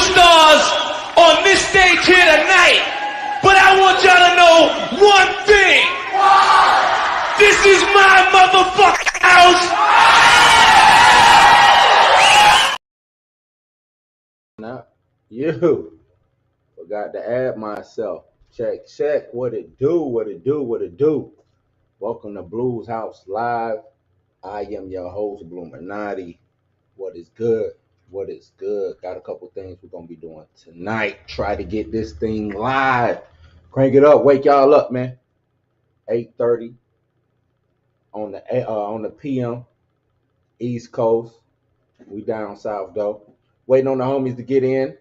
superstars on this stage here tonight, but I want y'all to know one thing. This is my motherfucking house. Now, you forgot to add myself. Check. What it do? Welcome to Blues House Live. I am your host, Bluminati. What is good? Got a couple things we're gonna be doing tonight. Try to get this thing live. Crank it up. Wake y'all up, man. 8:30 on the PM, East Coast. We down south though. Waiting on the homies to get in.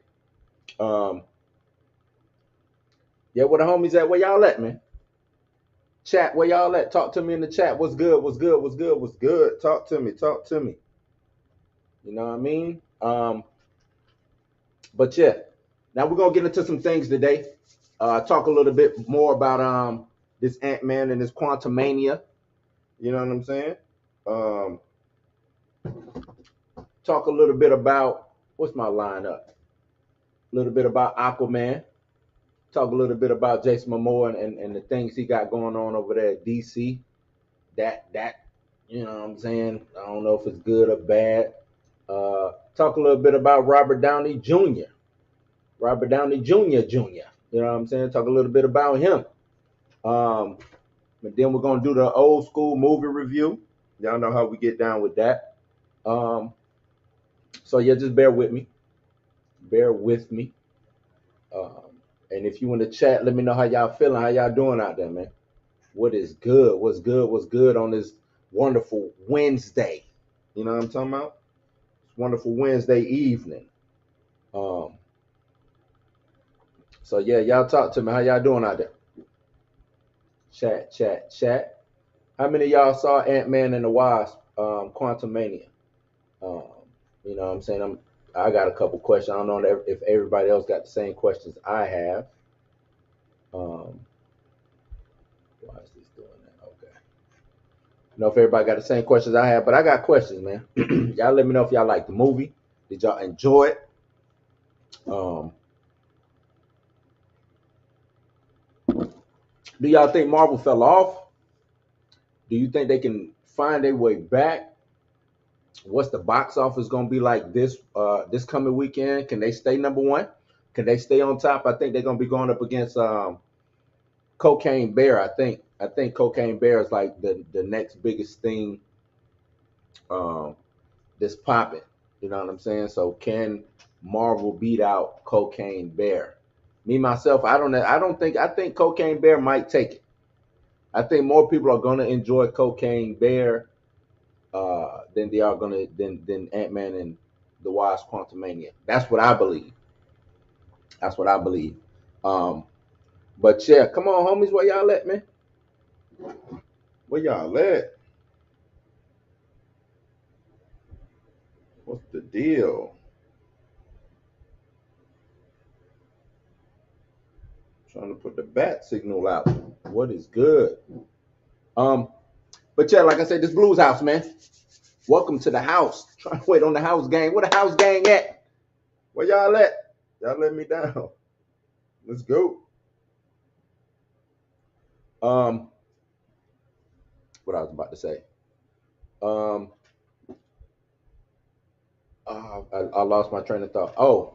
Yeah, where the homies at? Where y'all at, man? Chat, where y'all at? Talk to me in the chat. What's good? Talk to me. You know what I mean? But yeah, now we're gonna get into some things today. Talk a little bit more about this Antman and this Quantumania. You know what I'm saying? Talk a little bit about what's my lineup? A little bit about Aquaman. Talk a little bit about Jason Momoa and the things he got going on over there at DC. That you know what I'm saying? I don't know if it's good or bad. Talk a little bit about Robert Downey Jr. Robert Downey Jr. You know what I'm saying? Talk a little bit about him. But then we're gonna do the old school movie review. Y'all know how we get down with that. So yeah, just bear with me. And if you in the chat, let me know how y'all feeling, how y'all doing out there, man. What is good? What's good on this wonderful Wednesday? You know what I'm talking about? It's wonderful Wednesday evening. So yeah, y'all talk to me. How y'all doing out there? Chat. How many of y'all saw Antman and the Wasp, Quantumania? You know what I'm saying? I got a couple questions. I don't know if everybody else got the same questions I have. Why is this doing that? Okay. I know if everybody got the same questions I have, but I got questions, man. Y'all let me know if y'all like the movie. Did y'all enjoy it? Do y'all think Marvel fell off? Do you think they can find their way back? What's the box office going to be like this coming weekend? Can they stay number one? Can they stay on top? I think they're going to be going up against Cocaine Bear. I think Cocaine Bear is like the next biggest thing that's popping. You know what I'm saying? So can Marvel beat out Cocaine Bear? Me myself, I think Cocaine Bear might take it. I think more people are going to enjoy Cocaine Bear than they are gonna than Antman and the Wasp Quantumania. That's what I believe. But yeah, come on, homies, where y'all at, man? Where y'all at? What's the deal? Trying to put the bat signal out. What is good? But yeah, like I said, this Blues House, man. Welcome to the house. Trying to wait on the house gang. Where the house gang at? Where y'all at? Y'all let me down. Let's go. What I was about to say. I lost my train of thought. Oh,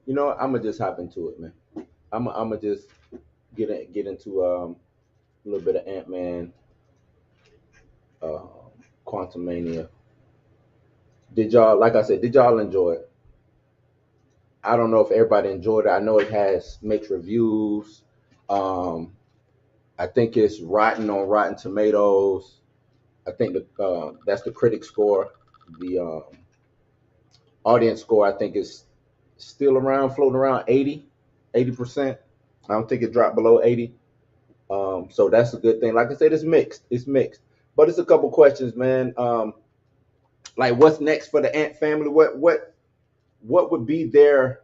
you know what? I'm gonna just hop into it, man. I'm gonna just get into a little bit of Antman, Quantumania. Did y'all, like I said, did y'all enjoy it? I don't know if everybody enjoyed it. I know it has mixed reviews. I think it's rotten on Rotten Tomatoes. I think that's the critic score. The audience score, I think, is still floating around 80%. I don't think it dropped below 80. So that's a good thing. Like I said, it's mixed. But it's a couple questions, man. Like what's next for the Ant family? What would be their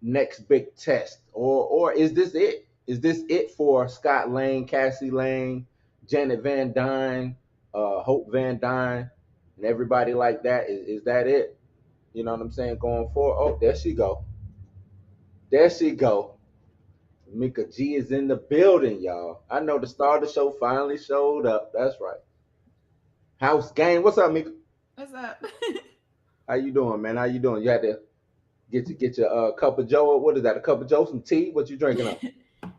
next big test? Or is this it? Is this it for Scott Lang, Cassie Lang, Janet Van Dyne, Hope Van Dyne, and everybody like that? Is that it? You know what I'm saying? Going forward. Oh, there she go. There she go. Mika G is in the building, y'all. I know the star of the show finally showed up. That's right. House game. What's up, Mika? What's up? How you doing, man? How you doing? You had to get your cup of Joe. What is that? A cup of Joe? Some tea? What you drinking up?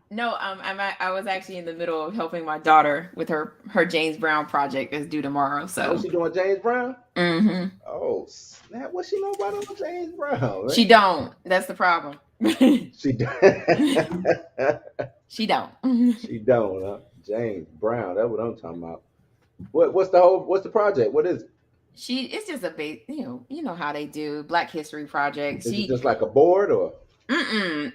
No, I was actually in the middle of helping my daughter with her James Brown project that's due tomorrow. So Oh, she doing James Brown? mm-hmm. Oh snap! What she know about on James Brown? She don't. That's the problem. She don't. She don't. She don't. Huh? James Brown. That's what I'm talking about. What's the project? What is it? It's just a big, you know how they do Black History Project. Is it just like a board or? And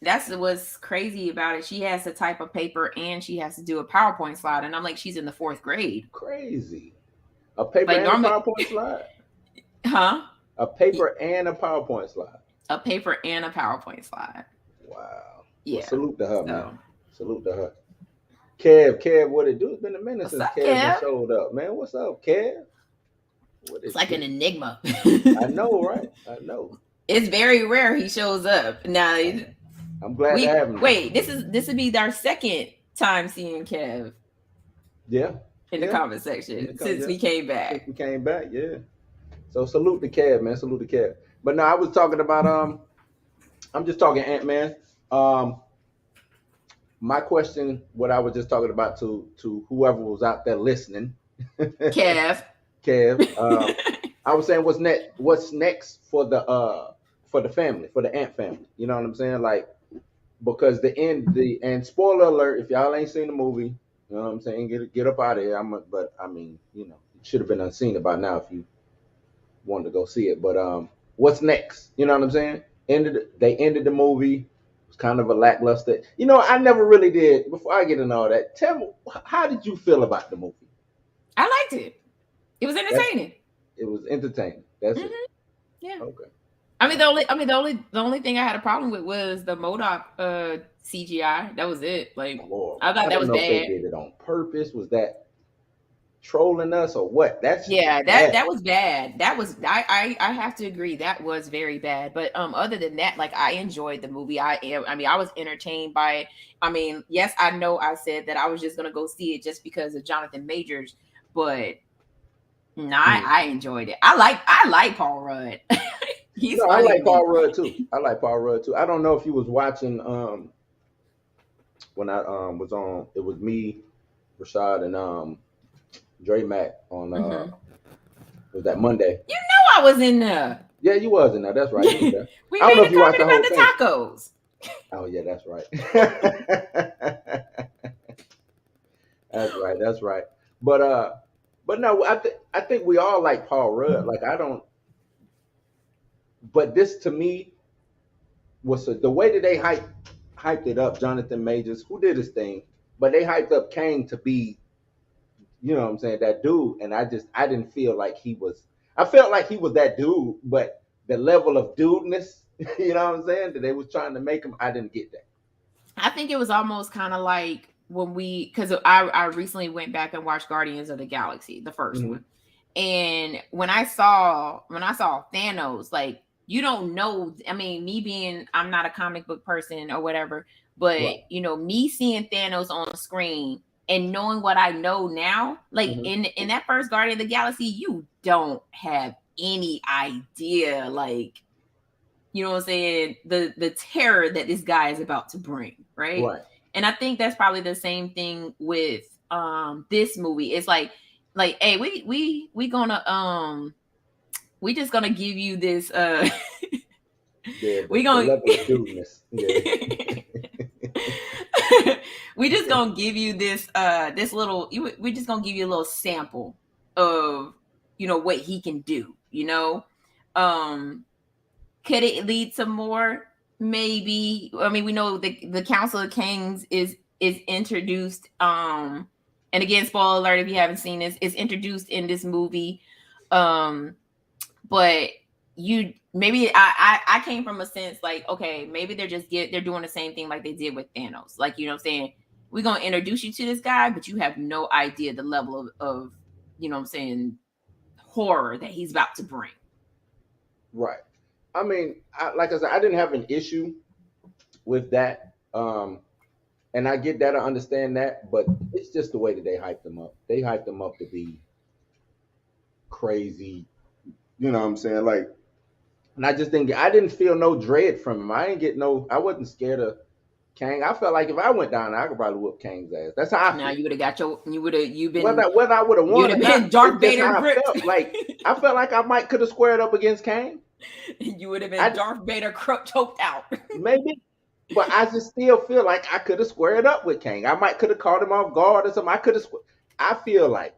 that's what's crazy about it. She has to type a paper and she has to do a PowerPoint slide, and I'm like, she's in the 4th grade. Crazy. A paper Like and a PowerPoint slide. Huh? A paper and a PowerPoint slide. A paper and a PowerPoint slide. Wow. Yeah. Well, salute to her, man. Salute to her. Kev, what it do? It's been a minute since Kev showed up, man. What's up, Kev? It's like an enigma. I know, right? I know. It's very rare he shows up. Now, I'm glad to have him. Wait, this would be our second time seeing Kev. Yeah. In the comment section since we came back. Since we came back, yeah. So salute to Kev, man. Salute to Kev. But no, I was talking about I'm just talking Antman. My question, what I was just talking about to whoever was out there listening. Kev. I was saying what's next for the family, for the Ant family. You know what I'm saying? Like, because and spoiler alert, if y'all ain't seen the movie, you know what I'm saying, get up out of here. But I mean, you know, it should have been unseen about now if you wanted to go see it. But what's next? You know what I'm saying? They ended the movie. It was kind of a lackluster. You know, I never really did. Before I get into all that, tell me, how did you feel about the movie? I liked it. It was entertaining. It was entertaining. That's it. Yeah. Okay. I mean, the only thing I had a problem with was the MODOK CGI. That was it. Like, I thought that was bad. If they did it on purpose. Was that trolling us or what? That was bad. That was I have to agree, that was very bad. But other than that, like, I enjoyed the movie. I was entertained by it. I mean, yes, I know I said that I was just gonna go see it just because of Jonathan Majors, but I enjoyed it. I like Paul Rudd. I like Paul Rudd too. I don't know if you was watching when I was on. It was me, Rashad, and Dre Mac on was that Monday? You know I was in there. Yeah, you was in there. That's right. We I don't know if you watched the whole thing. Tacos. Oh yeah, that's right. That's right. But no, I think we all like Paul Rudd. Like, I don't. But this to me was the way that they hyped it up. Jonathan Majors, who did his thing, but they hyped up Kane to be, you know what I'm saying, that dude. And I didn't feel like he was. I felt like he was that dude, but the level of dudeness, you know what I'm saying, that they was trying to make him, I didn't get that. I think it was almost kind of like when because I recently went back and watched Guardians of the Galaxy, the first one, and when I saw Thanos, like, you don't know. I mean, I'm not a comic book person or whatever, but you know, me seeing Thanos on the screen and knowing what I know now, like in that first Guardian of the Galaxy, you don't have any idea, like, you know what I'm saying, the terror that this guy is about to bring, right? And I think that's probably the same thing with this movie. It's like, hey, we gonna we just gonna give you this we gonna level of dudeness. We just gonna give you this we just gonna give you a little sample of, you know, what he can do, you know. Could it lead to more? Maybe. I mean, we know the Council of Kings is introduced. And again, spoiler alert if you haven't seen this, it's introduced in this movie. But I came from a sense like, okay, maybe they're doing the same thing like they did with Thanos. Like, you know what I'm saying? We're gonna introduce you to this guy, but you have no idea the level of you know what I'm saying, horror that he's about to bring. Right. I mean, like I said, I didn't have an issue with that. And I get that, I understand that, but it's just the way that they hyped them up. They hyped them up to be crazy. You know what I'm saying? Like, and I didn't feel no dread from him. I wasn't scared of Kang. I felt like if I went down there, I could probably whoop Kang's ass. That's how I Now feel. you've been Whether I would have won you'd or have not, been Darth it's just Vader how I gripped. felt. Like, I felt like I could have squared up against Kang. You would have been Darth Vader choked out. Maybe. But I just still feel like I could have squared up with Kang. I could have caught him off guard or something. I feel like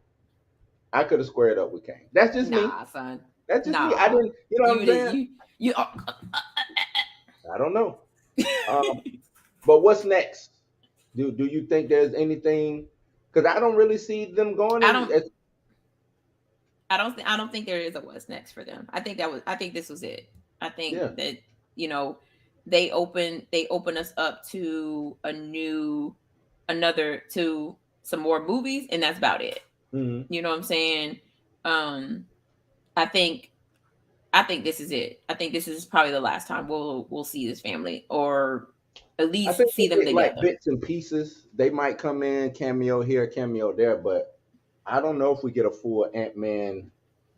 I could have squared up with Kang. That's just me. Son. That's just me. I didn't, you know what I'm saying? I don't know. But what's next? Do you think there's anything? Because I don't really see them going. I don't think there is a what's next for them. I think this was it. I think that they open us up to to some more movies, and that's about it. Mm-hmm. You know what I'm saying? I think this is it. I think this is probably the last time we'll see this family, or at least see them together. Like bits and pieces. They might come in, cameo here, cameo there, but I don't know if we get a full Ant-Man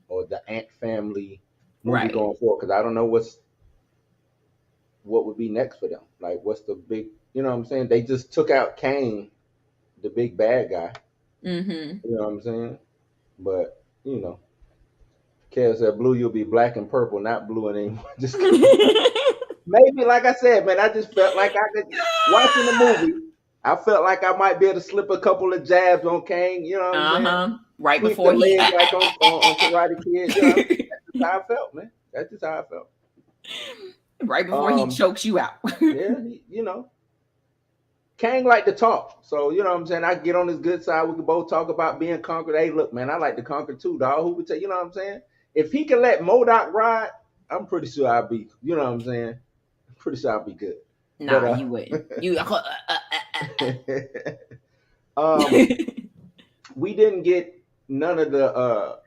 or the Ant family movie going forward, because I don't know what would be next for them. Like, what's the big, you know what I'm saying? They just took out Kang, the big bad guy. Mm-hmm. You know what I'm saying? But, Kev said, blue, you'll be black and purple, not blue anymore. Just maybe, like I said, man, I just felt like I could, watching the movie, I felt like I might be able to slip a couple of jabs on Kang, you know what I'm saying? Right before he... like on Karate Kid. You know? That's how I felt, man. That's just how I felt. Right before he chokes you out. Yeah, Kang like to talk. So, you know what I'm saying? I get on his good side. We can both talk about being conquered. Hey, look, man, I like to conquer too, dog. Who would tell you know what I'm saying? If he can let MODOK ride, I'm pretty sure I'll be, you know what I'm saying? I'm pretty sure I'll be good. Nah, but, you wouldn't. We didn't get none of the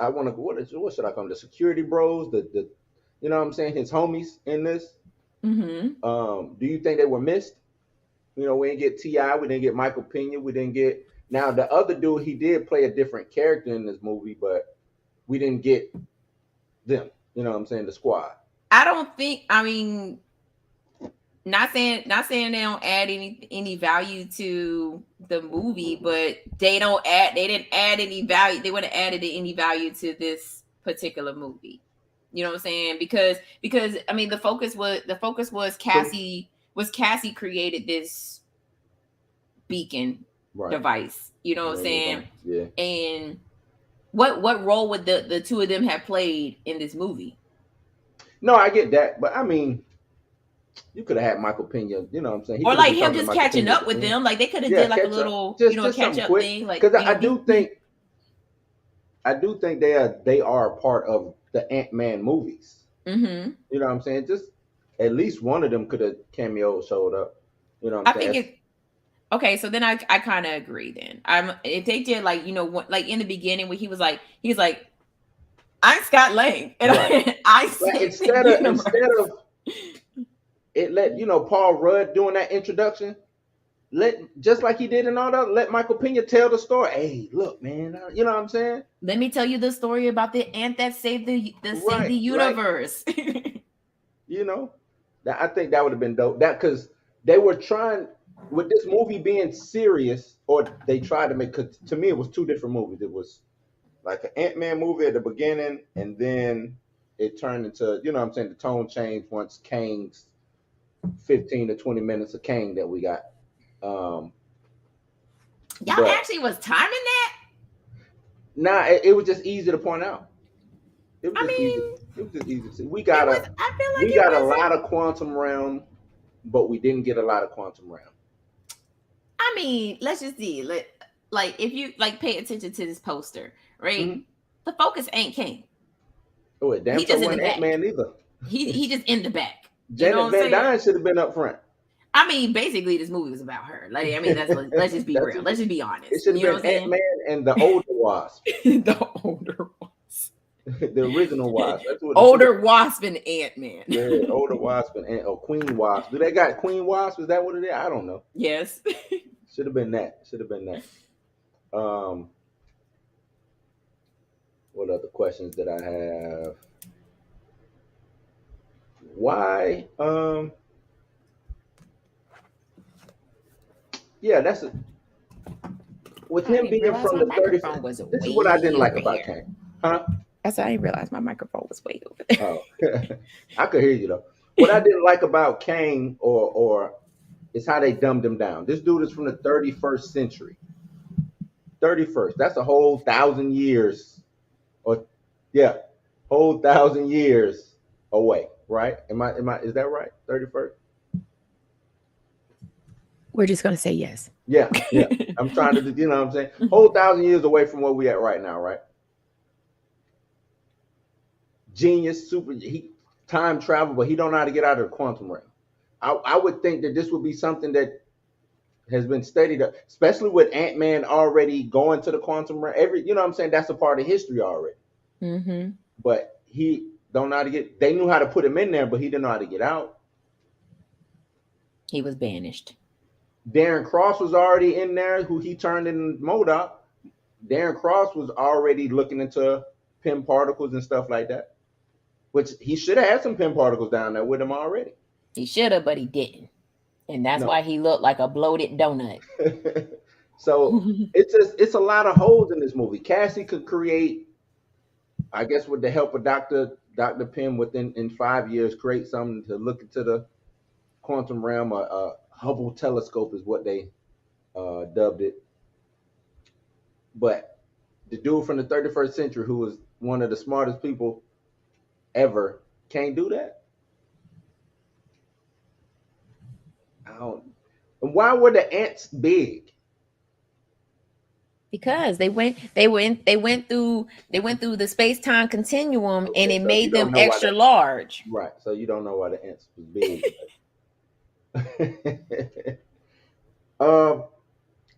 I want to, what should I call them? The security bros, the you know what I'm saying, his homies in this. Mm-hmm. Do you think they were missed? We didn't get T.I., we didn't get Michael Pena, we didn't get, now the other dude, he did play a different character in this movie, but we didn't get them, you know what I'm saying, the squad. Not saying they don't add any value to the movie, but they didn't add any value. They wouldn't have added any value to this particular movie. You know what I'm saying? Because the focus was Cassie created this beacon device. You know what I'm saying? Yeah. And what role would the two of them have played in this movie? No, I get that, but you could have had Michael Pena, you know what I'm saying? Or like him just catching up with them. Like they could have did like a little, catch up thing. Like, because I do think they are part of the Ant-Man movies. Mm-hmm. You know what I'm saying? Just at least one of them could have showed up. You know what I'm saying? Okay, so then I kind of agree then. If they did like, like in the beginning when he was like, I'm Scott Lang. And instead of it let Paul Rudd doing that introduction, just like he did in all that, let Michael Pena tell the story. Hey, look, man, you know what I'm saying? Let me tell you the story about the ant that saved the universe. I think that would have been dope. That because they were trying with this movie being serious, or they tried to make. Cause to me, it was two different movies. It was like an Ant-Man movie at the beginning, and then it turned into, you know what I'm saying, the tone changed once Kang's 15 to 20 minutes of Kang that we got. Y'all actually was timing that? Nah, it was just easy to point out. It was just easy to see. We got a lot of Quantum Realm, but we didn't get a lot of Quantum Realm. Let's just see. Like if you pay attention to this poster, right? Mm-hmm. The focus ain't King. Oh, it damn sure wasn't Ant-Man either. He just in the back. Janet Van Dyne should have been up front. Basically, this movie was about her. Let's just be real. Let's just be honest. It should have been Ant-Man and the older Wasp. The older Wasp. The original Wasp. That's what Older Wasp and Antman. Yeah, older Wasp and Queen Wasp. Do they got Queen Wasp? Is that what it is? I don't know. Yes. Should have been that. Should have been that. What other questions did I have? Why? Yeah, that's it. With him being from the 30s, this is what I didn't like about Kang. Huh? I didn't realize my microphone was way over there. Oh, I could hear you though. What I didn't like about Kang or is how they dumbed him down. This dude is from the 31st century. 31st. That's a whole 1,000 years, or yeah, whole 1,000 years away. Right? Am I? Is that right? 31st. We're just gonna say yes. Yeah. I'm trying to, you know what I'm saying? Whole 1,000 years away from where we at right now, right? Genius, he time travel, but he don't know how to get out of the quantum realm. I would think that this would be something that has been studied, especially with Ant-Man already going to the quantum realm. You know what I'm saying? That's a part of history already. Mm-hmm. But he don't know how to get. They knew how to put him in there, but he didn't know how to get out. He was banished. Darren Cross was already in there, who he turned in MODOK. Darren Cross was already looking into Pym particles and stuff like that, which he should have had some Pym particles down there with him already. He should have, but he didn't. And that's why he looked like a bloated donut. So it's a lot of holes in this movie. Cassie could create, I guess with the help of Dr. Pym, in 5 years, create something to look into the quantum realm. A Hubble telescope is what they dubbed it. But the dude from the 31st century, who was one of the smartest people ever, can't do that. And why were the ants big? Because they went through the space-time continuum, and it made them extra large. Right. So you don't know why the ants was big.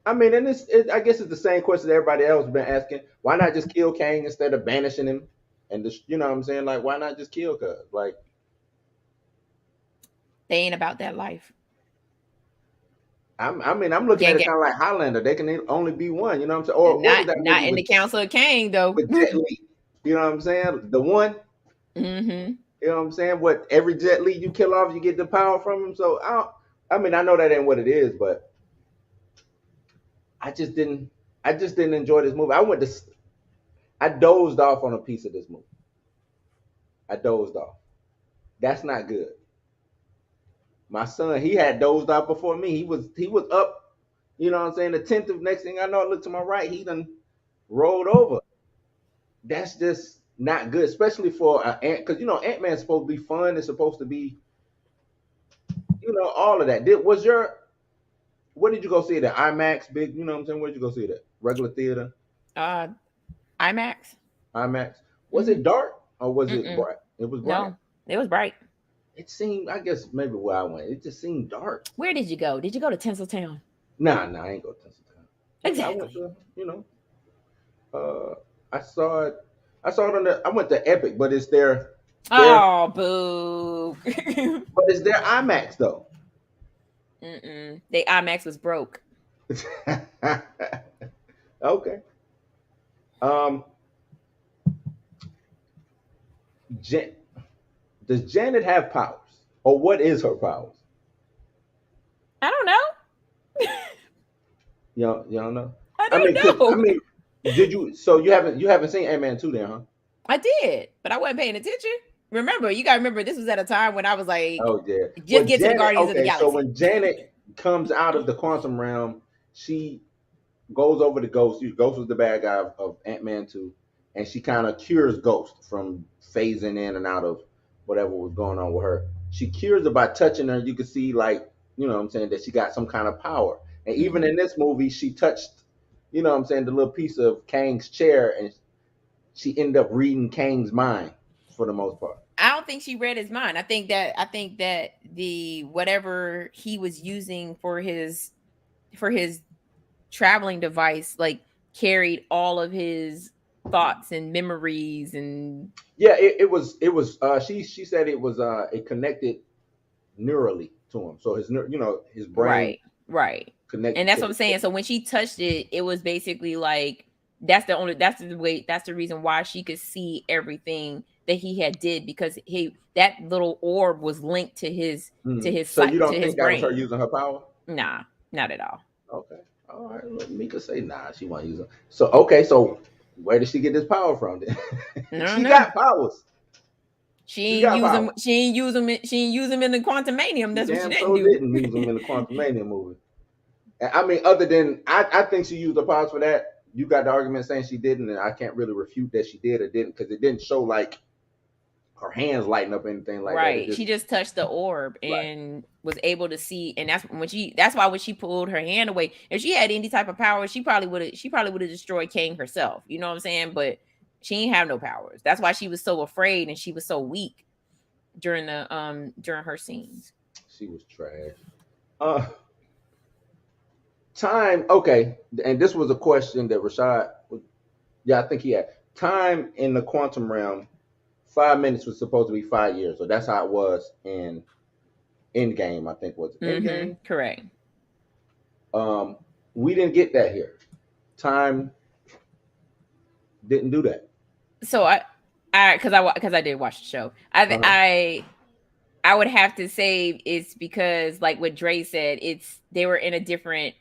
I mean, and I guess it's the same question that everybody else has been asking. Why not just kill Kang instead of banishing him? And just, you know what I'm saying? Like, why not just kill Cuz? Like, they ain't about that life. I'm looking at it kind of like Highlander. They can only be one, you know what I'm saying? Or not in the Council of Kang, though. With Jet Li, you know what I'm saying? The one. Mm-hmm. You know what I'm saying? What every Jet Li you kill off, you get the power from him. So I know that ain't what it is, but I just didn't enjoy this movie. I dozed off on a piece of this movie. I dozed off. That's not good. My son, he had dozed off before me. He was up, you know what I'm saying, attentive. Next thing I know, I looked to my right, he done rolled over. That's just not good, especially for Ant, because Ant-Man's supposed to be fun. It's supposed to be, all of that. What did you go see? The IMAX big, you know what I'm saying? Where did you go see that? Regular theater? IMAX. Was it dark or was it bright? It was bright. No, it was bright. It seemed, I guess maybe where I went, it just seemed dark. Where did you go? Did you go to Tinseltown? Nah, I ain't go to Tinseltown. Exactly. I saw it I went to Epic, but it's their oh, boo. But it's their IMAX though. The IMAX was broke. Okay. Does Janet have powers? Or what is her powers? I don't know. You don't know? I don't know. I mean, did you? So you haven't seen Ant-Man 2 then, huh? I did, but I wasn't paying attention. Remember, you gotta remember this was at a time when I was like, oh yeah, just get to the Guardians of the Galaxy. So when Janet comes out of the quantum realm, she goes over to Ghost. Ghost was the bad guy of Ant-Man 2, and she kind of cures Ghost from phasing in and out of whatever was going on with her. She cures her by touching her. You can see, like, you know what I'm saying, that she got some kind of power. And even in this movie, she touched, you know what I'm saying, the little piece of Kang's chair, and she ended up reading Kang's mind for the most part. I don't think she read his mind. I think that the whatever he was using for his traveling device, like, carried all of his thoughts and memories and Yeah, it was she said it was it connected neurally to him. So his brain right. And connected that's to what I'm the saying. So when she touched it, it was basically like that's the reason why she could see everything that he had did, because that little orb was linked to his So you to don't his think that was her brain. using her power? Nah, not at all. Okay. All right. Well, Mika say nah, she won't use them. So okay, so where did she get this power from then? I don't She know. got powers. She She ain't got use them. powers. She ain't use them. She ain't use them in the Quantumanium. She That's what she damn didn't so do. didn't use them in the Quantumania movie. And I mean, other than I think she used the powers for that. You got the argument saying she didn't, and I can't really refute that she did or didn't because it didn't show like her hands lighting up or anything like that. It Right. just She just touched the orb right. and was able to see. And that's why when she pulled her hand away, if she had any type of power, she probably would have destroyed Kang herself. You know what I'm saying? But she ain't have no powers. That's why she was so afraid and she was so weak during her scenes. She was trash. Time, okay, and this was a question that Rashad, yeah, I think he had. Time in the quantum realm, 5 minutes was supposed to be 5 years, so that's how it was in Endgame. I think was it Endgame. Correct. We didn't get that here. Time didn't do that. So because I did watch the show. I would have to say it's because, like what Dre said, they were in a different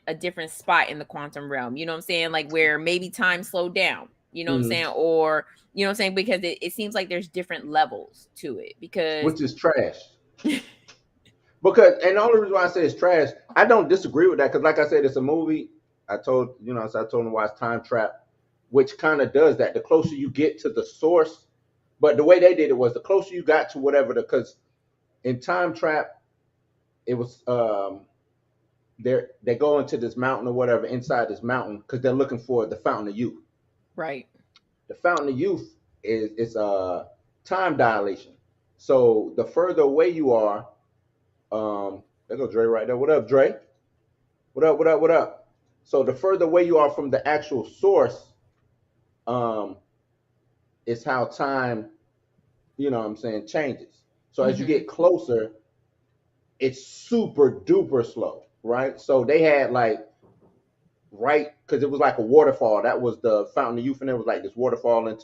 spot in the quantum realm. You know what I'm saying? Like where maybe time slowed down. You know what I'm saying? Or you know what I'm saying? Because it seems like there's different levels to it. Because Which is trash. Because and the only reason why I say it's trash, I don't disagree with that because, like I said, it's a movie. I told him to watch Time Trap, which kind of does that. The closer you get to the source, but the way they did it was the closer you got to whatever because in Time Trap, it was they go into this mountain or whatever inside this mountain because they're looking for the Fountain of Youth. Right. The Fountain of Youth is time dilation. So the further away you are, there goes Dre right there. What up, Dre? What up? What up? What up? So the further away you are from the actual source, is how time, changes. So as you get closer, it's super duper slow, right? So they had like because it was like a waterfall. That was the Fountain of Youth, and there was like this waterfall in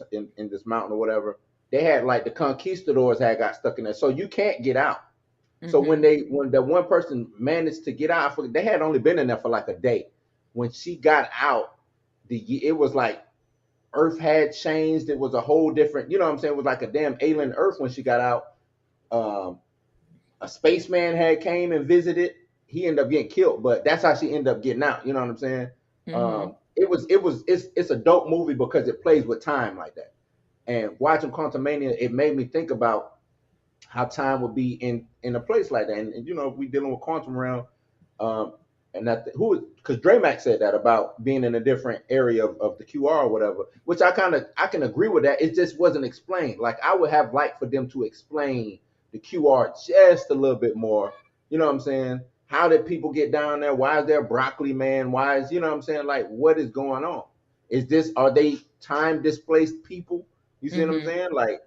this mountain or whatever. They had like the conquistadors had got stuck in there, so you can't get out. So when the one person managed to get out, they had only been in there for like a day. When she got out, it was like Earth had changed. It was a whole different, you know what I'm saying? It was like a damn alien Earth when she got out. A spaceman had came and visited. He ended up getting killed, but that's how she ended up getting out. You know what I'm saying? It's a dope movie because it plays with time like that. And watching Quantumania, it made me think about how time would be in a place like that. And if we dealing with quantum realm, and that because Dramax said that about being in a different area of the QR or whatever, which I can agree with that. It just wasn't explained. Like I would have liked for them to explain the QR just a little bit more. You know what I'm saying? How did people get down there? Why is there broccoli man? Why is, you know what I'm saying? Like, what is going on? Are they time displaced people? You see what I'm saying? Like,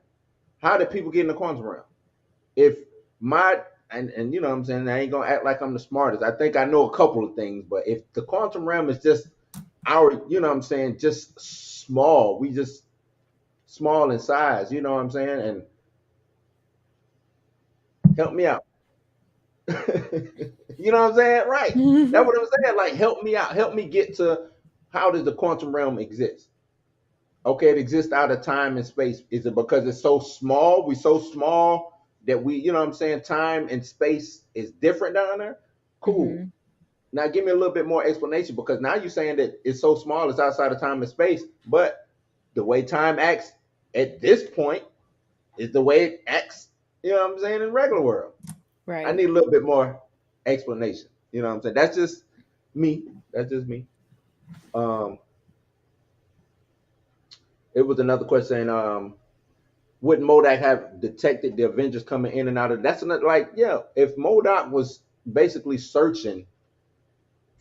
how did people get in the quantum realm? If and you know what I'm saying, I ain't gonna act like I'm the smartest. I think I know a couple of things, but if the quantum realm is just you know what I'm saying, just small, we just small in size, you know what I'm saying? And help me out. You know what I'm saying? Right. That's what I'm saying. Like, help me out. Help me get to how does the quantum realm exist? Okay, it exists out of time and space. Is it because it's so small? We so small that we, you know what I'm saying, time and space is different down there? Cool. Now give me a little bit more explanation because now you're saying that it's so small, it's outside of time and space, but the way time acts at this point is the way it acts, you know what I'm saying, in regular world. Right. I need a little bit more explanation. You know what I'm saying? That's just me. It was another question saying, wouldn't MODOK have detected the Avengers coming in and out of? That's another, like, yeah, if MODOK was basically searching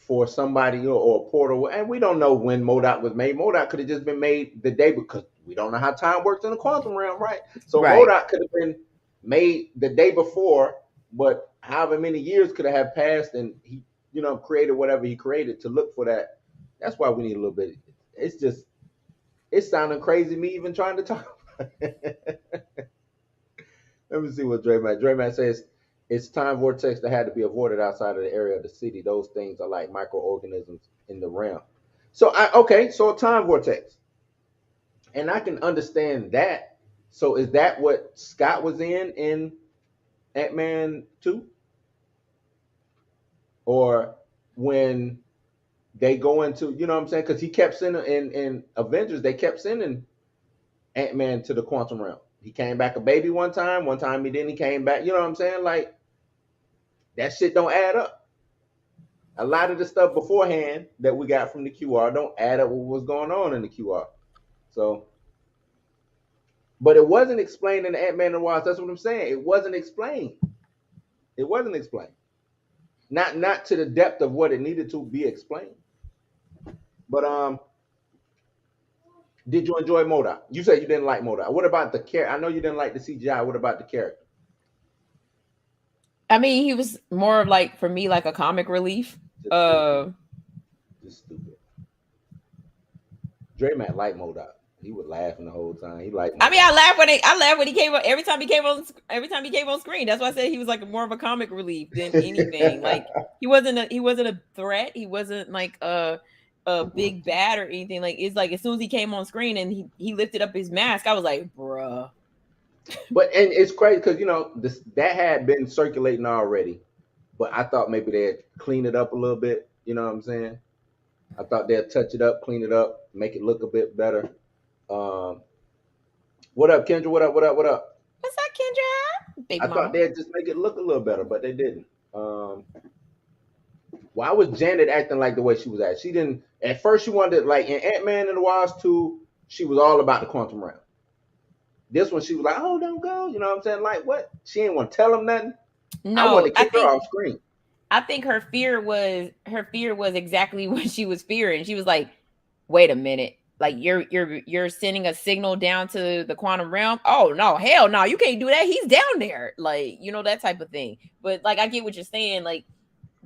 for somebody or a portal, and we don't know when MODOK was made. MODOK could have just been made the day, because we don't know how time works in the quantum realm, right? So Right. MODOK could have been made the day before, but however many years could have passed, and he, created whatever he created to look for that. That's why we need a little bit. It's sounding crazy me even trying to talk about it. Let me see what Dre Matt says. It's time vortex that had to be avoided outside of the area of the city. Those things are like microorganisms in the realm. So so a time vortex. And I can understand that. So is that what Scott was in Ant-Man 2? Or when they go into, you know what I'm saying? Because he kept sending in Avengers, they kept sending Ant-Man to the quantum realm. He came back a baby one time he didn't, he came back, you know what I'm saying? Like, that shit don't add up. A lot of the stuff beforehand that we got from the QR don't add up with what's going on in the QR. So, but it wasn't explained in the Ant-Man and the Wasp. That's what I'm saying. It wasn't explained. It wasn't explained. Not to the depth of what it needed to be explained. But did you enjoy MODOK? You said you didn't like MODOK. What about the character? I know you didn't like the CGI. What about the character? I mean, he was more of like, for me, like a comic relief. Just stupid. Dre Matt liked MODOK. He was laughing the whole time. He liked MODOK. I mean, I laughed when he came every time he came on screen. That's why I said he was like more of a comic relief than anything. Like, he wasn't a threat. He wasn't like a big bad or anything. Like, it's like as soon as he came on screen and he lifted up his mask, I was like, bruh. And it's crazy because that had been circulating already, but I thought maybe they'd clean it up a little bit. You know what I'm saying? I thought they'd touch it up, clean it up, make it look a bit better. What up, Kendra? What up? What's up, Kendra? I thought they'd just make it look a little better, but they didn't. Why was Janet acting like the way she was at? She didn't. At first, she wanted, like in Ant-Man and the Wasp 2, she was all about the quantum realm. This one, she was like, "Oh, don't go." You know what I'm saying? Like, what? She didn't want to tell him nothing. No, I wanted to kick her off screen. I think her fear was exactly what she was fearing. She was like, "Wait a minute. Like, you're sending a signal down to the quantum realm? Oh no, hell no, you can't do that. He's down there." Like, that type of thing. But like, I get what you're saying. Like,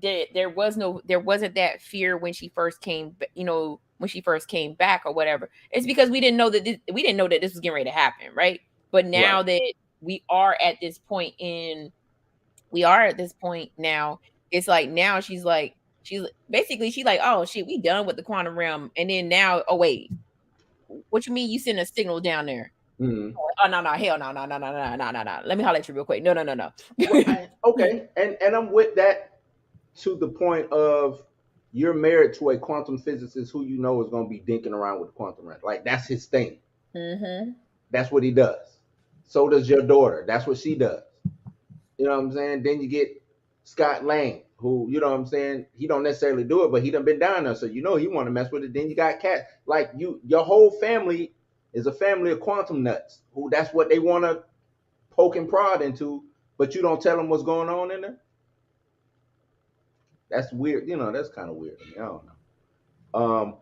there wasn't that fear when she first came, when she first came back or whatever. It's because we didn't know that this was getting ready to happen, right? But now that we are at this point now, it's like now she's like, oh shit, we done with the quantum realm. And then now, oh wait, what you mean you send a signal down there? Mm-hmm. Oh no, hell no. Let me holler at you real quick. No. Okay, and I'm with that to the point of, you're married to a quantum physicist who you know is going to be dinking around with the quantum realm. Like, that's his thing. Mm-hmm. That's what he does. So does your daughter. That's what she does. You know what I'm saying? Then you get Scott Lang, who, you know what I'm saying, he don't necessarily do it, but he done been down there, so he want to mess with it. Then you got Cat. Like, your whole family is a family of quantum nuts, who that's what they want to poke and prod into, but you don't tell them what's going on in there. That's weird. That's kind of weird. I don't know.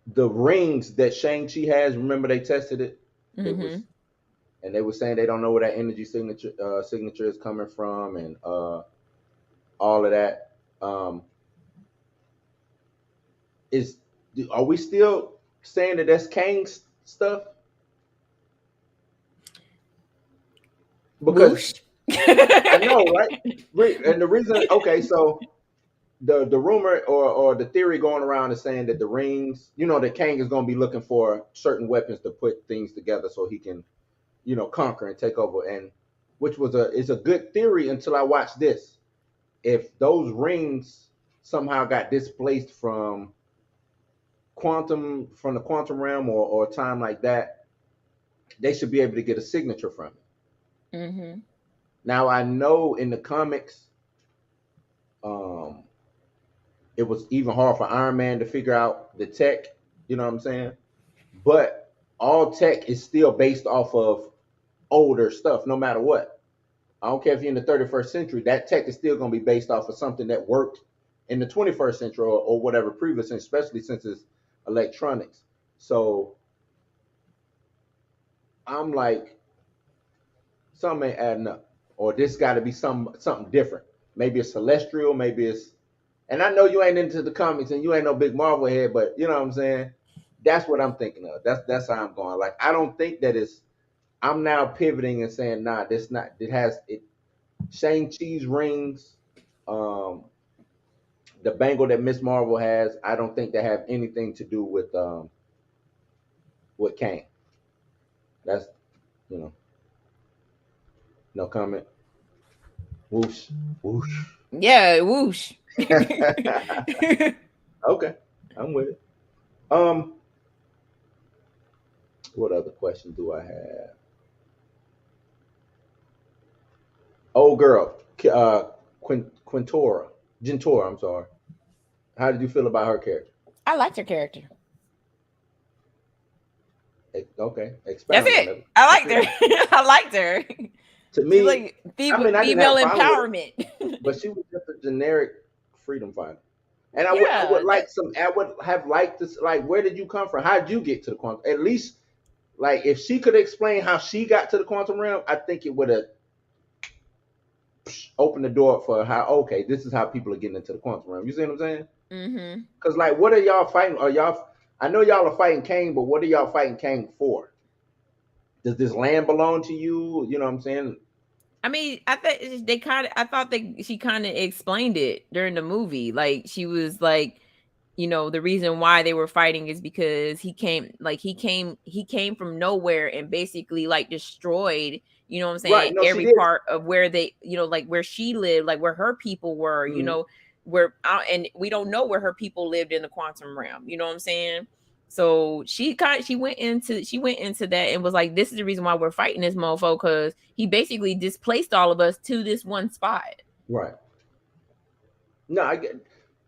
The rings that Shang-Chi has, remember they tested it? Mm-hmm. And they were saying they don't know where that energy signature is coming from, and all of that. Are we still saying that that's Kang's stuff? Because I know, right? And the reason, okay, so the rumor or the theory going around is saying that the rings, that Kang is going to be looking for certain weapons to put things together so he can, conquer and take over, and which is a good theory until I watched this. If those rings somehow got displaced from the quantum realm or time like that, they should be able to get a signature from it. Mm-hmm. Now, I know in the comics, it was even hard for Iron Man to figure out the tech, you know what I'm saying? But all tech is still based off of older stuff, no matter what. I don't care if you're in the 31st century, that tech is still going to be based off of something that worked in the 21st century or whatever previous, especially since it's electronics. So I'm like, something ain't adding up, or this got to be something different. Maybe it's celestial, maybe it's. And I know you ain't into the comics and you ain't no big Marvel head, but you know what I'm saying. That's what I'm thinking of. That's how I'm going. Like I don't think that it's. I'm now pivoting and saying, nah, this not. It has it. Shang-Chi's rings, the bangle that Miss Marvel has. I don't think they have anything to do with Kang. That's you know, no comment. Whoosh, whoosh. Yeah, whoosh. Okay, I'm with it. Um, what other question do I have? Old girl, Quintora, Gentora. I'm sorry. How did you feel about her character? I liked her character. Okay, That's expound on it. it. I liked her. I liked her. To She's me, like I mean, I didn't female have a problem with empowerment. her, but she was just a generic freedom fighter. And I would Yeah, like some. I would have liked this. Like, where did you come from? How did you get to the quantum? At least, like, if she could explain how she got to the quantum realm, I think it would have opened the door for how. Okay, this is how people are getting into the quantum realm. You see what I'm saying? mm-hmm. Because, like, what are y'all fighting? Are y'all? I know y'all are fighting Kang, but what are y'all fighting Kang for? Does this land belong to you? You know what I'm saying? I mean, I thought they kind of. I thought she kind of explained it during the movie. Like she was like, the reason why they were fighting is because he came from nowhere and basically like destroyed. You know what I'm Right? saying? No, she Every did. part of where they, like where she lived, like where her people were. Mhm. Where and we don't know where her people lived in the quantum realm. You know what I'm saying? So she went into that and was like, this is the reason why we're fighting this mofo, because he basically displaced all of us to this one spot. Right. No,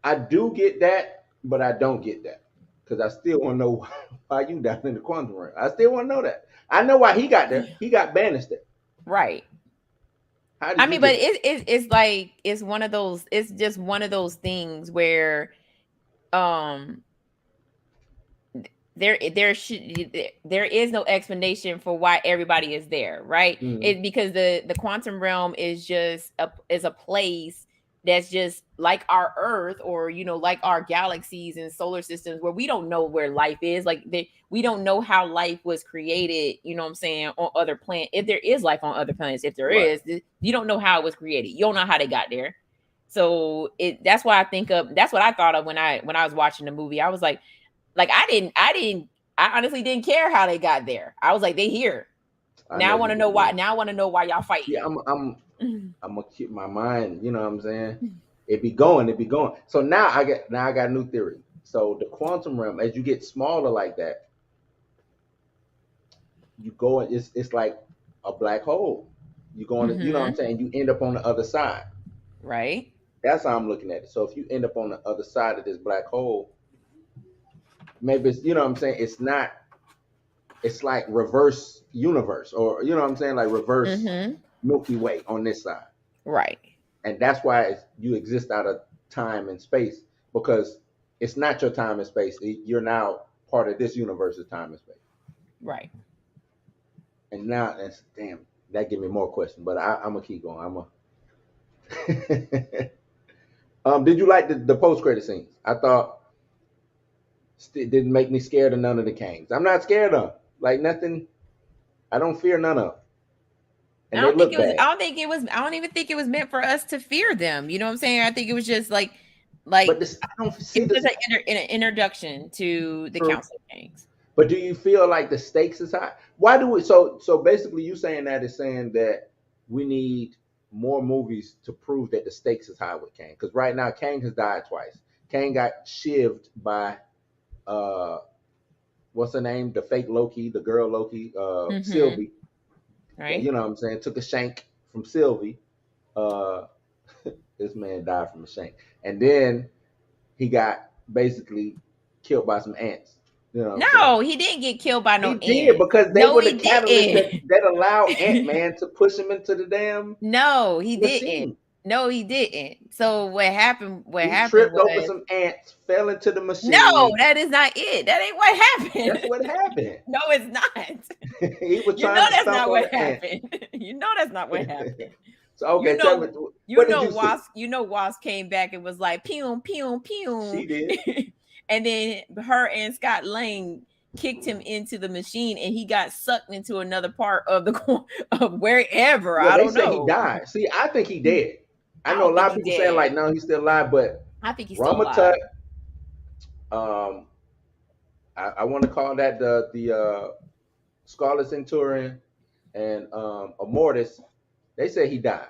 I do get that, but I don't get that because I still want to know why you down in the quantum realm. I still want to know that. I know why he got there. He got banished there. Right. How I did you mean, but get there? it's like it's one of those. It's just one of those things where, um, there is no explanation for why everybody is there, right? Mm-hmm. It because the quantum realm is just a place that's just like our Earth, or like our galaxies and solar systems, where we don't know where life is. Like we don't know how life was created. You know what I'm saying? On other planets, if there is life on other planets, if there Right. is, you don't know how it was created. You don't know how they got there. So that's why that's what I thought of when I was watching the movie. I was like I honestly didn't care how they got there. I was like, they here. I Now know I want you to know did. why. Yeah. Now I want to know why y'all Yeah. fighting. I'm gonna keep my mind. You know what I'm saying? It be going. It be going. So now I got a new theory. So the quantum realm, as you get smaller like that, you go. It's like a black hole. You go on. You know what I'm Mm-hmm. saying? You end up on the other side. Right. That's how I'm looking at it. So if you end up on the other side of this black hole, maybe it's what I'm saying. It's not. It's like reverse universe, or what I'm saying, like reverse Mm-hmm. Milky Way on this side, Right. and that's why you exist out of time and space because it's not your time and space. You're now part of this universe's time and space. Right. And now that's damn. That give me more questions, but I'm gonna keep going. Did you like the post credit scenes? I thought didn't make me scared of none of the Kangs. I'm not scared of like nothing. I don't fear none of them, I and they don't think look it was. bad. I don't think it was. I don't even think it was meant for us to fear them. You know what I'm saying? I think it was just like But this, I don't see it's this. just an introduction to the True. Council of Kings. But do you feel like the stakes is high? Why do we? So basically, you saying that is saying that we need more movies to prove that the stakes is high with Kang. Because right now, Kang has died twice. Kang got shivved by uh, what's her name? The fake Loki, the girl Loki, Mm-hmm. Sylvie. Right. You know what I'm saying? Took a shank from Sylvie. Uh, this man died from a shank, and then he got basically killed by some ants. You know what I'm No, saying? he didn't get killed by no He did ants. because they No, were he the catalyst didn't. that allowed Ant-Man to push him into the damn No, he didn't. machine. No, he didn't. So what happened? What He happened tripped over was some ants, fell into the no. machine. That is not it. That ain't what That's happened. what happened. No, it's not. He was You know trying to that's stomp not on what the ant. happened. You know that's not what happened. So You okay, tell me, know, what did you see? Wasp came back and was like, pew, pew, pew. She did. And then her and Scott Lang kicked him into the machine and he got sucked into another part of the of wherever. Well, I they don't say he know. died. See, I think he dead. I I know a don't lot think of he people saying dead. like, no, he's still alive, but I think he's still Rama alive. Tut, I want to call that the Scarlet Centurion and Immortus. They say he died,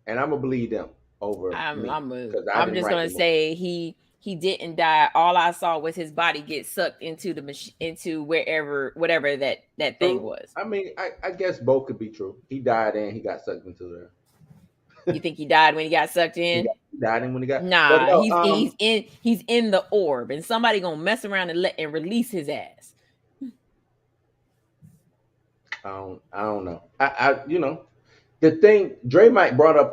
and I'm gonna believe them over me because I I'm didn't just write gonna the movie. say he didn't die. All I saw was his body get sucked into the machine, into whatever that thing True. was. I mean, I guess both could be true. He died and he got sucked into there. You think he died when he got sucked in? He died and when he got. But Nah, no, he's in the orb, and somebody gonna mess around and release his ass. I don't know. The thing Dre Mike brought up.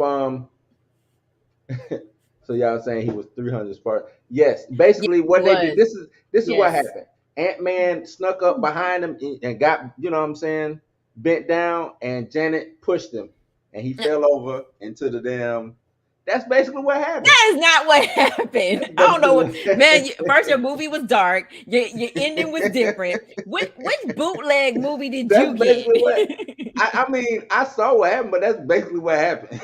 So y'all saying he was 300 Spartan? Yes, basically Yeah, what they did. This is what yes. happened. Ant-Man snuck up behind him and got, you know what I'm saying, bent down, and Janet pushed him, and he fell over into the damn. That's basically what happened. That is not what happened. I don't know. Man, first your movie was dark. Your ending was different. Which bootleg movie did That's you basically what. get? I mean, I saw what happened, but that's basically what happened.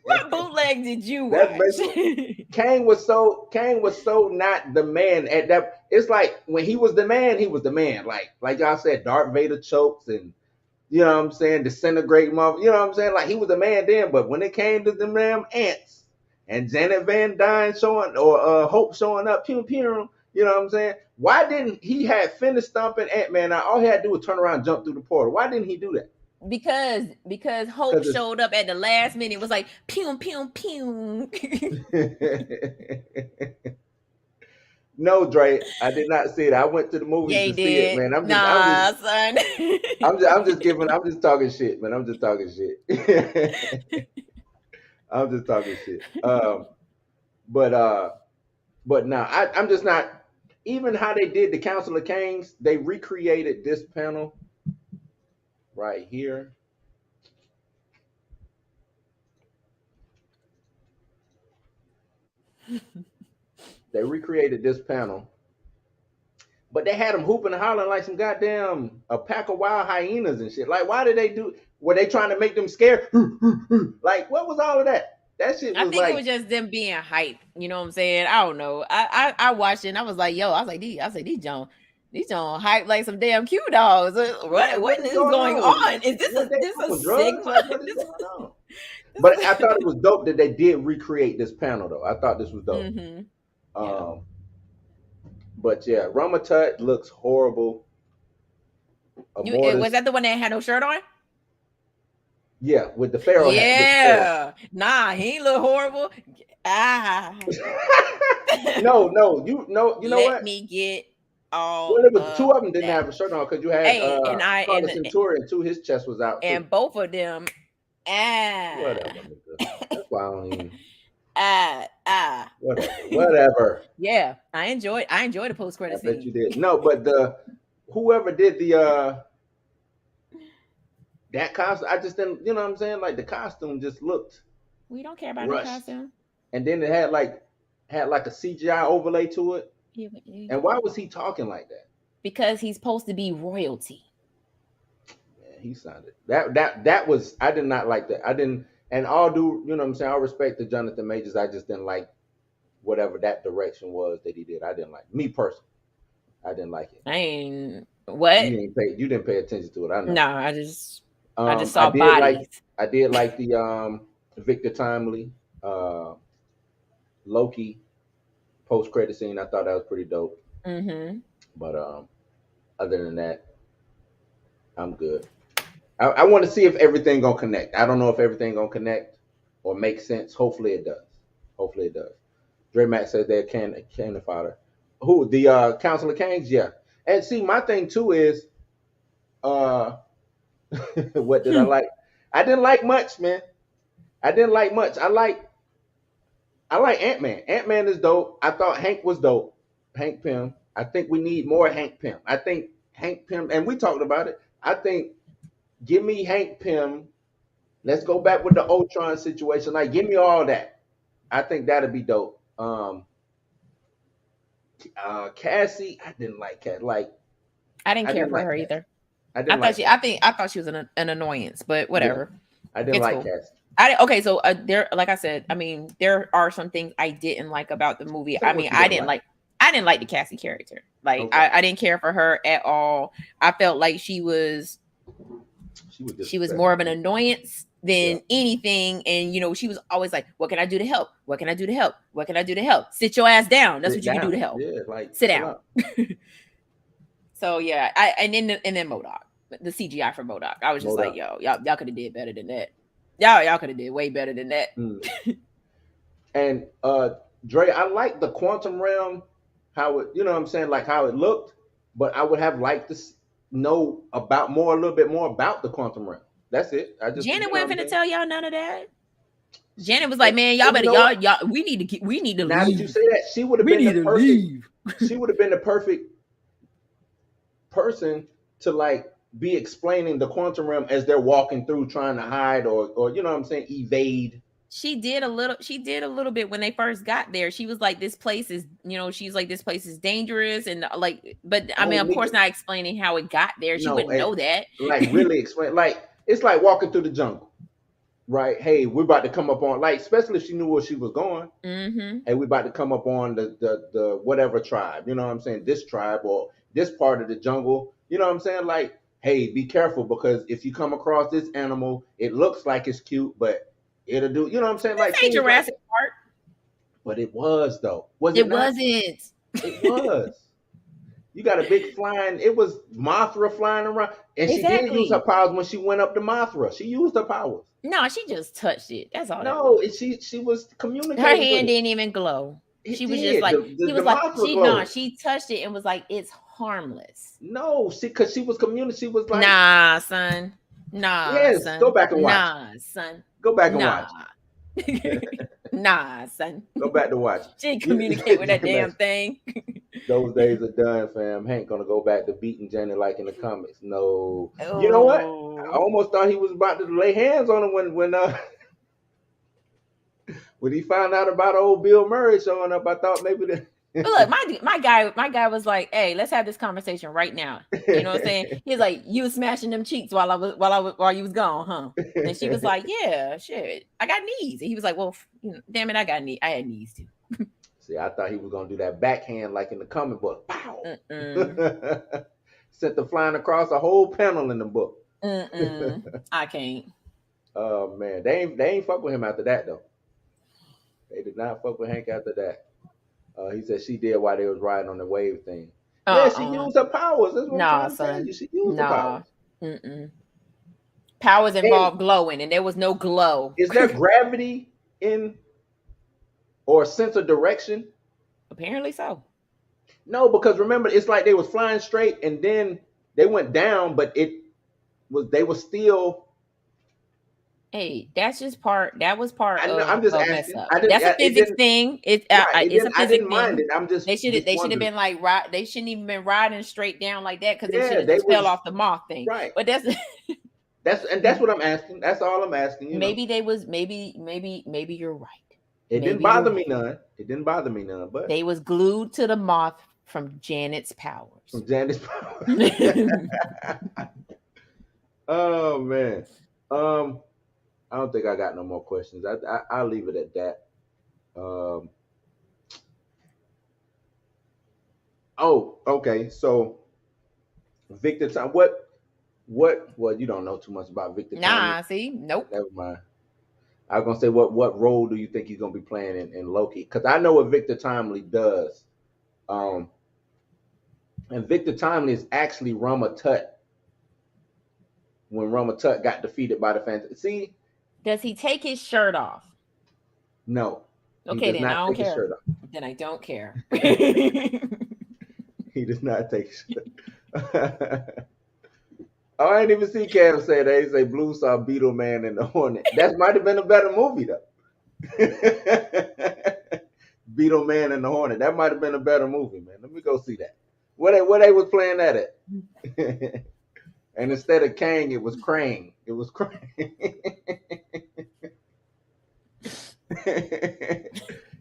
What bootleg did you That's watch? basically Kang was so not the man at that. It's like when he was the man, he was the man. Like y'all said, Darth Vader chokes and you know what I'm saying, disintegrate mother. You know what I'm saying? Like he was the man then, but when it came to the damn ants and Janet Van Dyne showing or Hope showing up, pew pew. You know what I'm saying? Why didn't he have finished stomping Ant-Man? Now all he had to do was turn around and jump through the portal. Why didn't he do that? Because Hope showed up at the last minute. It was like pew pew pew. No, Dre, I did not see it. I went to the movies to see it, man. Son. I'm just talking shit, man. I'm just talking shit. I'm just talking shit. But now I'm just not. Even how they did the Council of Kings, they recreated this panel right here. They recreated this panel, but they had them hooping and hollering like some goddamn a pack of wild hyenas and shit. Like, why did they do? Were they trying to make them scared? Like, what was all of that? That shit was it was just them being hype. You know what I'm saying? I don't know. I watched it and I was like, yo, these John hype like some damn Q dogs. What is going on? Is this a drugs? Like, what is going on? But I thought it was dope that they did recreate this panel though. I thought this was dope. Mm-hmm. But yeah, Rama Tut looks horrible. Was that the one that had no shirt on? Yeah, with the Pharaoh hat. Yeah. Nah, he ain't look horrible. No, you know what? Let me get all. Well, it was two of them didn't have a shirt on because you had and Centurion too. His chest was out, and too. Both of them. Whatever. That's why I don't even. Whatever. Yeah, I enjoyed the post credit scene. I bet you did. No, but whoever did the that costume, I just didn't. You know what I'm saying? Like the costume just looked. We don't care about the costume. And then it had like a CGI overlay to it. Yeah. And why was he talking like that? Because he's supposed to be royalty. Yeah, he sounded that was. I did not like that. I didn't. And all due, you know what I'm saying? All respect to Jonathan Majors. I just didn't like whatever that direction was that he did. I didn't like me personally. I didn't like it. What? You didn't pay attention to it. I know. No, I just saw bodies. I did like the Victor Timely Loki post credit scene. I thought that was pretty dope. Mm-hmm. But other than that, I'm good. I want to see if everything gonna connect. I don't know if everything gonna connect or make sense. Hopefully it does. Dre Mack says they're cannon fodder. Who the Council of Kings? Yeah, and see, my thing too is, what did I like? I didn't like much, man. I didn't like much. I like Antman. Antman is dope. I thought Hank was dope. Hank Pym. I think we need more Hank Pym. I think Hank Pym, and we talked about it. I think give me Hank Pym. Let's go back with the Ultron situation. Like, give me all that. I think that'd be dope. Cassie, I didn't like Cassie. Like, I didn't I care didn't for like her Cassie. either. I I didn't thought like she. Cassie. I thought she was an annoyance, but whatever. I didn't It's like cool. Cassie. Okay, so there, like I said, I mean, there are some things I didn't like about the movie. Tell I me what mean, you I didn't didn't like. I didn't like the Cassie character. Like, Okay. I didn't care for her at all. I felt like she was more of an annoyance than anything. And she was always like, "What can I do to help? What can I do to help? What can I do to help? Sit your ass down. That's what you can do to help. Yeah, like sit down." So yeah, and then MODOK, the CGI for MODOK, I was just like, yo, y'all could have did better than that. Y'all could have did way better than that. And Dre, I like the quantum realm, how it, you know what I'm saying, like how it looked, but I would have liked to know a little bit more about the quantum realm. That's it. Janet wasn't finna tell y'all none of that. Janet was like, man, y'all better, y'all, we need to leave. Now that you say that, she would have been the perfect. She would have been the perfect person to like be explaining the quantum realm as they're walking through, trying to hide or you know what I'm saying, evade. She did a little bit when they first got there. She was like, this place is, she's like, this place is dangerous. And like, but I mean, of course, not explaining how it got there. She wouldn't know that. Like, really explain. Like, it's like walking through the jungle, right? Hey, we're about to come up on, like, especially if she knew where she was going. Mm-hmm. Hey, we're about to come up on the whatever tribe, you know what I'm saying? This tribe or this part of the jungle, you know what I'm saying? Like, hey, be careful, because if you come across this animal, it looks like it's cute, but it'll do, you know what I'm saying? Like, ain't Jurassic Park. But it was, though. It wasn't. It was. You got a big flying, it was Mothra flying around. And she did use her powers when she went up to Mothra. She used her powers. No, she just touched it. That's all. No, she was communicating. Her hand didn't even glow. She was just like, she touched it and was like, it's harmless. No, because she was communicating. She was like, nah, son. Nah, yes, son. Go back and watch. Nah, son. Go back and watch. Nah, son. Go back to watch. She didn't communicate with that damn thing. Those days are done, fam. Hank gonna go back to beating Jenny like in the comics. No. Oh. You know what? I almost thought he was about to lay hands on him when he found out about old Bill Murray showing up. I thought maybe look, my guy was like, "Hey, let's have this conversation right now." You know what I'm saying? He was like, "You was smashing them cheeks while you was gone, huh?" And she was like, "Yeah, shit, I got knees." And he was like, "Well, damn it, I had knees too." See, I thought he was gonna do that backhand like in the comic book. Pow! Sent them flying across a whole panel in the book. I can't. Oh man, they ain't fuck with him after that though. They did not fuck with Hank after that. He said she did while they was riding on the wave thing. Yeah, she used her powers. That's what I'm trying to tell you. She used her powers. Powers involved glowing, and there was no glow. Is there gravity in or a sense of direction? Apparently so. No, because remember, it's like they was flying straight and then they went down, but they were still. Hey, that was part. I know, I'm just asking. That's a physics thing. It's a physics thing. I'm just. They should have been like they shouldn't even been riding straight down like that, because they should have just fell off the moth thing. Right. But that's what I'm asking. That's all I'm asking. Maybe you're right. It didn't bother me none. But they was glued to the moth from Janet's powers. Oh man. I don't think I got no more questions. I'll leave it at that. Oh, okay. So Victor Time. What? Well, you don't know too much about Victor. Nah, see, nope. Never mind. I was gonna say, what role do you think he's gonna be playing in Loki? Because I know what Victor Timely does. And Victor Timely is actually Rama Tut. When Rama Tut got defeated by the Phantom. See? Does he take his shirt off? No. Okay, then I don't care. Then I don't care. He does not take shit. Oh, I didn't even see Cam say that. He say Blue saw Beetle Man and the Hornet. That might have been a better movie though. Beetle Man and the Hornet. That might have been a better movie, man. Let me go see that. Where they was playing that at? And instead of Kang, it was Krang. It was Krang.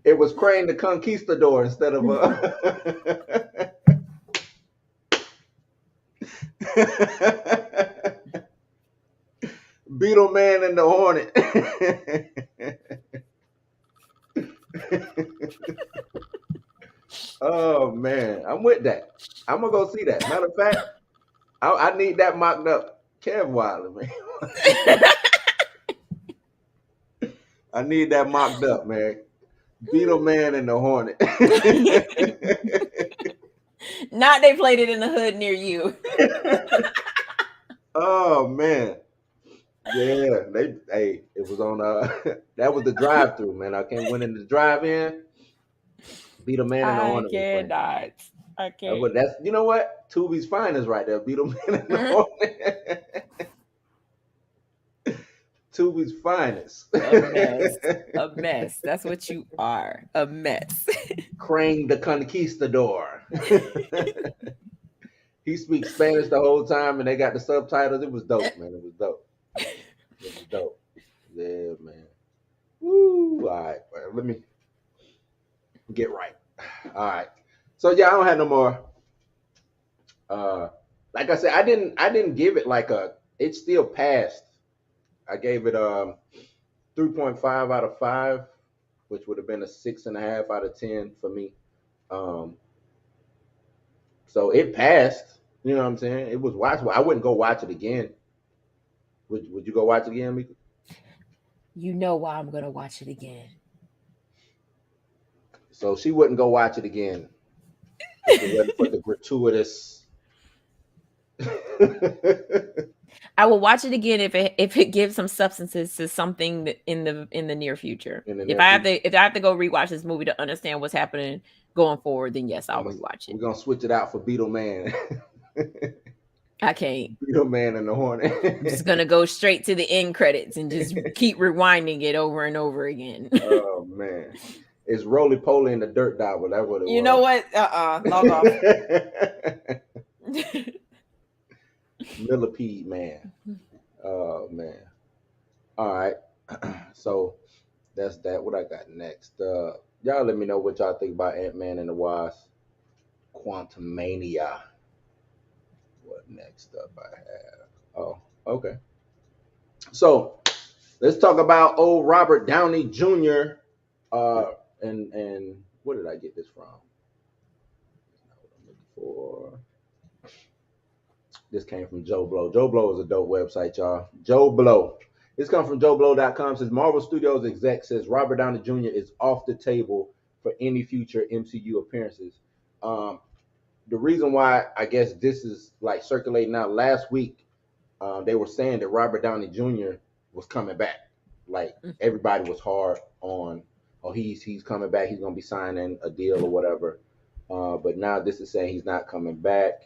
It was Krang the Conquistador instead of Beetle Man and the Hornet. Oh man, I'm with that. I'm gonna go see that. Matter of fact, I need that mocked up. Kev Wilder, man. I need that mocked up, man. Beetle Man and the Hornet. Not they played it in the hood near you. Oh man. Yeah, it was on that was the drive through, man. I went in the drive in, Beetle Man and the Hornet. I can't. That's you know what? Tubi's finest right there, Beetle Man and the Hornet. Tubi's finest. A mess. That's what you are. A mess. Krang the Conquistador. He speaks Spanish the whole time and they got the subtitles. It was dope, man. It was dope. It was dope. Yeah, man. Woo. All right. Well, let me get right. All right. So yeah, I don't have no more. Like I said, I didn't give it like it still passed. I gave it 3.5 out of 5, which would have been a 6.5 out of 10 for me. So it passed. You know what I'm saying? It was watchable. I wouldn't go watch it again. Would you go watch it again, Mika? You know why I'm gonna watch it again. So she wouldn't go watch it again. For the gratuitous. I will watch it again if it gives some substances to something in the near future. If I have to go rewatch this movie to understand what's happening going forward, then yes, I'll rewatch it. We're gonna switch it out for Beetle Man. I can't. Beetle Man and the Hornet. I'm just gonna go straight to the end credits and just keep rewinding it over and over again. Oh man. It's Roly Poly and the Dirt Dauber. That's what it was. You know what? Log off. Millipede Man. Oh man. All right. So that's that. What I got next? Y'all let me know what y'all think about Antman and the Wasp. Quantumania. What next up I have? Oh, okay. So let's talk about old Robert Downey Jr. And where did I get this from? This came from Joe Blow. Joe Blow is a dope website, y'all. Joe Blow. This comes from JoeBlow.com. Says Marvel Studios exec says Robert Downey Jr. is off the table for any future MCU appearances. The reason why I guess this is like circulating out last week, they were saying that Robert Downey Jr. was coming back. Like everybody was hard on, he's coming back. He's gonna be signing a deal or whatever. But now this is saying he's not coming back.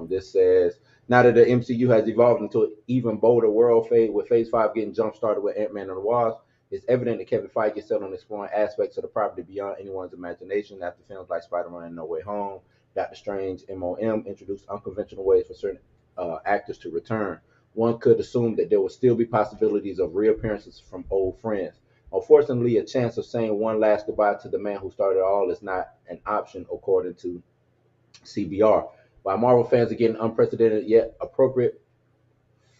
This says now that the MCU has evolved into an even bolder world with Phase 5 getting jump started with Antman and the Wasp, it's evident that Kevin Feige is set on exploring aspects of the property beyond anyone's imagination. After films like Spider-Man and No Way Home, Doctor Strange, MOM introduced unconventional ways for certain actors to return. One could assume that there will still be possibilities of reappearances from old friends. Unfortunately, a chance of saying one last goodbye to the man who started it all is not an option, according to CBR. While Marvel fans are getting unprecedented yet appropriate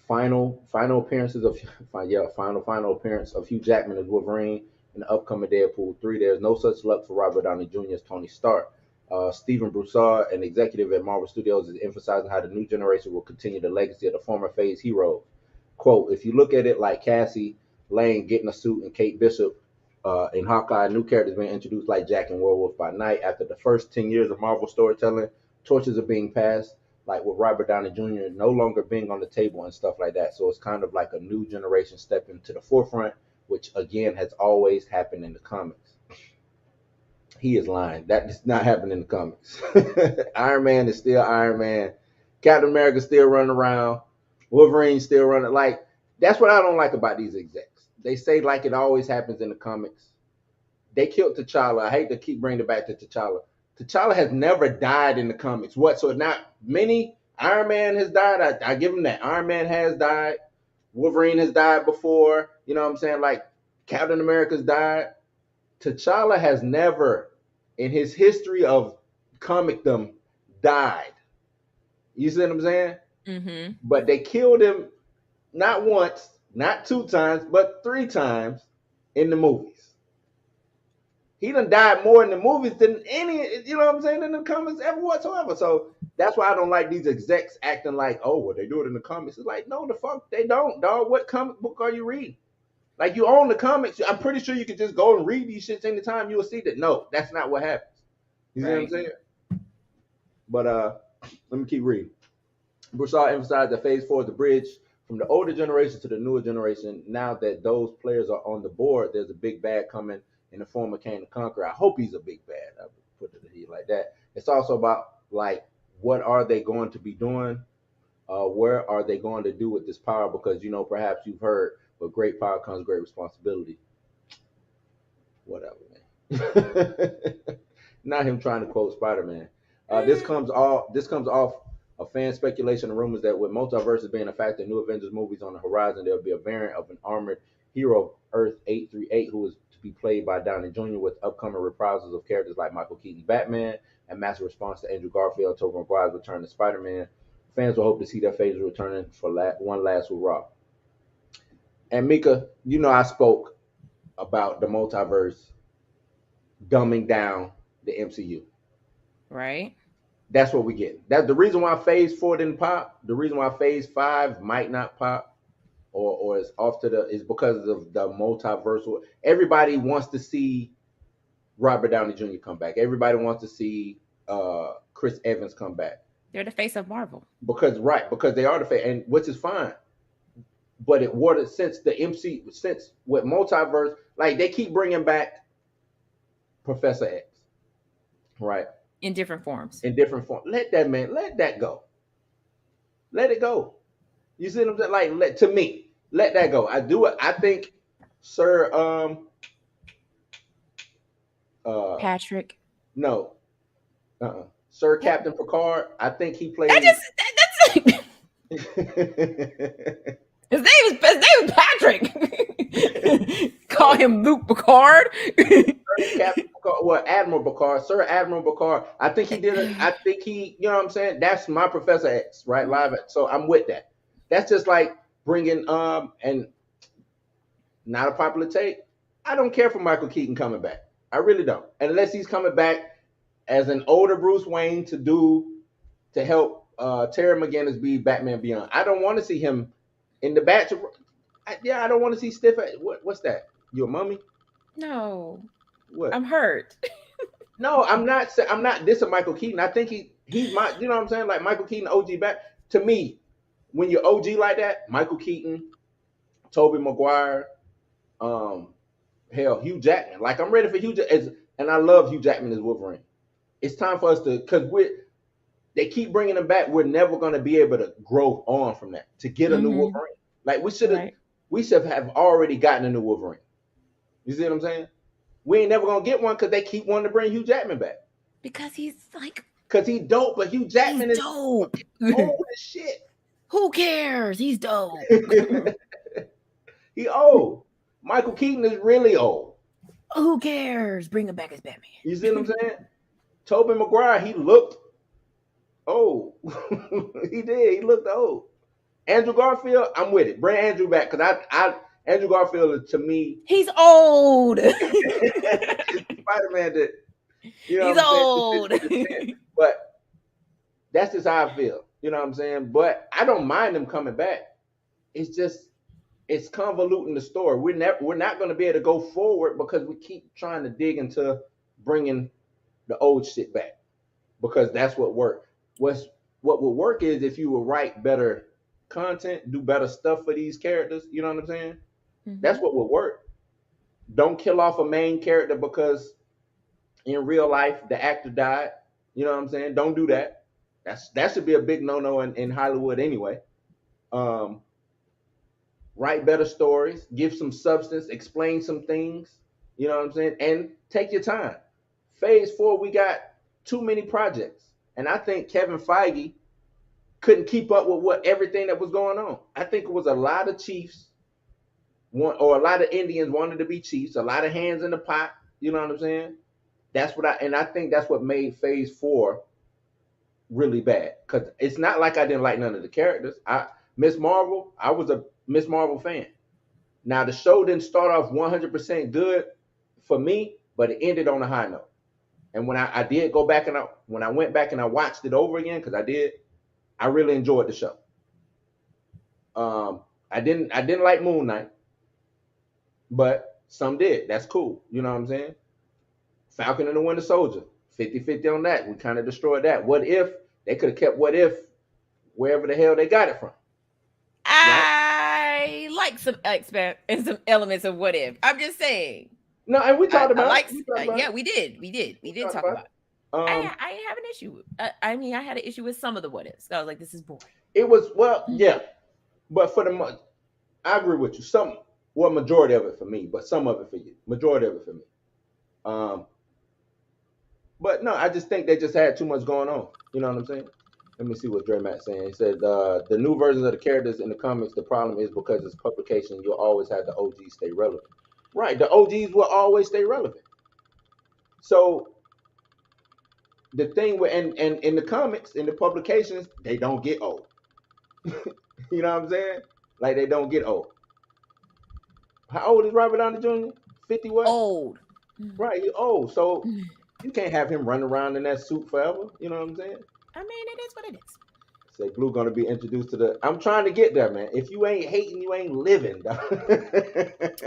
final appearance of Hugh Jackman as Wolverine in the upcoming Deadpool 3, there's no such luck for Robert Downey Jr. as Tony Stark. Stephen Broussard, an executive at Marvel Studios, is emphasizing how the new generation will continue the legacy of the former Phase heroes. Quote, if you look at it like Cassie Lane getting a suit and Kate Bishop in Hawkeye, new characters being introduced like Jack and Werewolf by Night. After the first 10 years of Marvel storytelling, torches are being passed, like with Robert Downey Jr. no longer being on the table and stuff like that. So it's kind of like a new generation stepping to the forefront, which again has always happened in the comics. He is lying. That is not happening in the comics. Iron Man is still Iron Man. Captain America still running around. Wolverine still running. Like, that's what I don't like about these execs. They say like it always happens in the comics. They killed T'Challa. I hate to keep bringing it back to T'Challa. T'Challa has never died in the comics. What? So not many. Iron Man has died. I give him that. Iron Man has died. Wolverine has died before. You know what I'm saying? Like, Captain America's died. T'Challa has never, in his history of comicdom, died. You see what I'm saying? Mm-hmm. But they killed him not once, not 2 times, but 3 times in the movies. He done died more in the movies than any, you know what I'm saying, in the comics ever whatsoever. So that's why I don't like these execs acting like, oh, well, they do it in the comics. It's like, no, the fuck, they don't, dog. What comic book are you reading? Like, you own the comics. I'm pretty sure you could just go and read these shits anytime. You'll see that. No, that's not what happens. You see what I'm saying? But let me keep reading. Broussard emphasized that Phase 4 is the bridge from the older generation to the newer generation. Now that those players are on the board, there's a big bad coming in the form of Kang the Conqueror. I hope he's a big bad. I would put it like that. It's also about, like, what are they going to be doing? Where are they going to do with this power? Because, you know, perhaps you've heard, with great power comes great responsibility. Whatever, man. Not him trying to quote Spider-Man. This comes off of fan speculation and rumors that with multiverses being a factor in new Avengers movies on the horizon, there'll be a variant of an armored hero of Earth 838 who is to be played by Downey Jr. with upcoming reprisals of characters like Michael Keaton's Batman and massive response to Andrew Garfield and Tobey Maguire's return to Spider-Man. Fans will hope to see their faces returning for one last hurrah. And Mika, you know I spoke about the multiverse dumbing down the MCU. Right. That's what we get. That's the reason why Phase 4 didn't pop. The reason why Phase 5 might not pop or is off to the is because of the multiversal. Everybody wants to see Robert Downey Jr. come back. Everybody wants to see Chris Evans come back. They're the face of Marvel. Because they are the face, and which is fine. But it watered since with multiverse, like they keep bringing back Professor X, right? In different forms. Let that go. Let it go. You see what I'm saying? Like, to me, let that go. I do it. I think Sir Patrick. No. Sir Captain Picard. I think he played. That's His name is Patrick. Call him Luke Picard. Captain Picard, well, Admiral Picard, Sir Admiral Picard. I think he did it. I think he, you know what I'm saying? That's my Professor X, right? Live. So I'm with that. That's just like bringing and not a popular take. I don't care for Michael Keaton coming back. I really don't, unless he's coming back as an older Bruce Wayne to help Terry McGinnis be Batman Beyond. I don't want to see him in the batch. I don't want to see stiff. What's that? Your mummy? No. What? I'm hurt. No, I'm not. I'm not dissing Michael Keaton. I think he's my. You know what I'm saying? Like Michael Keaton, OG back. To me, when you're OG like that, Michael Keaton, Tobey Maguire, Hugh Jackman. Like I'm ready for Hugh Jackman, and I love Hugh Jackman as Wolverine. It's time for us to, because they keep bringing him back. We're never going to be able to grow on from that to get a new Wolverine. Like we should have already gotten a new Wolverine. You see what I'm saying? We ain't never gonna get one because they keep wanting to bring Hugh Jackman back. Because he's like, because he's dope, but Hugh Jackman is dope. Old as shit. Who cares? He's dope. He old. Michael Keaton is really old. Who cares? Bring him back as Batman. You see what I'm saying? Tobey Maguire, he looked old. He did. He looked old. Andrew Garfield, I'm with it. Bring Andrew back because Andrew Garfield, to me, he's old. Spider-Man did. You know he's old. But that's just how I feel. You know what I'm saying? But I don't mind them coming back. It's just it's convoluting the story. We're not going to be able to go forward because we keep trying to dig into bringing the old shit back because that's what worked. What would work is if you would write better content, do better stuff for these characters. You know what I'm saying? Mm-hmm. That's what would work. Don't kill off a main character because in real life the actor died. You know what I'm saying? Don't do that. That should be a big no-no in Hollywood anyway. Um, write better stories, give some substance, explain some things. You know what I'm saying? And take your time. Phase 4, we got too many projects, and I think Kevin Feige couldn't keep up with what everything that was going on. I think it was a lot of Chiefs, or a lot of Indians wanted to be Chiefs, a lot of hands in the pot. You know what I'm saying? I think that's what made Phase 4 really bad. Because it's not like I didn't like none of the characters. Miss Marvel, I was a Miss Marvel fan. Now the show didn't start off 100% good for me, but it ended on a high note. And when I did go back when I went back and I watched it over again, because I really enjoyed the show. I didn't like Moon Knight, but some did. That's cool. You know what I'm saying? Falcon and the Winter Soldier, 50-50 on that. We kind of destroyed that. What If, they could have kept What If wherever the hell they got it from. I like some elements of What If. I'm just saying. No, and we talked about it. We did talk about it. I didn't have an issue. I had an issue with some of the What Ifs. I was like, this is boring. It was, yeah. But for I agree with you. Majority of it for me, but some of it for you. Majority of it for me. But no, I just think they just had too much going on. You know what I'm saying? Let me see what Dre Matt's saying. He said, the new versions of the characters in the comics, the problem is because it's publication, you'll always have the OGs stay relevant. Right, the OGs will always stay relevant. So the thing with and in the comics, in the publications, they don't get old. You know what I'm saying? Like, they don't get old. How old is Robert Downey Jr.? 50 what? Old. Right, he's old. So you can't have him running around in that suit forever. You know what I'm saying? I mean, it is what it is. Say Blue gonna be introduced to the. I'm trying to get there, man. If you ain't hating, you ain't living.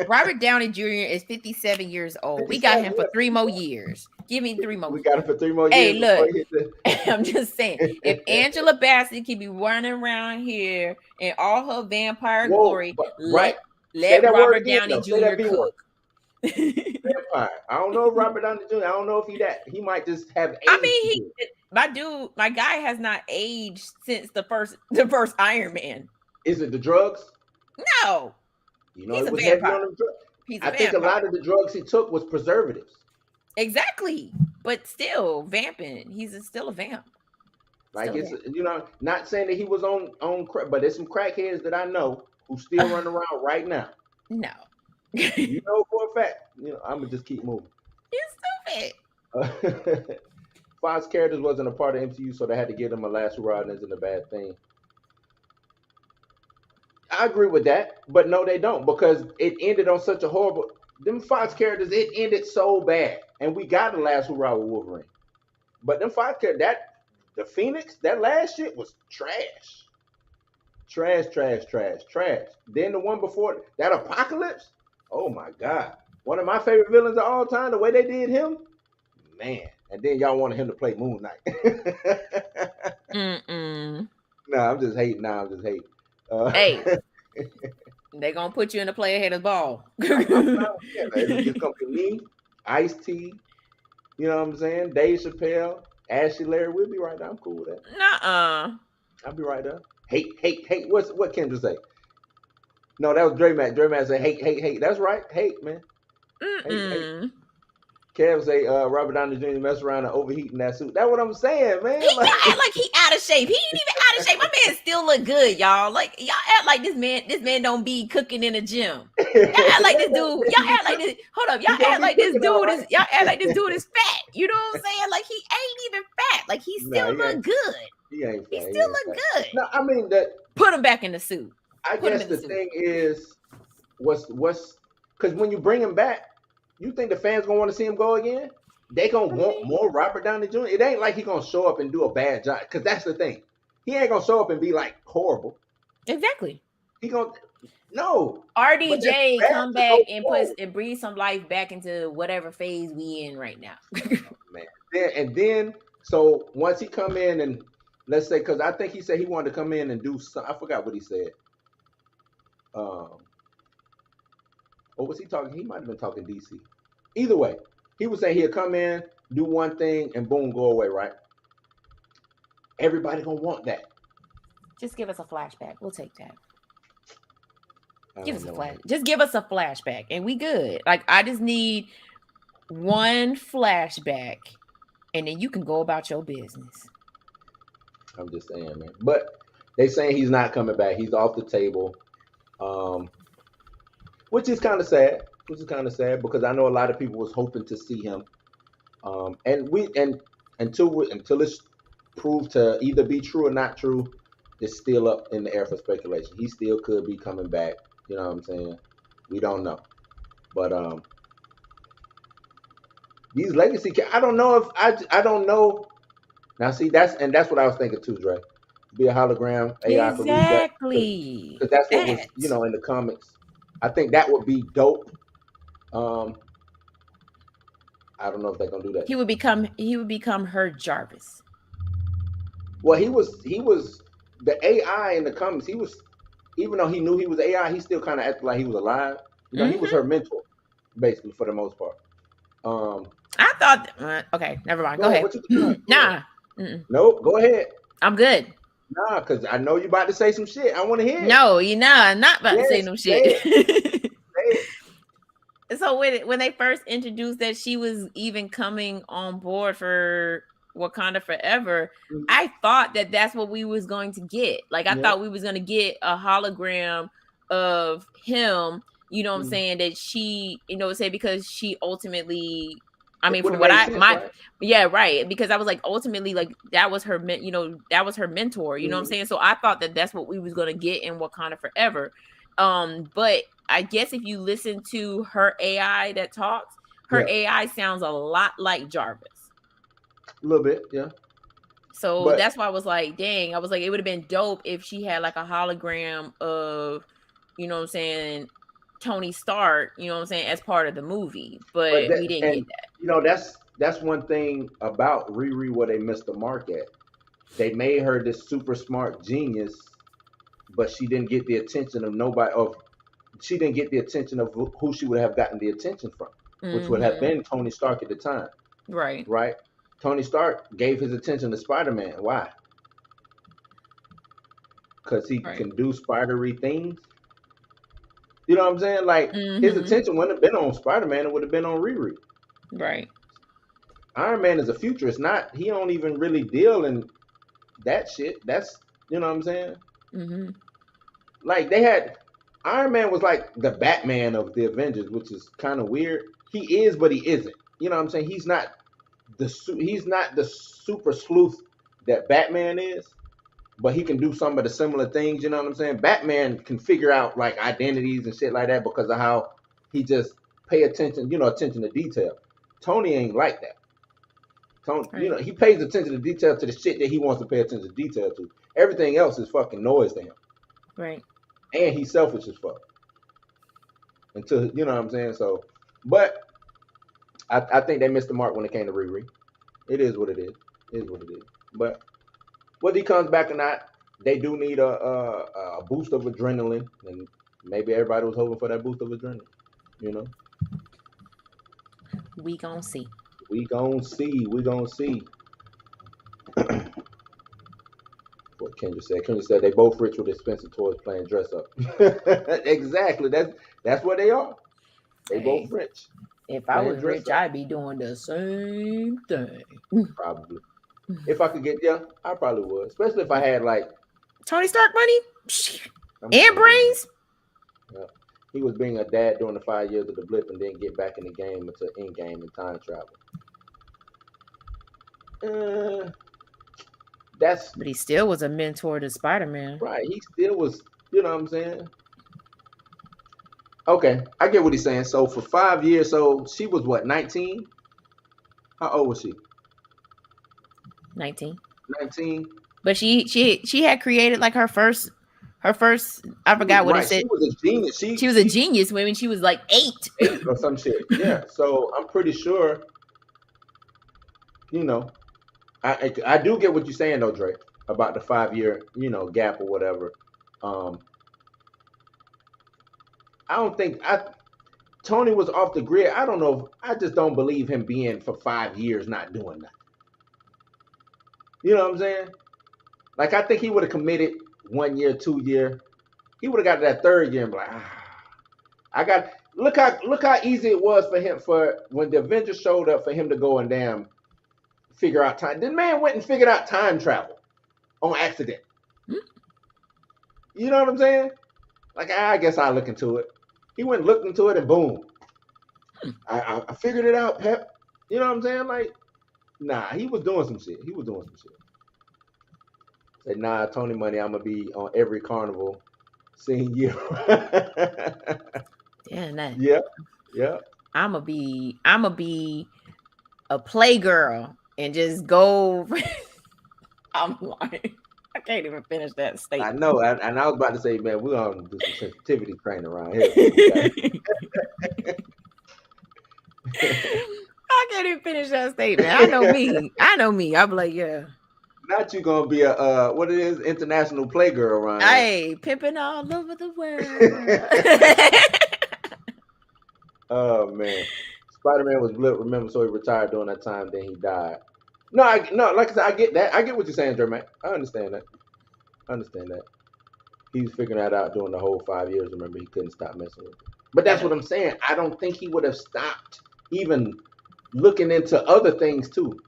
Robert Downey Jr. is 57 years old. We got him for 3 more years. Give me 3 more. We got him for 3 more years. Hey, look, I'm just saying, if Angela Bassett can be running around here in all her vampire glory, let Robert Downey Jr. cook. Vampire. I don't know if Robert Downey Jr. I don't know if he might just have aged. I mean, my guy has not aged since the first Iron Man. Is it the drugs? No. You know, he's a vampire. I think a lot of the drugs he took was preservatives. Exactly. But still vamping. He's still a vamp. Like, it's, you know, not saying that he was on crack, but there's some crackheads that I know who still run around right now. No. You know for a fact. You know, I'm gonna just keep moving. You're stupid. Fox characters wasn't a part of MCU, so they had to give them a last hurrah, and isn't a bad thing. I agree with that, but no, they don't, because it ended on such a horrible. Them Fox characters, it ended so bad, and we got the last hurrah with Wolverine. But them Fox characters, the Phoenix, that last shit was trash. Trash. Then the one before that, Apocalypse. Oh my God. One of my favorite villains of all time, the way they did him, man. And then y'all wanted him to play Moon Knight. Nah, I'm just hating. Hey, they're going to put you in the player haters ball. It's going to be me, Ice-T, you know what I'm saying? Dave Chappelle, Ashley Larry. We'll be right there. I'm cool with that. Nuh-uh. I'll be right there. Hate. What Kendra say? No, that was Dre Matt. Dre Matt said hate. That's right. Hate, man. Hate. Kev say Robert Downey Jr. mess around and overheat in that suit. That's what I'm saying, man. He act like he out of shape. He ain't even out of shape. My man still look good, y'all. Like, y'all act like this man don't be cooking in the gym. Y'all act like this dude. Y'all act like this. Hold up. Y'all act like this dude is. Y'all act like this dude is fat. You know what I'm saying? Like, he ain't even fat. Like, he still look good. He ain't fat. He still look good. No, I mean that. Put him back in the suit. I guess the thing is, what's because when you bring him back, you think the fans gonna want to see him go again? They gonna want more Robert Downey Jr. It ain't like he gonna show up and do a bad job, because that's the thing. He ain't gonna show up and be like horrible. Exactly. He gonna RDJ come back and breathe some life back into whatever phase we in right now. Man, so once he come in and let's say, because I think he said he wanted to come in and do some. I forgot what he said. Or was he talking? He might have been talking DC. Either way, he was saying he'll come in, do one thing, and boom, go away, right? Everybody gonna want that. Just give us a flashback. We'll take that. Give us a flash. Just give us a flashback, and we good. Like I just need one flashback, and then you can go about your business. I'm just saying, man. But they saying he's not coming back. He's off the table, which is kind of sad. Because I know a lot of people was hoping to see him, and until it's proved to either be true or not true, it's still up in the air for speculation. He still could be coming back. You know what I'm saying? We don't know, but these legacy. I don't know if I don't know. Now see that's what I was thinking too, Dre. Be a hologram AI could read that because that's what was in the comics. I think that would be dope. I don't know if they're gonna do that. He would become her Jarvis. Well, he was the AI in the comics. He was, even though he knew he was AI, he still kind of acted like he was alive. You know, he was her mentor, basically, for the most part. I thought. Okay, never mind. Go ahead. Nah. Nope. Go ahead. I'm good. Nah, because I know you about to say some shit. I want to hear it. No, I'm not about to say no shit. So when they first introduced that she was even coming on board for Wakanda Forever, I thought that that's what we was going to get. Like I thought we was going to get a hologram of him. You know what I'm saying? That she, say because she ultimately. I mean, from what right? Because I was like, ultimately, like that was her, that was her mentor. You know what I'm saying? So I thought that that's what we was gonna get in Wakanda Forever. But I guess if you listen to her AI that talks, her AI sounds a lot like Jarvis. A little bit, yeah. So that's why I was like, dang, I was like, it would have been dope if she had like a hologram of, you know what I'm saying, Tony Stark, you know what I'm saying, as part of the movie. But we didn't get that. You know, that's one thing about Riri where they missed the mark at. They made her this super smart genius, but she didn't get the attention of nobody. She didn't get the attention of who she would have gotten the attention from, which would have been Tony Stark at the time. Right. Right. Tony Stark gave his attention to Spider-Man. Why? Because he can do spidery things. You know what I'm saying? Like his attention wouldn't have been on Spider-Man; it would have been on Riri. Right. Iron Man is a futurist. He don't even really deal in that shit. That's, you know what I'm saying? Like Iron Man was like the Batman of the Avengers, which is kind of weird. He is, but he isn't. You know what I'm saying? He's not the super sleuth that Batman is, but he can do some of the similar things. You know what I'm saying? Batman can figure out like identities and shit like that because of how he just pay attention, attention to detail. Tony ain't like that. Tony, he pays attention to detail to the shit that he wants to pay attention to detail to. Everything else is fucking noise to him. Right. And he's selfish as fuck. Until, you know what I'm saying? So, but I think they missed the mark when it came to Riri. It is what it is. But whether he comes back or not, they do need a boost of adrenaline, and maybe everybody was hoping for that boost of adrenaline. You know. We gonna see. We gonna see. What Kendra said. Kendra said they both rich with expensive toys playing dress up. Exactly. That's what they are. They both rich. If I was rich, I'd be doing the same thing. Probably. If I could get I probably would. Especially if I had like Tony Stark money and brains. Yeah. He was being a dad during the 5 years of the blip and then get back in the game into in-game and time travel. But he still was a mentor to Spider-Man. Right. He still was, you know what I'm saying? Okay, I get what he's saying. So for 5 years, so she was what, 19? How old was she? 19. 19. But she had created like her first I forgot what it said. She was a genius. She was a genius when she was like 8. 8 or some shit. Yeah. So I'm pretty sure, I do get what you're saying though, Drake, about the 5 year, gap or whatever. I don't think Tony was off the grid. I don't know. I just don't believe him being for 5 years not doing nothing. You know what I'm saying? Like, I think he would have committed 1 year, 2 year. He would have got to that 3rd year and be like, I got. Look how easy it was for him when the Avengers showed up for him to go and damn figure out time. The man went and figured out time travel on accident. You know what I'm saying? Like, I guess I'll look into it. He went and looked into it and boom. I figured it out, Pep. You know what I'm saying? Like, nah, he was doing some shit. Said, nah, Tony Money, I'm gonna be on every carnival seeing you. Damn that. Yeah. I'ma be a playgirl and just go. I'm lying. I can't even finish that statement. I know, and I was about to say, man, we're gonna do some sensitivity training around here. I can't even finish that statement. I know me. I'm like, yeah. Not you gonna be a what it is, international playgirl around here. Hey, pimping all over the world. Oh man, Spider-Man was lit. Remember, so he retired during that time. Then he died. No, like I said, I get that. I get what you're saying, Jermaine. I understand that. He was figuring that out during the whole 5 years. Remember, he couldn't stop messing with it. But that's what I'm saying. I don't think he would have stopped even looking into other things too.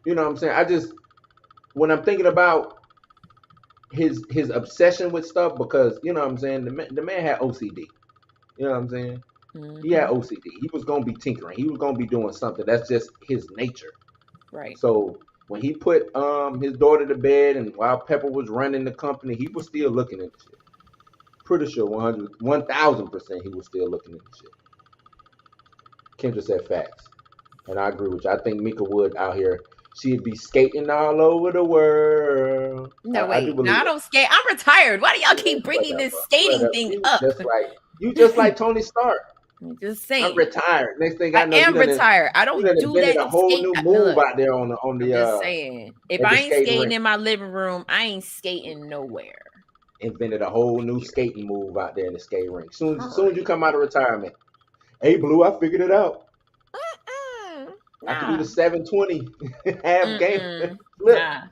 You know what I'm saying? When I'm thinking about his obsession with stuff, because you know what I'm saying, the man had OCD. You know what I'm saying? Mm-hmm. He had OCD. He was gonna be tinkering. He was gonna be doing something. That's just his nature. Right. So when he put his daughter to bed, and while Pepper was running the company, he was still looking at shit. Pretty sure 1,000% he was still looking at shit. Kendra said facts, and I agree with you. I think Mika would out here. She'd be skating all over the world. No, wait. I don't skate. I'm retired. Why do y'all keep bringing this skating thing up? You just like Tony Stark. I'm just saying. I'm retired. Next thing I know, I am retired. I don't do that. A whole new move out there on the. I'm just saying. If I ain't skating in my living room, I ain't skating nowhere. Invented a whole new skating move out there in the skate rink. Soon as you come out of retirement, hey Blue, I figured it out. I can do the 720 half game. Nah.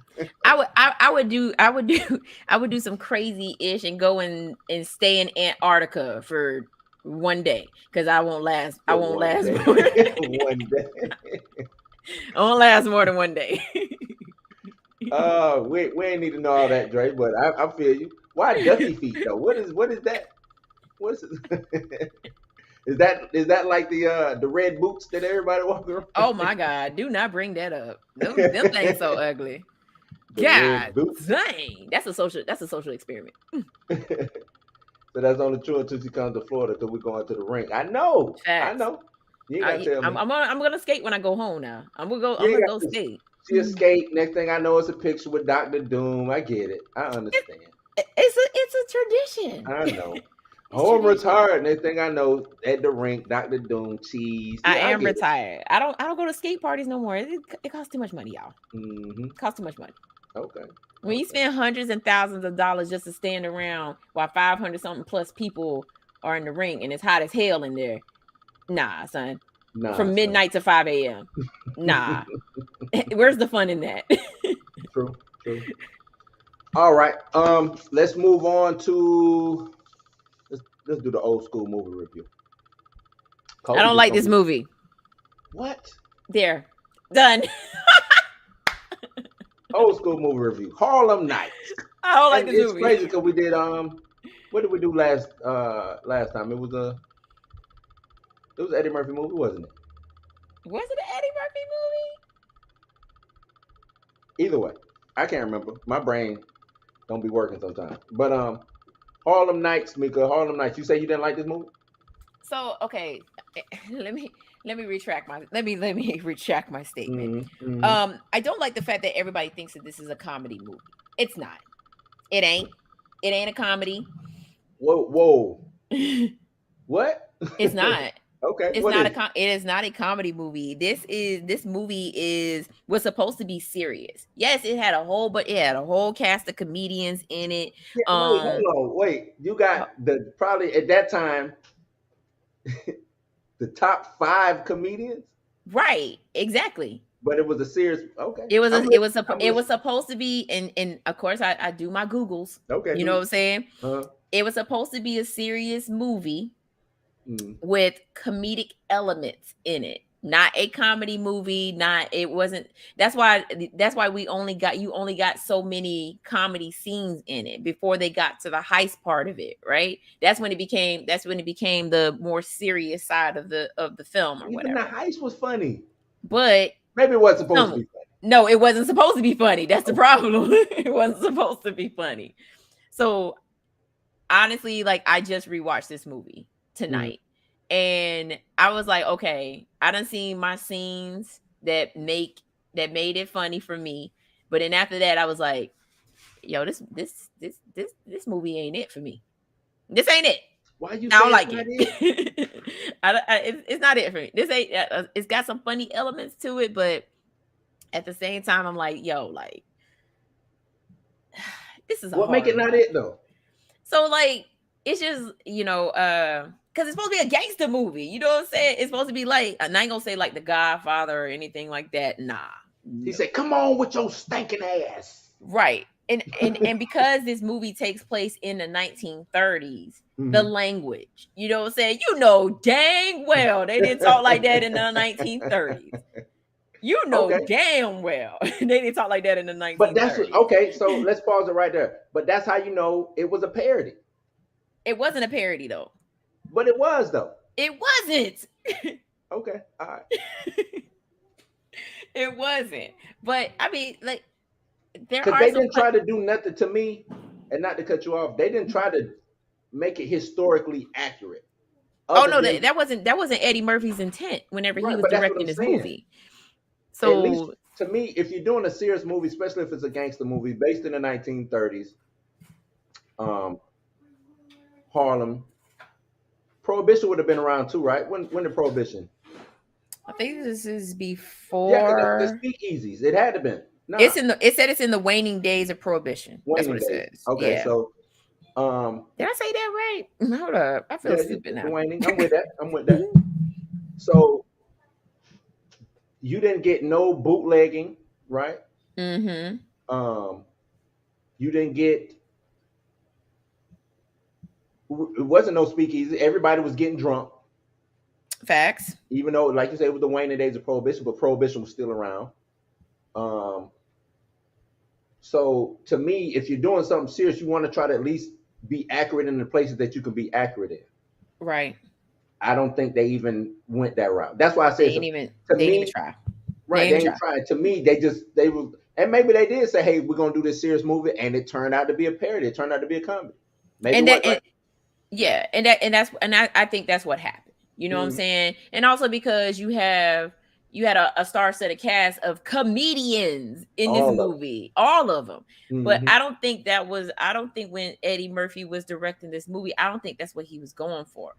I would do some crazy ish and go and stay in Antarctica for 1 day, because I won't last. I won't last more than 1 day. I won't last more than 1 day. We ain't need to know all that, Dre, but I feel you. Why ducky feet though? What is that? What's it? Is that like the red boots that everybody walks around? Oh my God! Do not bring that up. Them things so ugly. God dang! That's a social experiment. So that's only true until she comes to Florida, because we're going to the rink. I know. Facts. I know. You ain't gotta tell me. I'm gonna skate when I go home now. I'm gonna go skate. She skate. Next thing I know, it's a picture with Dr. Doom. I get it. I understand. It's a tradition. I know. I'm retired. Next thing I know, at the rink, Dr. Doom, cheese. Yeah, I am retired. I don't go to skate parties no more. It costs too much money, y'all. Mm-hmm. It costs too much money. Okay. When you spend hundreds and thousands of dollars just to stand around while 500 something plus people are in the rink and it's hot as hell in there, nah, son. From midnight to 5 a.m. Nah. Where's the fun in that? True. All right. Let's move on to let's do the old school movie review. I don't like this movie. What? There. Done. Old school movie review. Harlem Nights. I don't like this movie. It's crazy because we did what did we do last time? It was Eddie Murphy movie, wasn't it? Was it an Eddie Murphy movie? Either way, I can't remember. My brain don't be working sometimes. But Harlem Nights, Mika. Harlem Nights. You say you didn't like this movie? So okay, let me retract my statement. Mm-hmm. I don't like the fact that everybody thinks that this is a comedy movie. It's not. It ain't a comedy. Whoa. What? It's not. Okay. It is not a comedy movie. This movie was supposed to be serious. Yes, it had a whole cast of comedians in it. Wait. You got probably at that time The top 5 comedians? Right, exactly. But it was a serious. Okay. It was I'm it was listening. supposed to be, and of course I do my Googles. Okay. You know what I'm saying? Uh-huh. It was supposed to be a serious movie Mm. with comedic elements in it. Not a comedy movie, not it wasn't that's why we only got so many comedy scenes in it before they got to the heist part of it, right? That's when it became the more serious side of the film or Even the whatever. heist was funny. But Maybe it wasn't supposed to be funny. no, it wasn't supposed to be funny. That's the problem. It wasn't supposed to be funny. So honestly, like I just rewatched this movie tonight. And I was like, okay, I done seen my scenes that made it funny for me. But then after that, I was like, yo, this movie ain't it for me. This ain't it. Why you I don't say like it's it. It's not it for me. This ain't. It's got some funny elements to it, but at the same time, I'm like, yo, like this is a what make it not it though? So like it's just because it's supposed to be a gangster movie. You know what I'm saying? It's supposed to be like, and I ain't gonna say like The Godfather or anything like that. Nah. He said, "Come on with your stinking ass." Right. And because this movie takes place in the 1930s, the language, you know what I'm saying? You know dang well they didn't talk like that in the 1930s. You know damn well they didn't talk like that in the 1930s. But that's okay. So let's pause it right there. But that's how you know it was a parody. It wasn't a parody though. But it was though. It wasn't. Okay. All right. It wasn't. But I mean, like, because they didn't try to do nothing to me, and not to cut you off. They didn't try to make it historically accurate. Oh no, that wasn't Eddie Murphy's intent whenever he was directing this movie. So at least to me, if you're doing a serious movie, especially if it's a gangster movie based in the 1930s, Harlem, Prohibition would have been around too, right? When did Prohibition? I think this is before. Yeah, the speakeasies. It had to been. Nah. It said it's in the waning days of Prohibition. That's what it says. Okay, yeah. So did I say that right? Hold up. I feel stupid now. Waning. I'm with that. So you didn't get no bootlegging, right? Mm-hmm. You didn't get. It wasn't no speakeasy. Everybody was getting drunk. Facts. Even though, like you said, it was the waning days of Prohibition, but Prohibition was still around. So to me, if you're doing something serious, you want to try to at least be accurate in the places that you can be accurate in. Right. I don't think they even went that route. That's why I say they didn't even try. Right. They didn't try. To me, they were, and maybe they did say, hey, we're going to do this serious movie. And it turned out to be a parody. It turned out to be a comedy. Maybe I think that's what happened. You know what I'm saying? And also because you had a star-studded cast of comedians in this movie, all of them. But I don't think when Eddie Murphy was directing this movie, I don't think that's what he was going for.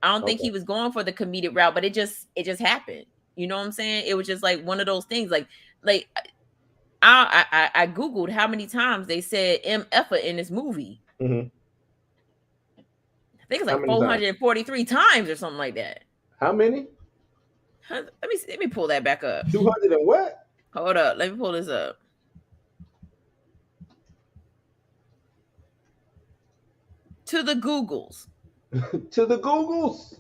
I don't think he was going for the comedic route, but it just happened. You know what I'm saying? It was just like one of those things. Like I Googled how many times they said MFA in this movie. Mm-hmm. I think it's like 443 times or something like that. How many? Let me pull that back up. 200 and what? Hold up. Let me pull this up. To the Googles. To the Googles.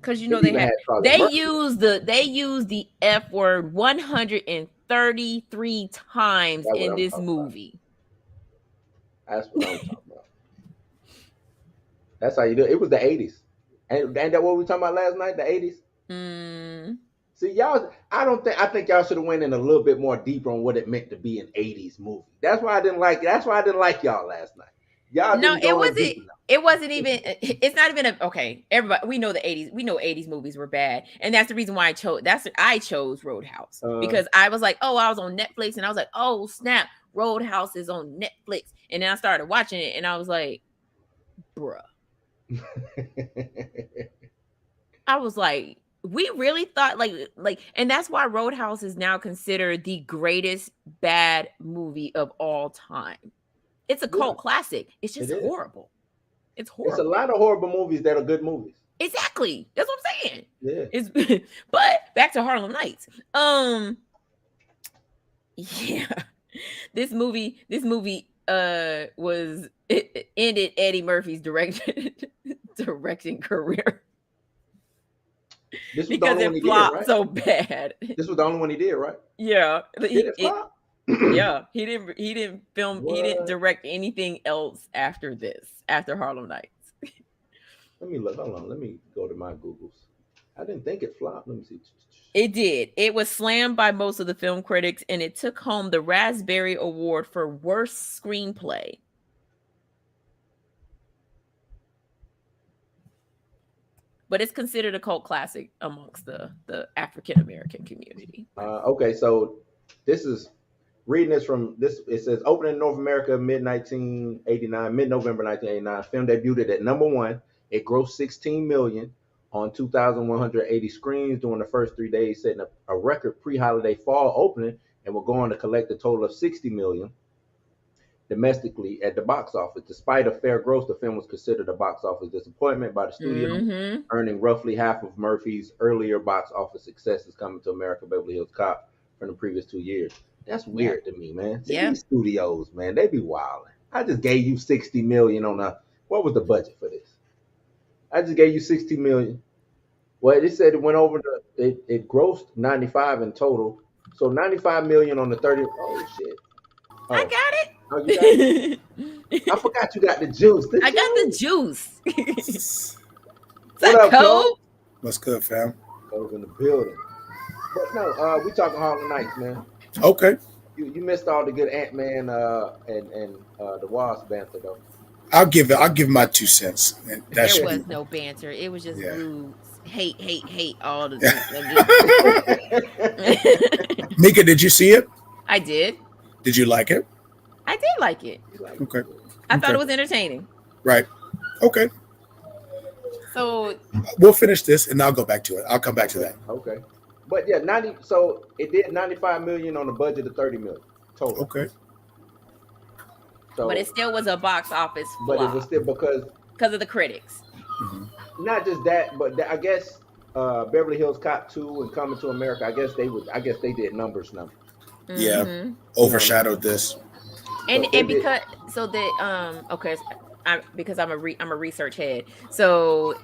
Because they use the F word 133 times in this movie. That's what I'm talking about. That's how you do it. It was the 80s. And that what we were talking about last night, the 80s? See, y'all, I think y'all should have went in a little bit more deeper on what it meant to be an 80s movie. That's why I didn't like y'all last night. Y'all no, it wasn't. It wasn't even. It's not even okay. Everybody, we know the 80s. We know 80s movies were bad, and that's the reason why I chose Roadhouse because I was like, oh, I was on Netflix, and I was like, oh snap, Roadhouse is on Netflix, and then I started watching it, and I was like, bruh. I was like, we really thought like, and that's why Roadhouse is now considered the greatest bad movie of all time. It's a cult classic. It's just horrible. It's horrible. It's a lot of horrible movies that are good movies. Exactly. That's what I'm saying. Yeah. But back to Harlem Nights. Yeah. This movie it ended Eddie Murphy's directing career. This was because the only it flopped right? so bad. This was the only one he did, right? Yeah. Did it flop? Yeah. He didn't film. What? He didn't direct anything else after Harlem Nights. Let me look. Hold on. Let me go to my Googles. I didn't think it flopped. Let me see. It did. It was slammed by most of the film critics, and it took home the Raspberry Award for Worst Screenplay. But it's considered a cult classic amongst the African American community. Okay, so this is reading this from this. It says opening in North America mid-November 1989. Film debuted at number 1. It grossed $16 million on 2,180 screens during the first 3 days, setting a record pre-holiday fall opening, and will go on to collect a total of $60 million domestically at the box office. Despite a fair gross, the film was considered a box office disappointment by the studio, earning roughly half of Murphy's earlier box office successes, Coming to America, Beverly Hills Cop, from the previous 2 years. That's weird to me, man. See, these studios, man, they be wilding. I just gave you $60 million on what was the budget for this? I just gave you $60 million. Well, it said it went over it grossed 95 in total. So 95 million on the 30. Oh shit. Oh. I got it. Oh, you got it? I forgot you got the juice. I got the juice. What up, Cole? What's good, fam? Cole's in the building. But no, we talking Harlem Nights, man. Okay. You missed all the good Antman and the Wasp banter though. I'll give my 2 cents. There was no banter. It was just rude. Hate all the Mika, did you see it? I did. Did you like it? I did like it. Okay. I thought it was entertaining. Right. Okay. So we'll finish this and I'll go back to it. I'll come back to that. Okay. But yeah, 90. So it did 95 million on a budget of 30 million total. Okay. So, but it still was a box office flop. But it was still because of the critics. Mm-hmm. Not just that, but I guess Beverly Hills Cop 2 and Coming to America. I guess they did numbers. Yeah, overshadowed this. And because so that okay, because I'm a research head. So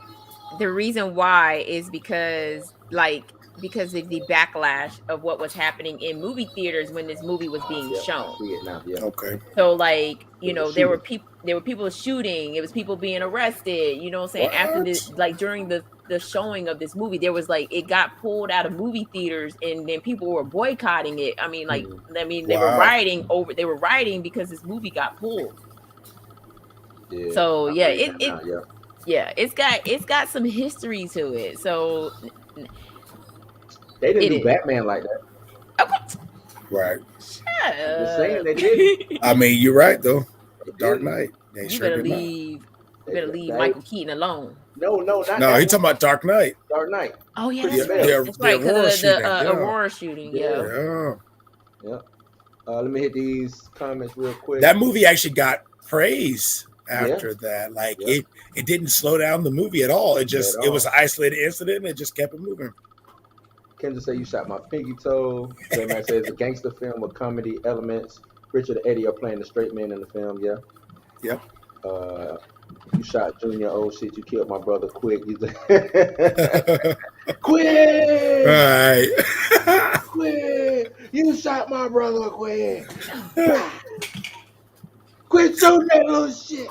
the reason why is because of the backlash of what was happening in movie theaters when this movie was being shown. Okay. So there were people shooting, it was people being arrested, you know what I'm saying? What? After this, during the showing of this movie, there was it got pulled out of movie theaters and then people were boycotting it. I mean, they were rioting because this movie got pulled. Yeah. So it's got some history to it. So they didn't do Batman like that. Okay. Right. Just saying they did. I mean, you're right though. Dark Knight. You better leave Michael Keaton alone. No, he talking about Dark Knight. Dark Knight. Oh yeah, that's right. Because of the Aurora shooting. Yeah. Let me hit these comments real quick. That movie actually got praise after that. It didn't slow down the movie at all. It was an isolated incident and it just kept it moving. Kendra say you shot my pinky toe. J-Man says a gangster film with comedy elements. Richard and Eddie are playing the straight men in the film. Yeah. Yep. You shot Junior. Oh shit! You killed my brother. Quick. Quick. Right. Quick. You shot my brother. Quick. Quit shooting that little shit.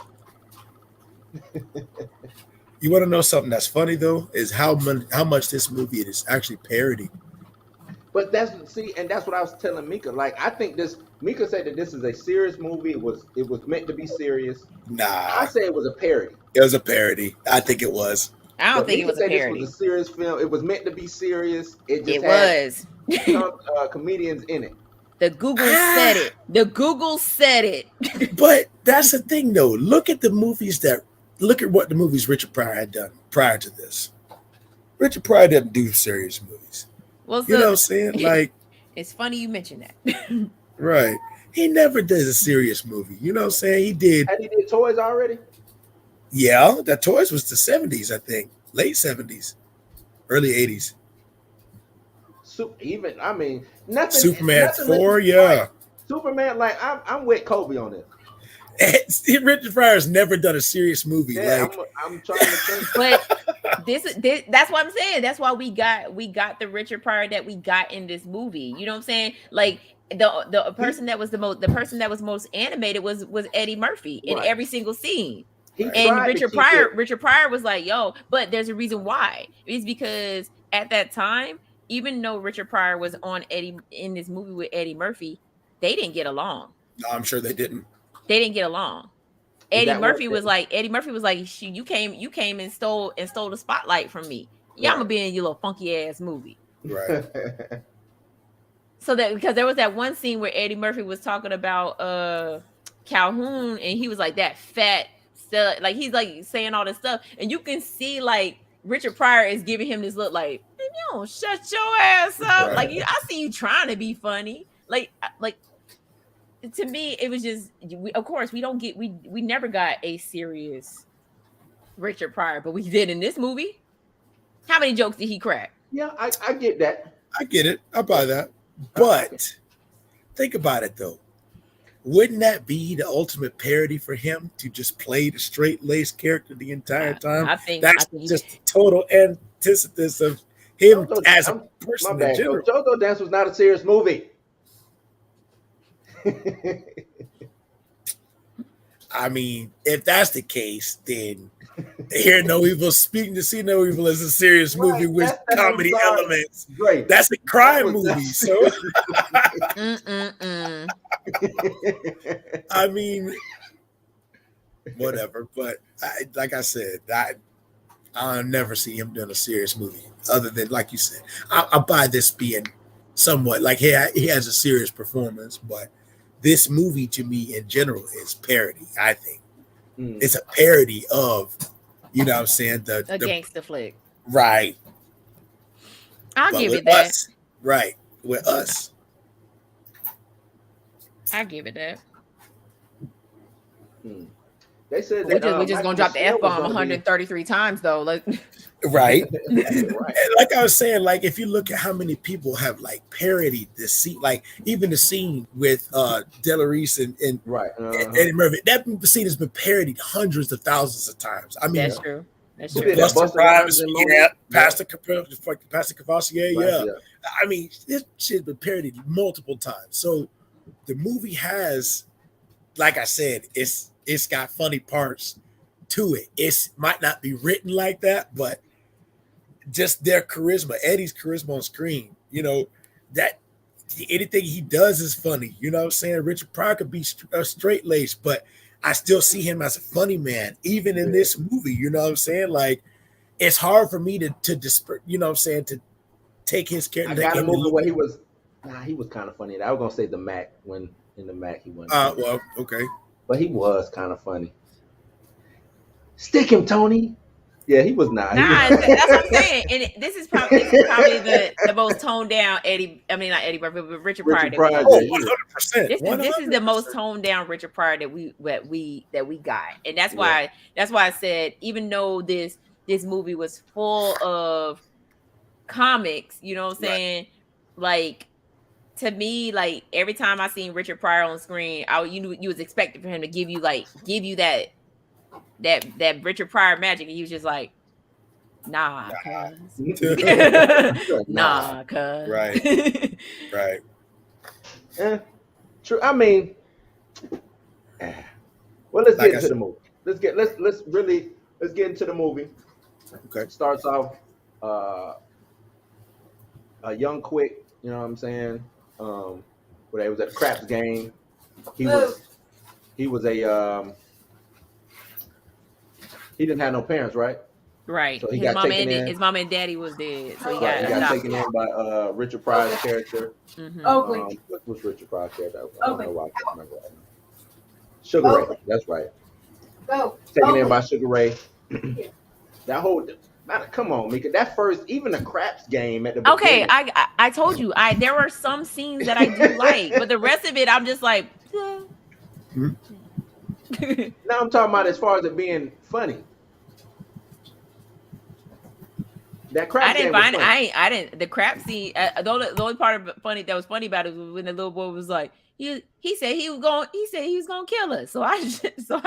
You want to know something that's funny though? Is how much this movie is actually parody. But that's what I was telling Mika. I think Mika said that this is a serious movie. It was meant to be serious. Nah. I say it was a parody. It was a parody. I think it was. I don't think it was a parody. This was a serious film. It was meant to be serious. It was. Some comedians in it. The Google said it. The Google said it. But that's the thing though. Look at what the movies Richard Pryor had done prior to this. Richard Pryor doesn't do serious movies. Well, You know what I'm saying? Like, it's funny you mention that. right. He never does a serious movie. You know what I'm saying? He did. Had he did Toys already? Yeah, that Toys was the 70s, I think. Late 70s, early 80s. Even, I mean, nothing. Superman nothing 4, yeah. Superman, like, I'm with Kobe on this. Richard Pryor's never done a serious movie. Yeah, like, I'm trying to think. But this that's what I'm saying. That's why we got the Richard Pryor that we got in this movie. You know what I'm saying? Like the person that was most animated was Eddie Murphy in every single scene. And Richard Pryor was like, yo, but there's a reason why. It's because at that time, even though Richard Pryor was in this movie with Eddie Murphy, they didn't get along. No, I'm sure they didn't. They didn't get along. Eddie Murphy was like, you came and stole the spotlight from me. Yeah, I'm gonna be in your little funky ass movie. Right. So that because there was that one scene where Eddie Murphy was talking about Calhoun, and he was like that fat stuff, like he's like saying all this stuff, and you can see like Richard Pryor is giving him this look like, you don't shut your ass up. Right. Like I see you trying to be funny. Like to me, it was just, of course, we never got a serious Richard Pryor, but we did in this movie. How many jokes did he crack? Yeah, I get that. I get it. I buy that. But think about it, though. Wouldn't that be the ultimate parody for him to just play the straight-laced character the entire time? I think that's just the total antithesis of him as a person in general. JoJo Dance was not a serious movie. I mean, if that's the case, then Hear No Evil, Speaking to See No Evil is a serious movie with comedy elements. Great. That's a crime movie. So, I mean, whatever. But like I said, I'll never see him doing a serious movie other than, like you said, I buy this being somewhat like, hey, he has a serious performance, but this movie to me in general is parody. I think it's a parody of, you know what I'm saying, the gangster flick. Right. I'll give it that. Us, right. With us. I'll give it that. They said we're just gonna drop the F-bomb 133 times though. Like right. And like I was saying, like if you look at how many people have like parodied this scene, like even the scene with Delarice and Eddie Murphy, that scene has been parodied hundreds of thousands of times. I mean, that's true. That's true. Busta Rhymes, Pastor Cavassier, yeah. I mean, this shit's been parodied multiple times. So the movie has, like I said, it's got funny parts to it. It might not be written like that, but just their charisma, Eddie's charisma on screen, you know, that anything he does is funny. You know what I'm saying? Richard Pryor could be straight-laced, but I still see him as a funny man, even in this movie. You know what I'm saying? Like, it's hard for me to you know what I'm saying, to take his character. I got a movie where he was kind of funny. I was going to say the Mac, when in the Mac he went. Well, okay. But he was kind of funny. Stick him, Tony. Yeah, he was not. That's what I'm saying. And this is probably the most toned down not Eddie Murphy, but Richard Pryor. 100%. This is the most toned down Richard Pryor that we got, and that's why I said, even though this movie was full of comics, you know what I'm saying, like. To me, like every time I seen Richard Pryor on screen, you was expecting for him to give you that Richard Pryor magic, and he was just like, nah, cuz. Nah, cuz. Right. Right. Yeah, true. I mean, well, let's get into the movie. Let's get into the movie. Okay. It starts off a young Quick, you know what I'm saying? Where he was at a craps game. He was a he didn't have no parents, right? Right. So he his got taken in. His mom and daddy was dead, so he got taken in by Richard Pryor's character. Mm-hmm. What was Richard Pryor's character? I don't know why I can't remember right now. Sugar Ray, that's right. Taken in by Sugar Ray. The Come on, Mika. That first, even the craps game at the Okay, beginning. I told you, there are some scenes that I do like, but the rest of it, I'm just like. Now I'm talking about as far as it being funny. That crap game was funny. I didn't. The crap scene. The only part of funny that was funny about it was when the little boy was like, he said he was going to kill us. So I shot him. So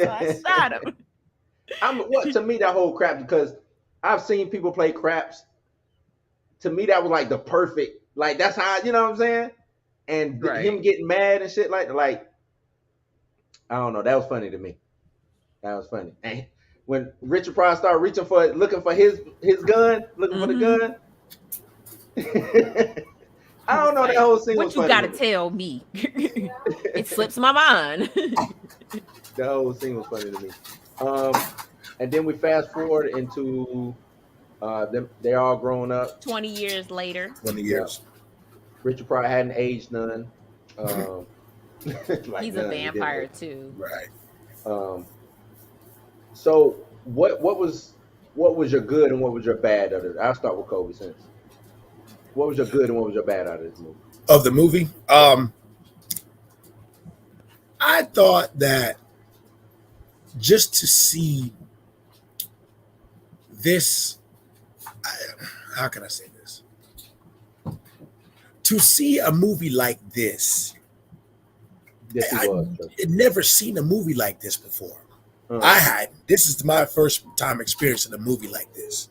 I shot him. To me that whole crap, because I've seen people play craps. To me that was like the perfect, like that's how, you know what I'm saying? And him getting mad and shit like I don't know, that was funny to me. That was funny. And when Richard Pryor started looking for his gun, looking for the gun. I don't know, that whole scene was funny. What you gotta tell me? It slips my mind. The whole scene was funny to me. And then we fast forward into they're all grown up. 20 years later. 20 years. Richard Pryor hadn't aged none. He's a vampire too. Right. So what was your good and what was your bad of it? I'll start with Kobe since. What was your good and what was your bad out of this movie? Of the movie? I thought that just to see this, how can I say this? To see a movie like this, I'd never seen a movie like this before. This is my first time experiencing a movie like this.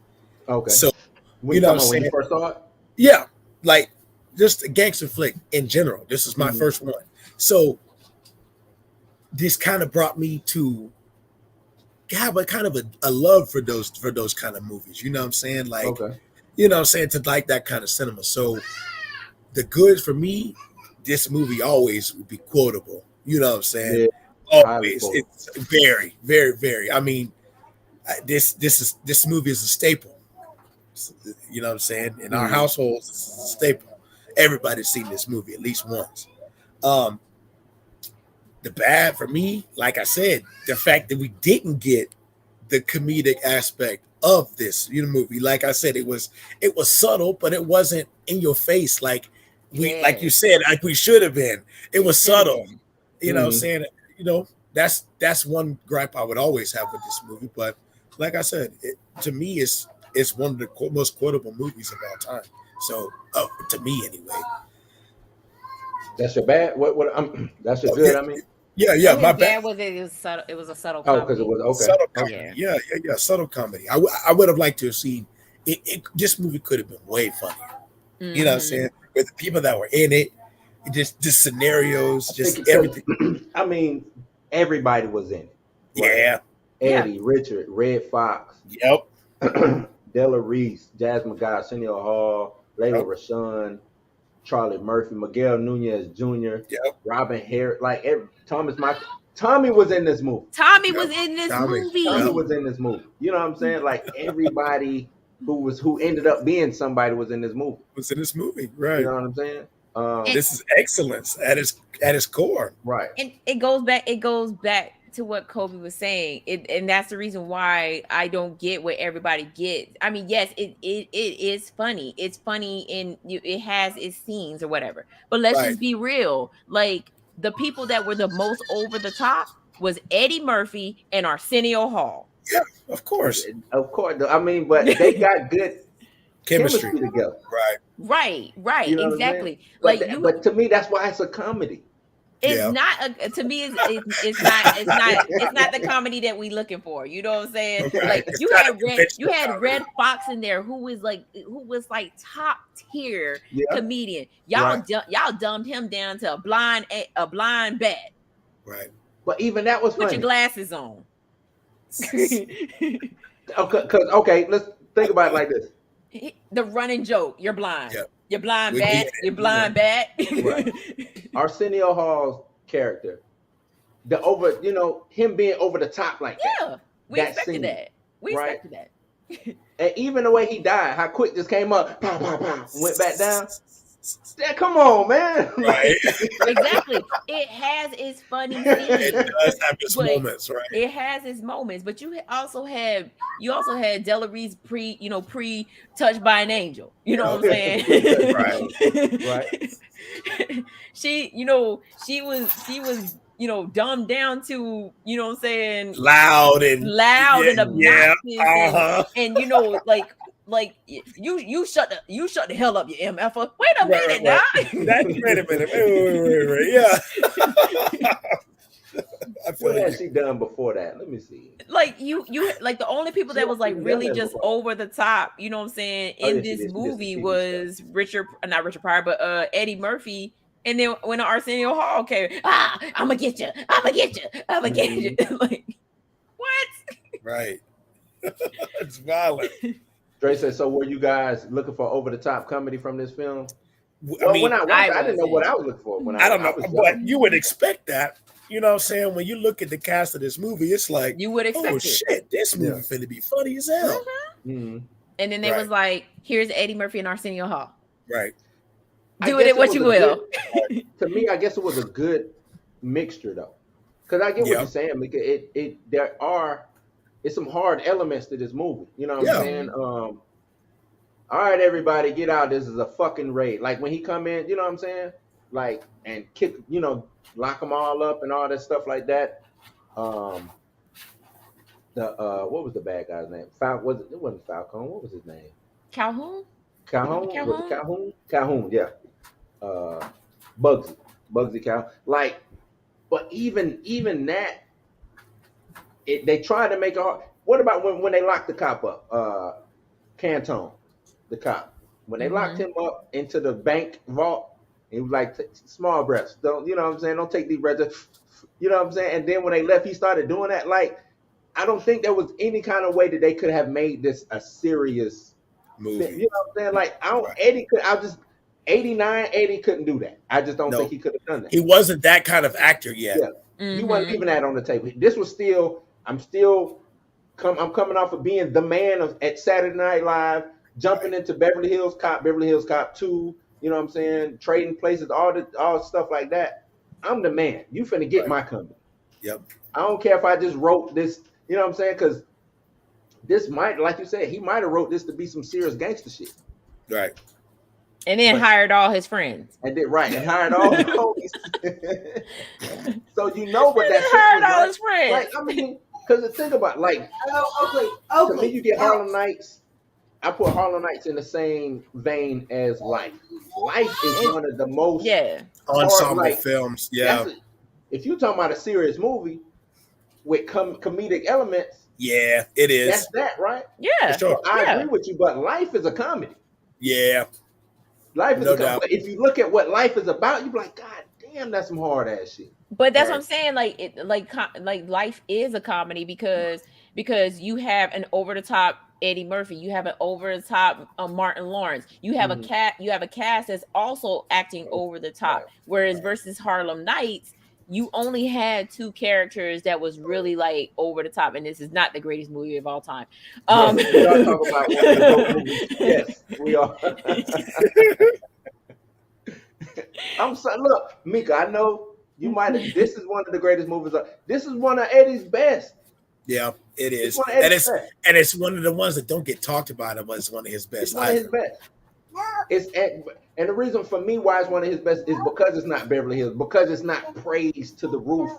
Okay. So, when you first saw it? Yeah, like just a gangster flick in general. This is my first one. So this kind of brought me to have a kind of a love for those kind of movies. You know what I'm saying? Like, you know what I'm saying? To like that kind of cinema. So the goods for me, this movie always would be quotable. You know what I'm saying? Yeah. Always. It's very, very, very. I mean, this movie is a staple. You know what I'm saying? In our households, it's a staple. Everybody's seen this movie at least once. The bad for me, like I said, the fact that we didn't get the comedic aspect of this movie. Like I said, it was subtle, but it wasn't in your face like like you said, like we should have been. It was subtle. You know what I'm saying? You know, that's one gripe I would always have with this movie. But like I said, to me, it's one of the most quotable movies of all time. So to me, anyway. That's your bad. That's your good. I mean, yeah. My bad was it was subtle. It was a subtle comedy. Oh, because it was okay. Subtle comedy. Yeah. Subtle comedy. I would have liked to have seen it. This movie could have been way funnier. You know what I'm saying? With the people that were in it, just scenarios, just everything. I mean, everybody was in it. Right? Yeah. Eddie, Richard, Red Fox. Yep. Della Reese, Jasmine Guy, Arsenio Hall, Layla Rashawn, Charlie Murphy, Miguel Nunez Jr., Robin Harris, Tommy was in this movie. Tommy was in this movie. Tommy was in this movie. You know what I'm saying? Like everybody who ended up being somebody was in this movie. Was in this movie, right? You know what I'm saying? This is excellence at its core, right? And it goes back to what Kobe was saying, and that's the reason why I don't get what everybody gets. I mean, yes, it is funny. It's funny it has its scenes or whatever. But let's just be real. Like the people that were the most over the top was Eddie Murphy and Arsenio Hall. Yeah, of course. I mean, but they got good chemistry together. Right. You know exactly. But to me, that's why it's a comedy. It's not to me. It's not the comedy that we looking for. You know what I'm saying? Like you had Red Fox in there, who was like top tier comedian. Y'all dumbed him down to a blind bat. Right. But even that was Put funny. your glasses on. Okay, let's think about it like this. The running joke. You're blind. Yep. You're blind bat. You're blind bat. Right. Arsenio Hall's character, him being over the top like that. Yeah, we expected that. We expected that. And even the way he died, how quick this came up, pow, pow, pow, went back down. Yeah, come on, man. Right. Exactly. It has its funny scenes. It does have its but moments, right? It has its moments, but you also had Della Reese pre touched by an angel. You know what I'm saying? Right. she was dumbed down to, you know what I'm saying, Loud and obnoxious and like you shut the hell up, you MFer. Wait a minute now. Wait a minute. Wait. Yeah. What has she done before that? Let me see. Like you like the only people that was like really just over the top, you know what I'm saying, in this movie was not Richard Pryor, but Eddie Murphy. And then when Arsenio Hall came, I'ma get you. Like, what? Right. It's violent. Dre said, so were you guys looking for over-the-top comedy from this film? I mean, when I watched I didn't know what I was looking for. I don't know, but you would expect that. You know what I'm saying? When you look at the cast of this movie, it's like, you would expect it. Shit, this movie finna be funny as hell. And then they was like, here's Eddie Murphy and Arsenio Hall. Right. Do with it what you will. To me, I guess it was a good mixture, though. Because I get what you're saying. Because it's some hard elements to this movie. You know what I'm saying? All right, everybody, get out. This is a fucking raid. Like when he come in, you know what I'm saying? Like, and kick, lock them all up and all that stuff like that. What was the bad guy's name? It wasn't Falcone. What was his name? Calhoun. Was it Calhoun? Calhoun, yeah. Bugsy Calhoun. Like, but even that, they tried to make it hard. What about when they locked the cop up? Cantone, the cop. When they locked him up into the bank vault, he was like, small breaths. Don't, you know what I'm saying? Don't take deep breaths. You know what I'm saying? And then when they left, he started doing that. Like, I don't think there was any kind of way that they could have made this a serious movie. You know what I'm saying? Like, Eddie couldn't do that. I just don't think he could have done that. He wasn't that kind of actor yet. Yeah. He wasn't even that on the table. This was still, I'm coming off of being the man at Saturday Night Live, jumping into Beverly Hills Cop 2, you know what I'm saying? Trading places, all stuff like that. I'm the man. You finna get my company. Yep. I don't care if I just wrote this, you know what I'm saying? Because this might, like you said, he might have wrote this to be some serious gangster shit. Right. And then hired all his friends. And hired all his homies. So you know what that hired all his friends. Like, I mean, because think about to me, you get Harlem Nights. I put Harlem Nights in the same vein as Life. Life is one of the most ensemble films. Yeah. If you're talking about a serious movie with comedic elements, yeah, it is. That's that, right? Yeah. Sure. I agree with you, but Life is a comedy. Yeah. Life is a comedy. But if you look at what Life is about, you be like, God damn, that's some hard ass shit. But that's what I'm saying. Like Life is a comedy because you have an over the top Eddie Murphy, you have an over the top Martin Lawrence, you have a cast that's also acting over the top. Whereas versus Harlem Nights, you only had two characters that was really like over the top, and this is not the greatest movie of all time. Yes, we are talking about one of the GOAT movies. Yes, we are. Look, Mika, I know you might have. This is one of the greatest movies. This is one of Eddie's best. Yeah, it is. And it's one of the ones that don't get talked about. It's one of his best. It's one of his best. And the reason for me why it's one of his best is because it's not Beverly Hills, because it's not praised to the roof.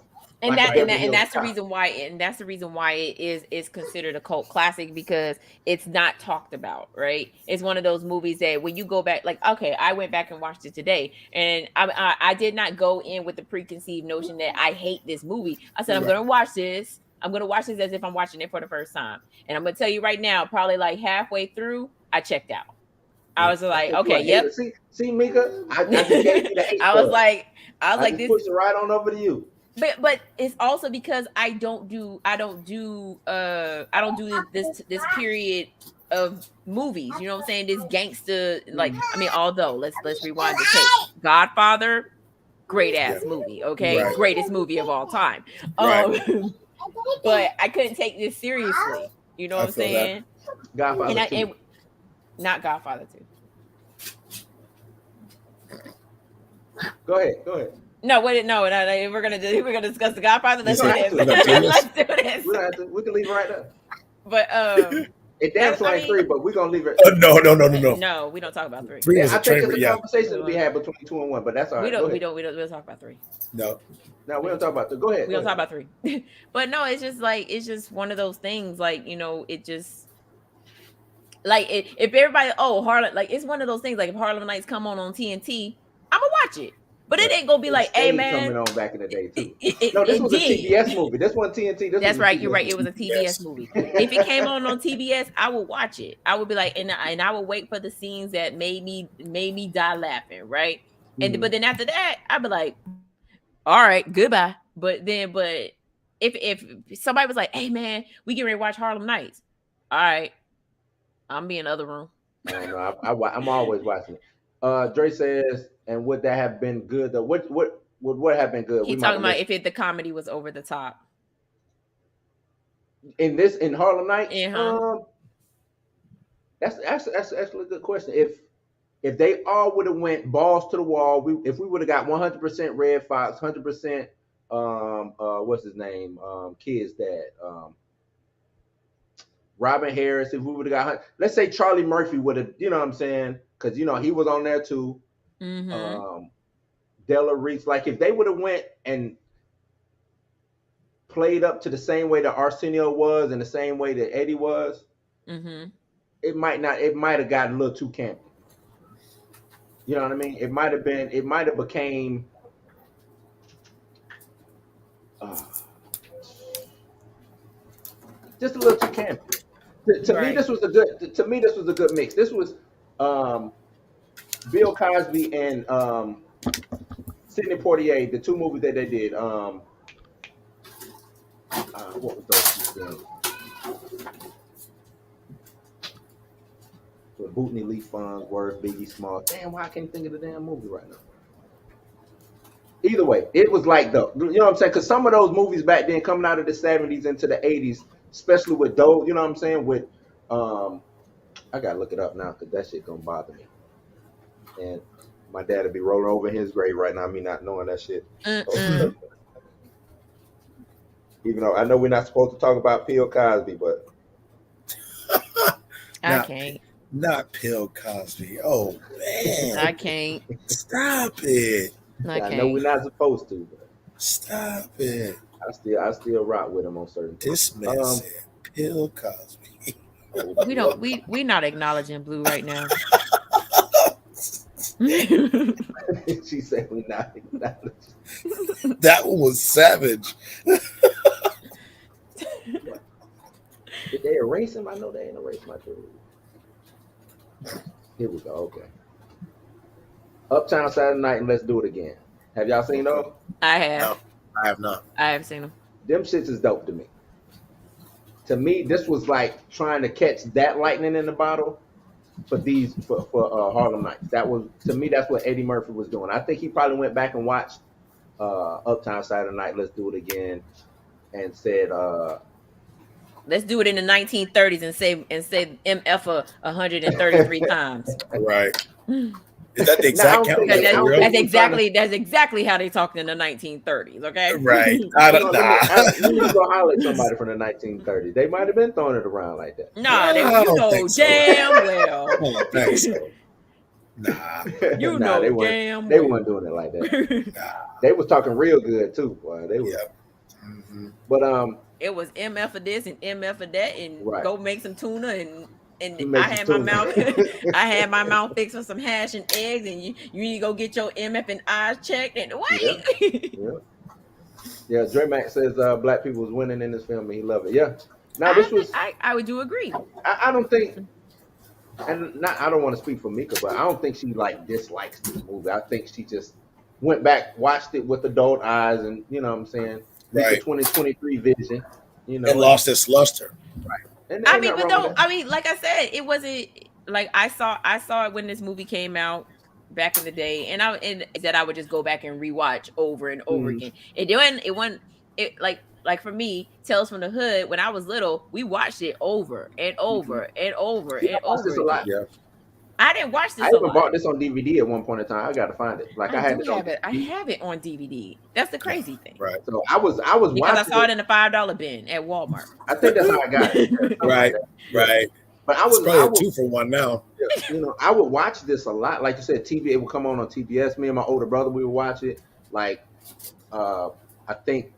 And that's the reason why it is considered a cult classic, because it's not talked about, right? It's one of those movies that when you go back, like, okay, I went back and watched it today, and I did not go in with the preconceived notion that I hate this movie. I said, I'm going to watch this. I'm going to watch this as if I'm watching it for the first time. And I'm going to tell you right now, probably like halfway through, I checked out. I was like, okay, yep. See, Mika, I just gave you the hate. I was like, this push it right on over to you. But it's also because I don't do this period of movies. You know what I'm saying? This gangster, like, I mean, although let's rewind the tape. Godfather, great ass movie. Okay, greatest movie of all time. But I couldn't take this seriously. You know what I'm saying? Godfather 2. Not Godfather 2. Go ahead. No, wait, no. We're gonna discuss the Godfather. Let's do this. Let's do this. We can leave it right there. But it damn sure ain't 3, but we're gonna leave it. No. No, we don't talk about 3. 3 was I a train think wreck. it's a conversation to be had between 2 and 1, but that's all right. We don't talk about 3. No, we don't talk about 3. Go ahead. We don't talk about 3. But no, it's just one of those things. Like, it just like if everybody Harlem, like, it's one of those things. Like, if Harlem Nights come on TNT, I'm gonna watch it. But it ain't gonna be like, hey man, coming on back in the day too. No, this was a TBS movie. This wasn't TNT. That's right. You're right. It was a TBS movie. If it came on TBS, I would watch it. I would be like, and I would wait for the scenes that made me die laughing, right? And but then after that, I'd be like, all right, goodbye. But if somebody was like, hey man, we get ready to watch Harlem Nights, all right, I'm be in the other room. I don't know. I'm always watching it. Dre says, and would that have been good though? What would have been good? He's talking about if the comedy was over the top. In Harlem Nights? That's actually a good question. If they all would have went balls to the wall, if we would have got 100% Red Fox, 100% what's his name? Kid's dad. Robin Harris, if we would have got, let's say Charlie Murphy would have, you know what I'm saying? Because he was on there too. Della Reese, like if they would have went and played up to the same way that Arsenio was and the same way that Eddie was, it might have gotten a little too campy. You know what I mean? It might have became just a little too campy. To me, this was a good mix. This was Bill Cosby and Sidney Poitier, the 2 movies that they did. What was those 2 things? With Bootney Lee Farnsworth, Biggie Smalls. Damn, why I can't think of the damn movie right now? Either way, it was like you know what I'm saying? Because some of those movies back then, coming out of the 70s into the 80s, especially with those, you know what I'm saying? With I gotta look it up now because that shit gonna bother me. And my dad would be rolling over in his grave right now, me not knowing that shit. Even though I know we're not supposed to talk about Bill Cosby, but I can't. Not Bill Cosby. Oh man, I can't. Stop it. I know we're not supposed to. But stop it. I still rock with him on certain things. This man said Bill Cosby. We're not acknowledging Blue right now. She said we not acknowledging. That one was savage. Did they erase him? I know they ain't erased my career. Here we go. Okay. Uptown Saturday Night and Let's Do It Again. Have y'all seen those? I have. No, I have not. I have seen them. Them shits is dope to me. To me, this was like trying to catch that lightning in the bottle for Harlem Nights. That was, to me, that's what Eddie Murphy was doing. I think he probably went back and watched Uptown Saturday Night, Let's Do It Again, and said, let's do it in the 1930s and say MF 133 times. Right. Is that the exact count? That's exactly how they talked in the 1930s. Okay. Right. You need to go holler at somebody from the 1930s. They might have been throwing it around like that. Nah, damn well. Thanks. Nah. They weren't doing it like that. They was talking real good too, boy. They were. Yeah. But it was MF for this and MF for that, and go make some tuna and I had my mouth fixed for some hash and eggs, and you need to go get your MF and eyes checked and wait. Yeah. Dre Mack says black people was winning in this film and he loved it. Yeah. Now this was I would do agree. I don't think, and I don't want to speak for Mika, but I don't think she dislikes this movie. I think she just went back, watched it with adult eyes, and you know what I'm saying, right. 2023 vision, and lost its luster. Right. Like I said, it wasn't like I saw it when this movie came out back in the day, and I would just go back and rewatch over and over again. It wasn't like for me, Tales from the Hood, when I was little, we watched it over and over and over and over. A lot. Yeah. I didn't watch this. I even bought this on DVD at one point in time. I gotta find it. Like I had it. I have it on DVD. That's the crazy thing. Right. So I was because watching I saw it in the $5 bin at Walmart. I think that's how I got it. Right. Right. But it's probably a 2-for-1 now. You know, I would watch this a lot. Like you said, TV. It would come on TBS. Me and my older brother, we would watch it. Like, I think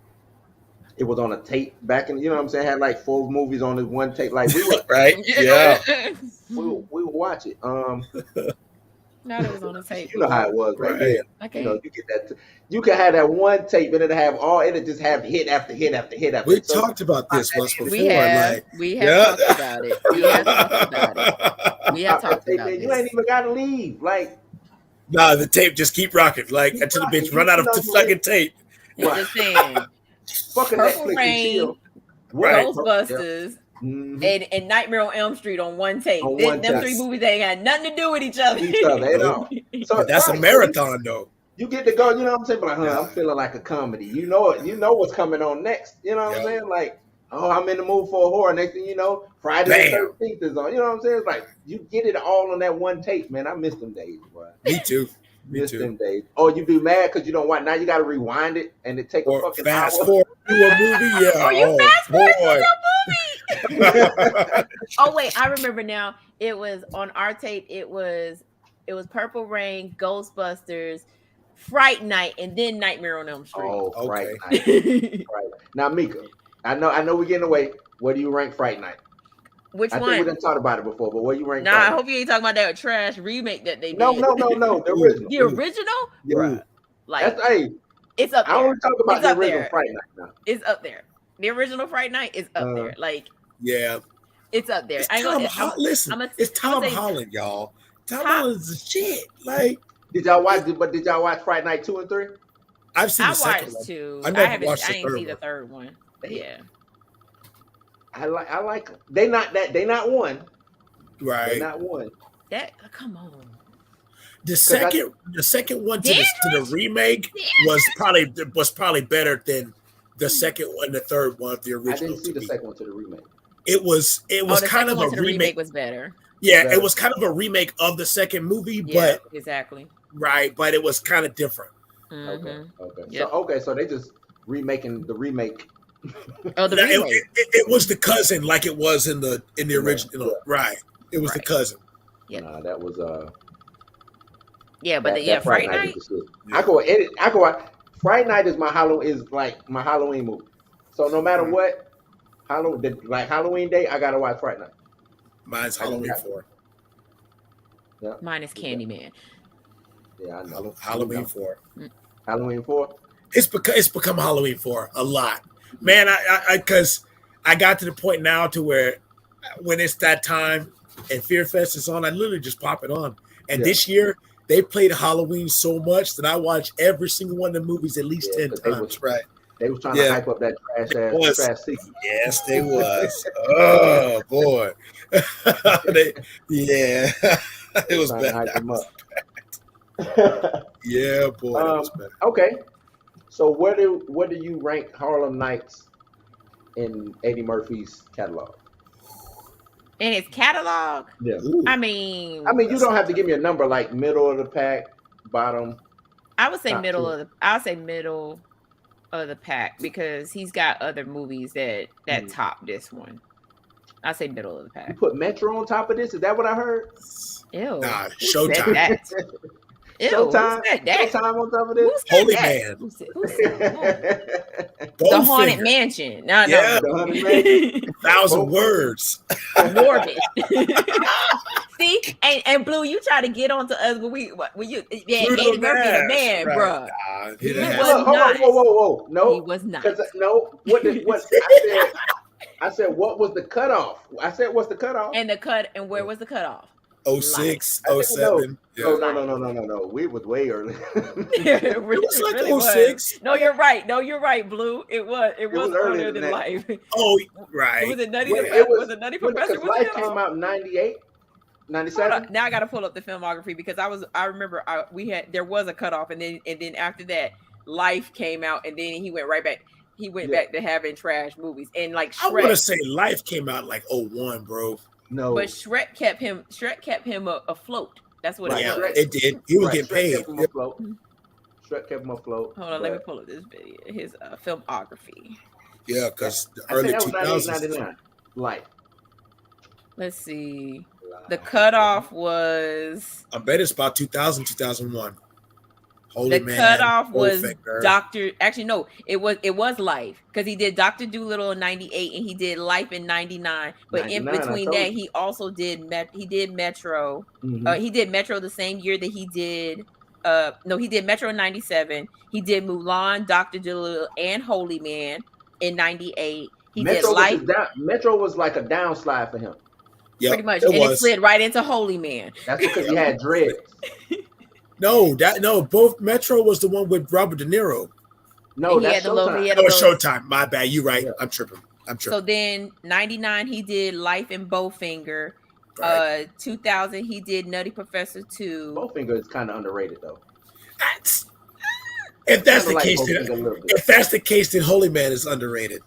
it was on a tape back in. You know what I'm saying? Had like 4 movies on this one tape. Like we would, right? Yeah. we would watch it. Now it was on a tape. You know how it was, right? Right. Okay. You know, you get that. You can have that one tape, and it'll have it'll just have hit after hit after hit after. We talked about this once before. We have talked about it. We have talked about it. We have talked about it. You ain't even got to leave. Like, nah, the tape just keep rocking. Like until the bitch run out of the fucking tape. Just saying. Fucking Purple Netflix Rain, right. Ghostbusters, and Nightmare on Elm Street on one tape. Them 3 movies ain't got nothing to do with each other. At all. So that's a marathon though. You get to go, you know what I'm saying? But like, I'm feeling like a comedy. You know what's coming on next. You know what I'm saying? Like, I'm in the mood for a horror. Next thing you know, Friday the 13th is on. You know what I'm saying? It's like you get it all on that one tape, man. I miss them days, bro. Me too. Miss them days. Or you be mad because you don't want. Now you got to rewind it and it take a fucking fast hour. forward to a movie. Yeah. You fast forward to a movie. Oh wait, I remember now. It was on our tape. It was Purple Rain, Ghostbusters, Fright Night, and then Nightmare on Elm Street. Oh, Fright Night. Right. Now, Mika, I know we're getting away. Where do you rank Fright Night? Which one? I think we didn't talk about it before, but where you rank? Nah, I hope you ain't talking about that trash remake that they did. No. The original. The original? Yeah. Bruh. Like, it's up there. I want to talk about the original Fright Night now. It's up there. The original Fright Night is up there. Like, yeah. It's up there. It's Tom Holland, y'all. Tom Holland's the shit. Like, did y'all watch Fright Night 2 and 3? I've seen the second one. 2. I didn't see the third one. Yeah. I like them. They not one. Right. They not one. Come on. The second one to the remake was probably better than the second one, the third one of the original. I didn't see the second one to the remake. It was kind of a remake. Was better. Yeah, it was kind of a remake of the second movie, but exactly right, but it was kind of different. Mm-hmm. Okay. Yep. So they just remaking the remake. Oh, the remake. It was the cousin, like it was in the original. Yeah. Right. It was the cousin. Yeah. That was Yeah, but Fright Night. I go. Fright Night is my Halloween movie. So no matter what, Halloween Day, I gotta watch Fright Night. Mine's Halloween 4. Yeah. Mine is Candyman. Yeah, I know. Halloween 4. Halloween 4. It's become Halloween 4 a lot, man. Because I got to the point now to where when it's that time and Fear Fest is on, I literally just pop it on. And this year they played Halloween so much that I watched every single one of the movies at least 10 times. Right. They was trying to hype up that trash sequel. Yes, they was. Oh boy. It was bad. Yeah, boy. It was bad. Okay. So where do you rank Harlem Nights in Eddie Murphy's catalog? In his catalog? Yeah. I mean, you don't have to give me a number like middle of the pack, bottom. I would say middle of the pack because he's got other movies that top this one. I say middle of the pack. You put Metro on top of this? Is that what I heard? Ew. Nah, Showtime. Showtime. Showtime on top of this. Holy Man. Who said the Haunted Mansion. No. The Haunted Mansion. 1,000 words. Morbid. See, and Blue, you try to get onto us when you Eddie Murphy the man, right. Bro. He was not. Whoa. No, he was not. No. I said what was the cutoff? I said what's the cutoff? And where was the cutoff? 06, 07. No. We was way early. It was like 06. No, you're right, Blue. It was earlier than Life. Oh, right. Was it Nutty Professor? Because Life came out in 98, 97. Now I got to pull up the filmography because I remember there was a cutoff, and then after that, Life came out, and then he went right back. He went back to having trash movies and like Shrek. I want to say Life came out like 01, bro. No. But Shrek kept him afloat. That's what Yeah, it was. it did. He was getting Shrek paid. kept him afloat. Shrek kept him afloat. Hold on, let me pull up this video. His filmography. Yeah, because the I early think that was 2000s. 98, 99. Like, Let's see. The cutoff was. I bet it's about 2000, 2001. Holy The Man, cutoff was Goldfinger. Doctor. Actually, no, it was Life because he did Doctor Dolittle in '98 and he did Life in '99. But in 99, between I told that, you. he also did Metro. Mhm. He did Metro the same year that he did. No, he did Metro in '97. He did Mulan, Doctor Dolittle, and Holy Man in '98. He did Life. Metro was like a downslide for him. Yep, Pretty much, it and was. it slid right into Holy Man. That's because he had dreads. No, both Metro was the one with Robert De Niro. No, And he that's had the logo, Showtime. he had Oh, a logo. Showtime. My bad. You right. Yeah. I'm tripping. So then '99 he did Life in Bowfinger. Right. 2000 he did Nutty Professor 2. Bowfinger is kind of underrated though. If that's the Kinda like case, Bowfinger a little bit. then Holy Man is underrated.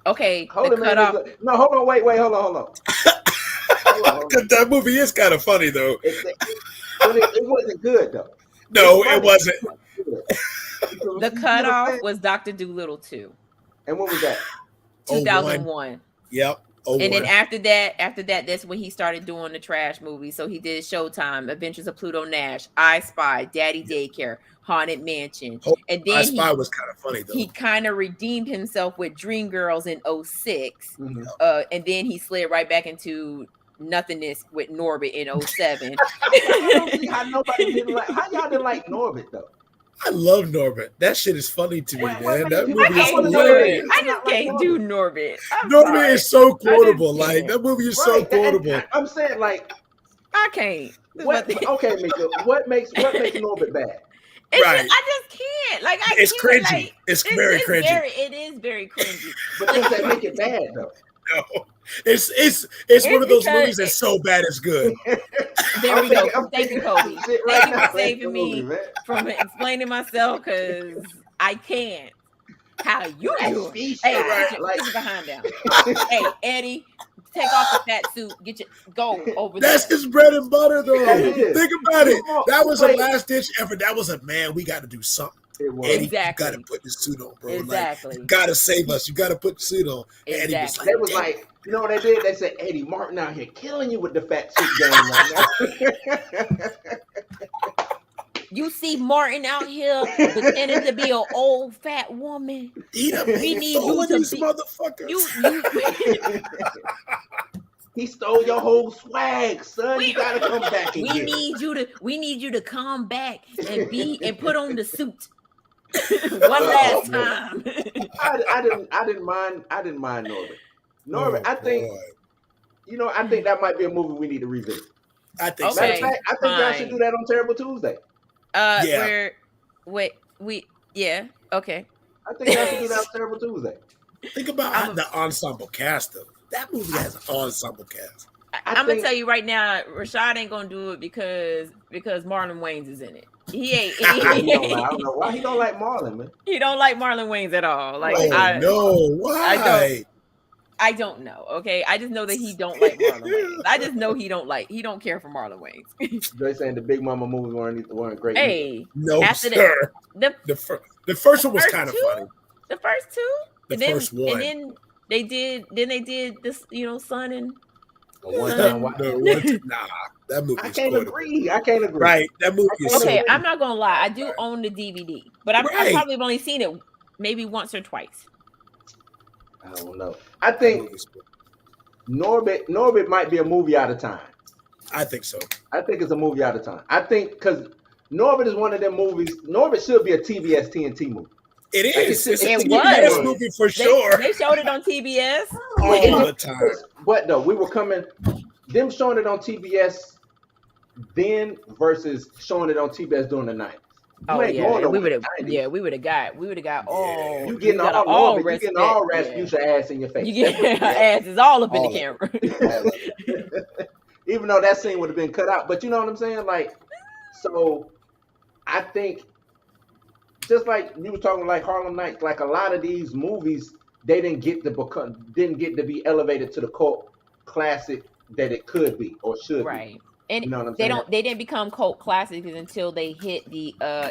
Okay, Holy the Man cutoff. no, hold on, wait, hold on. Because that movie is kind of funny though. But it wasn't good though. No, it wasn't. The cutoff was Dr. Dolittle 2. And when was that? 2001. Yep. Oh, And then after that, that's when he started doing the trash movies. So he did Showtime, Adventures of Pluto Nash, I Spy, Daddy Daycare, Haunted Mansion. And then I Spy was kind of funny though. He kind of redeemed himself with Dreamgirls in 06. Mhm. And then he slid right back into nothingness with Norbit in 07. I don't see how nobody didn't like. How y'all didn't like Norbit though? I love Norbit. That shit is funny to me, What man. That makes movie you- is wanna know hilarious. I just can't do Norbit. I'm Norbit sorry. is so quotable. I just Like can't. that movie is so Right, quotable. and I'm saying like, I can't. okay, Mika, what makes Norbit bad? Right. I just can't. Like It's can't, cringy. like, It's very cringy. It is very cringy. But does that make it bad though? No. It's one of those because movies that's so bad it's good. There we go. Thank you, Kobe. Shit Thank you now. for saving me Man. from explaining myself because I can't. How you do it? Hey, Right, put like- your behind down. Hey, Eddie, take off the fat suit. Go over That's there. his bread and butter, though. That is. Think about it. Come on, That was a wait. last ditch effort. That was we got to do something. It was. Eddie, Exactly. you got to put the suit on, bro. Exactly. Like, you got to save us. You got to put the suit on. And Eddie was Exactly. They was "Damn." like, you know what they did? They said, Eddie Martin out here killing you with the fat suit game right now. You see Martin out here pretending to be an old fat woman. He done We made need four you of to these be- motherfuckers. You He stole your whole swag, son. You gotta come back and we get it. need you to come back and put on the suit one last time. I didn't mind Norbit. Norbit, I think boy. I think that might be a movie we need to revisit. I think Okay. Matter of so. fact, I think y'all should do that on Terrible Tuesday. Yeah. Okay. I think y'all should do that on Terrible Tuesday. Think about the ensemble cast, though. That movie has an ensemble cast. I'm gonna tell you right now, Rashad ain't gonna do it because Marlon Wayans is in it. He ain't. I don't know why he don't like Marlon, man. He don't like Marlon Wayans at all. Like no, why? I don't know. Okay, I just know that he don't like Marlon Wayans. I just know he don't care for Marlon Wayans. They're saying the Big Mama movies weren't great. Hey, No, after sir. the first one was first kind of two? funny. the first two, The and then, first one. and then they did this, Son and Nah, that movie I is can't quotable. agree. I can't agree. Right, that movie is okay. so I'm not gonna lie, I do own the DVD, but I've Right. probably only seen it maybe once or twice. I don't know. I think Norbit might be a movie out of time. I think so. I think it's a movie out of time. I think because Norbit is one of them movies. Norbit should be a TBS TNT movie. It is. It's a It TBS was. movie for sure. They showed it on TBS. All the time. But though we were coming, them showing it on TBS then versus showing it on TBS during the 90s. Oh ain't yeah, going we nowhere would in have. the 90s. Yeah, we would have got all. You getting got all Norbit, you respect. getting all Yeah. Rasputia ass in your face. You get her ass is all up in All the of camera. Even though that scene would have been cut out, but you know what I'm saying? Like, so I think just like you were talking like Harlem Nights, like a lot of these movies, they didn't get to be elevated to the cult classic that it could be or should right. be. And you know what I'm saying? they didn't become cult classics until they hit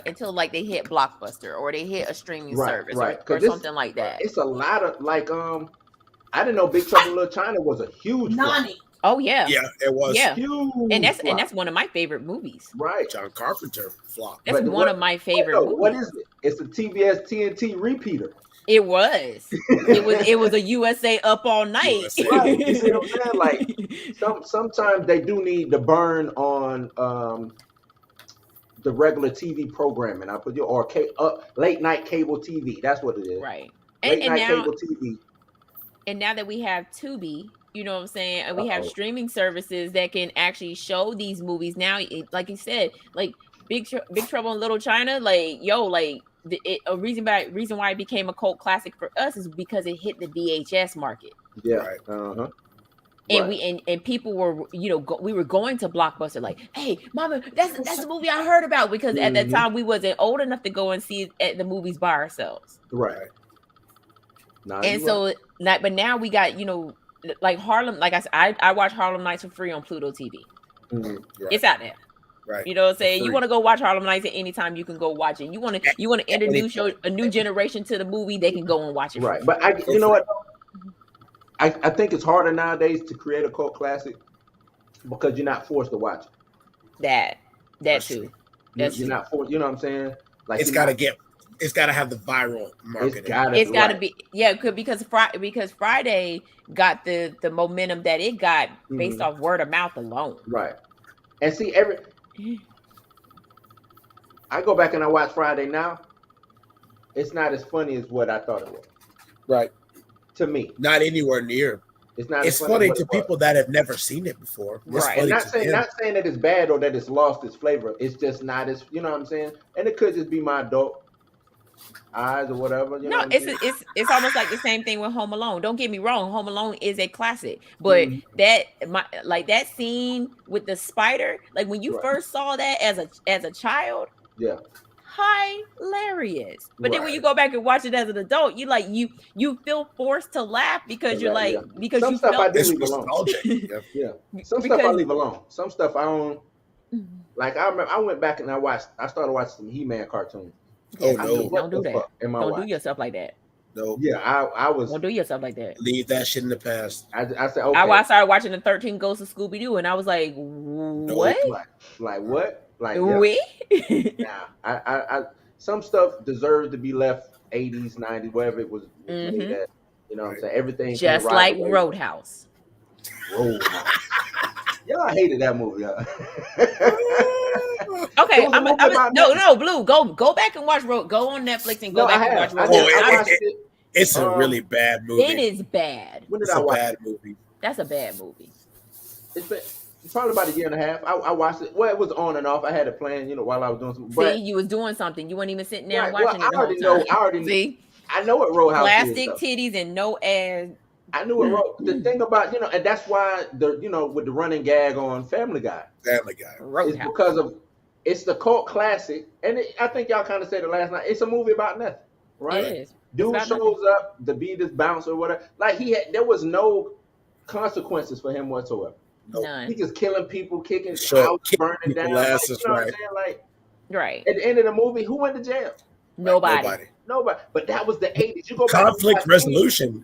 until like they hit Blockbuster or they hit a streaming service or something like that. It's a lot of like I didn't know Big Trouble in Little China was a huge flop. Oh yeah, it was huge, and that's one of my favorite movies. Right, John Carpenter flop. That's one of my favorite movies. What is it? It's a TBS TNT repeater. It was. It was a USA Up All Night. Right. You see what I'm saying? Like sometimes they do need to burn on the regular TV programming. I put or late night cable TV. That's what it is. Right. Late night now, cable TV. And now that we have Tubi, you know what I'm saying, and we have streaming services that can actually show these movies. Now, like you said, like Big Trouble in Little China, like a reason why it became a cult classic for us is because it hit the VHS market. Yeah. Right. Uh-huh. And we people were, we were going to Blockbuster like, hey, mama, that's the movie I heard about, because at that time we wasn't old enough to go and see it at the movies by ourselves. Right. But now we got, like Harlem, like I said, I watch Harlem Nights for free on Pluto TV. Mm-hmm. Right. It's out there. Right. You know what I'm saying? You want to go watch Harlem Nights at any time, you can go watch it. You want to introduce a new generation to the movie, they can go and watch it. Right. But you know what? I think it's harder nowadays to create a cult classic because you're not forced to watch it. That too. You're not forced. You know what I'm saying? Like it's got to have the viral marketing. It's got to be because Friday got the momentum that it got based off word of mouth alone. Right. And see I go back and I watch Friday now. It's not as funny as what I thought it was. Right. To me, not anywhere near. It's not. It's funny to people that have never seen it before. Right. And not saying that it's bad or that it's lost its flavor. It's just not as, you know what I'm saying. And it could just be my adult eyes or whatever. It's almost like the same thing with Home Alone. Don't get me wrong, Home Alone is a classic, but that scene with the spider, like when you first saw that as a child, hilarious. But then when you go back and watch it as an adult, you feel forced to laugh because because some you stuff felt I do leave alone. Some stuff I leave alone. Some stuff I don't. Like I remember, I went back and I started watching some He-Man cartoons. Oh no! Don't do that. Don't do yourself like that. No. Yeah, I was. Don't do yourself like that. Leave that shit in the past. I said okay. I started watching the 13 Ghosts of Scooby Doo, and I was like, what? Like what? Like we? Nah, I some stuff deserves to be left 80s, 90s, wherever it was made at. You know what I'm saying? Everything just like Roadhouse. Y'all hated that movie. Okay, Blue, go back and watch Go on Netflix and go back and watch Roadhouse. It's a really bad movie. It is bad. When did it's I watch bad movie. That's a bad movie. It's been probably about a year and a half. I watched it. Well, it was on and off. I had it playing, while I was doing something. See, you was doing something. You weren't even sitting there watching it. I already See? I know what Roadhouse Plastic is. titties and no ass. I knew it. The thing about, and that's why with the running gag on Family Guy. Roadhouse. It's because it's the cult classic. And I think y'all kind of said it last night. It's a movie about nothing. Right? It is. Dude shows up to be this bouncer or whatever. Like there was no consequences for him whatsoever. None. He just killing people, kicking out, burning down. Asses, what I'm saying? Like, right. At the end of the movie, who went to jail? Nobody. But that was the 80s. You go conflict back resolution,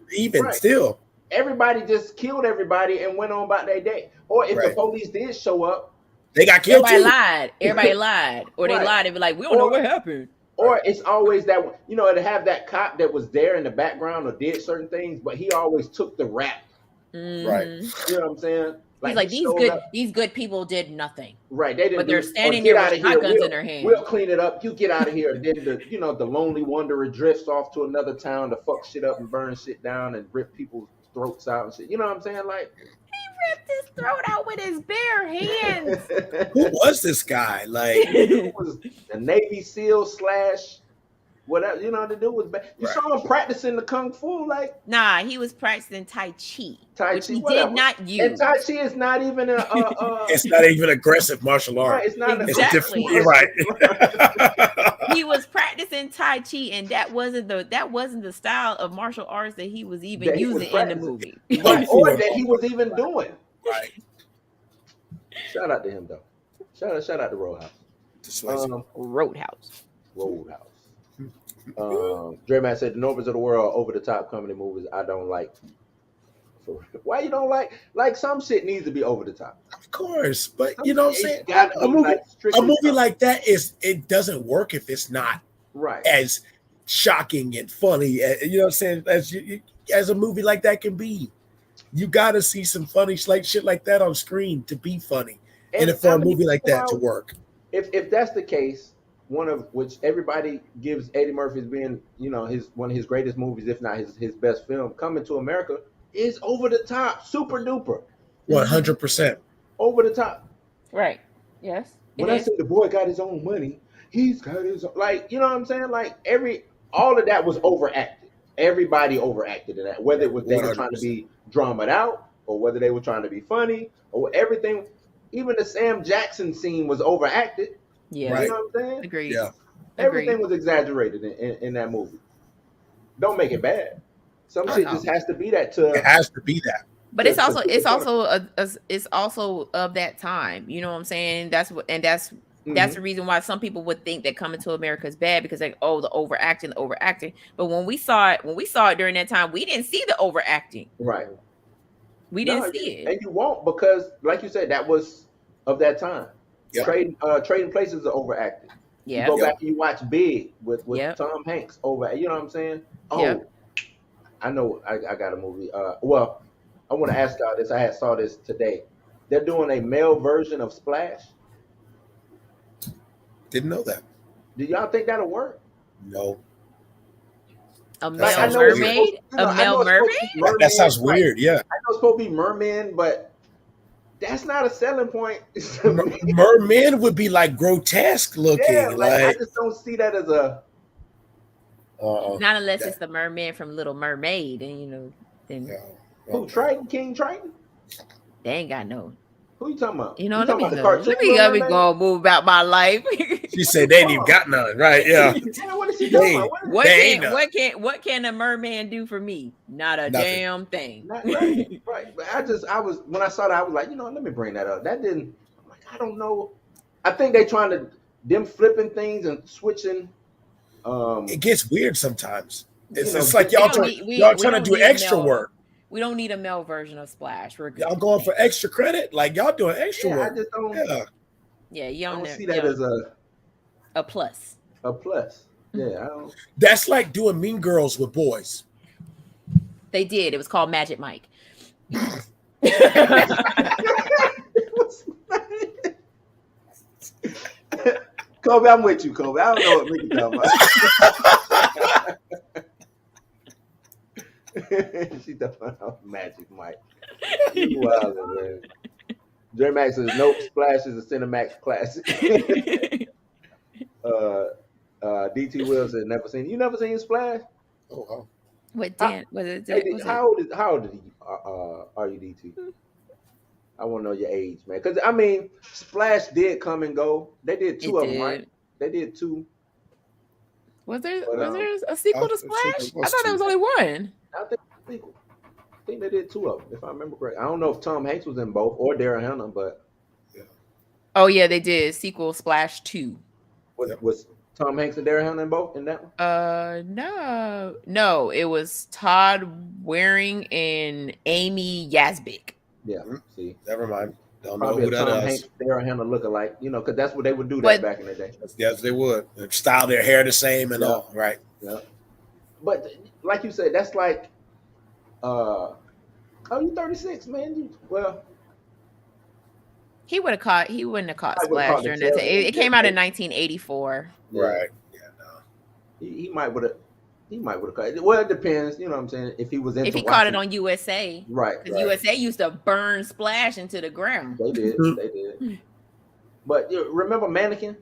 still. Everybody just killed everybody and went on about their day. Or if the police did show up, they got killed. Everybody lied. Or they lied and be like, we don't know what happened. Or it's always that, to have that cop that was there in the background or did certain things, but he always took the rap. Right. You know what I'm saying? He's like these good people did nothing. Right. They didn't. But they're standing there with shotguns in their hands. We'll clean it up. You get out of here. And then the lonely wanderer drifts off to another town to fuck shit up and burn shit down and rip people's throats out and shit. You know what I'm saying? Like, he ripped his throat out with his bare hands. Who was this guy? Like, he was a Navy SEAL / whatever. The dude was bad. You saw him practicing the kung fu, like. Nah, he was practicing Tai Chi. Which he whatever. did not use. And Tai Chi is not even it's not even aggressive martial art. Right, it's not exactly. You're right. He was practicing Tai Chi, and that wasn't the style of martial arts that he was even using in the movie. Or that he was even doing. Right. Shout out to him though. Shout out to Roadhouse. Roadhouse. Dre Matt said the Novas of the world over the top comedy movies I don't like. Why you don't like some shit needs to be over the top? Of course, but you know what I'm saying? A movie like that it doesn't work if it's not right as shocking and funny. You know what I'm saying? As a movie like that can be. You got to see some funny shit like that on screen to be funny, and for a movie like that to work. If that's the case, one of which everybody gives Eddie Murphy as being, one of his greatest movies, if not his best film, Coming to America, is over the top, super duper, 100% over the top. Right. Yes. When I say the boy got his own money, he's got his own, you know what I'm saying? Like all of that was overacted. Everybody overacted in that, whether it was they were trying to be dramaed out or whether they were trying to be funny or everything. Even the Sam Jackson scene was overacted. Yeah. Right. You know what I'm saying? Agreed. Yeah. Everything was exaggerated in that movie. Don't make it bad. Some shit just has to be that it has to be that. But it's also of that time. You know what I'm saying? That's the reason why some people would think that Coming to America is bad because the overacting. But when we saw it during that time, we didn't see the overacting. Right. We didn't see it. And you won't because, like you said, that was of that time. Yep. Trading Places are overacted. Yeah. You go back and you watch Big with Tom Hanks over. You know what I'm saying? Oh, I know. I got a movie. Well, I want to ask y'all this. I saw this today. They're doing a male version of Splash. Didn't know that. Do y'all think that'll work? No. A male mermaid? A male mermaid? That sounds weird. Yeah. I know it's supposed to be merman, but that's not a selling point. Merman would be like grotesque looking. Yeah, I just don't see that as a. Not unless it's the merman from Little Mermaid, and then. Who Triton? King Triton? They ain't got no. Who you talking about? Let me go move about my life. She said they ain't even got none, right? Yeah. What is she talking about? What can a merman do for me? Not a damn thing. Right. But I was when I saw that, I was like, let me bring that up. That didn't. I'm like, I don't know. I think they trying to them flipping things and switching. It gets weird sometimes. It's like y'all trying to do extra work. We don't need a male version of Splash. We're good. Y'all going for extra credit? Like y'all doing extra work. I just don't. Yeah, you don't see that as a plus. A plus. Yeah, I don't. That's like doing Mean Girls with boys. They did. It was called Magic Mike. Kobe, I'm with you, Kobe. I don't know what Mickey talking about. She talking about Magic Mike. You wildin', man. J Max says nope. Splash is a Cinemax classic. DT Will says never seen. You never seen Splash? Oh, wow. What Dan? Was it? How old are you, DT? I want to know your age, man. Because I mean, Splash did come and go. They did two of them, right? They did two. Was there a sequel to Splash? I thought there was only one. I think they did two of them, if I remember correctly. I don't know if Tom Hanks was in both or Daryl Hannah, but oh yeah, they did sequel Splash 2. Was Tom Hanks and Daryl Hannah in both in that one? No, it was Todd Waring and Amy Yasbeck. Yeah, see, never mind. Don't probably know who that Tom is. Hanks, Daryl Hannah lookalike, because that's what they would do back in the day. Yes, they would. They'd style their hair the same and all, right? Yeah. But like you said, that's like, you 36, man. He wouldn't have caught Splash during that time. It came out in 1984. Right. Yeah, no. He might would have caught it. Well, it depends, you know what I'm saying? If he was if he caught it on USA. Right. Because USA used to burn Splash into the ground. They did. But remember Mannequin?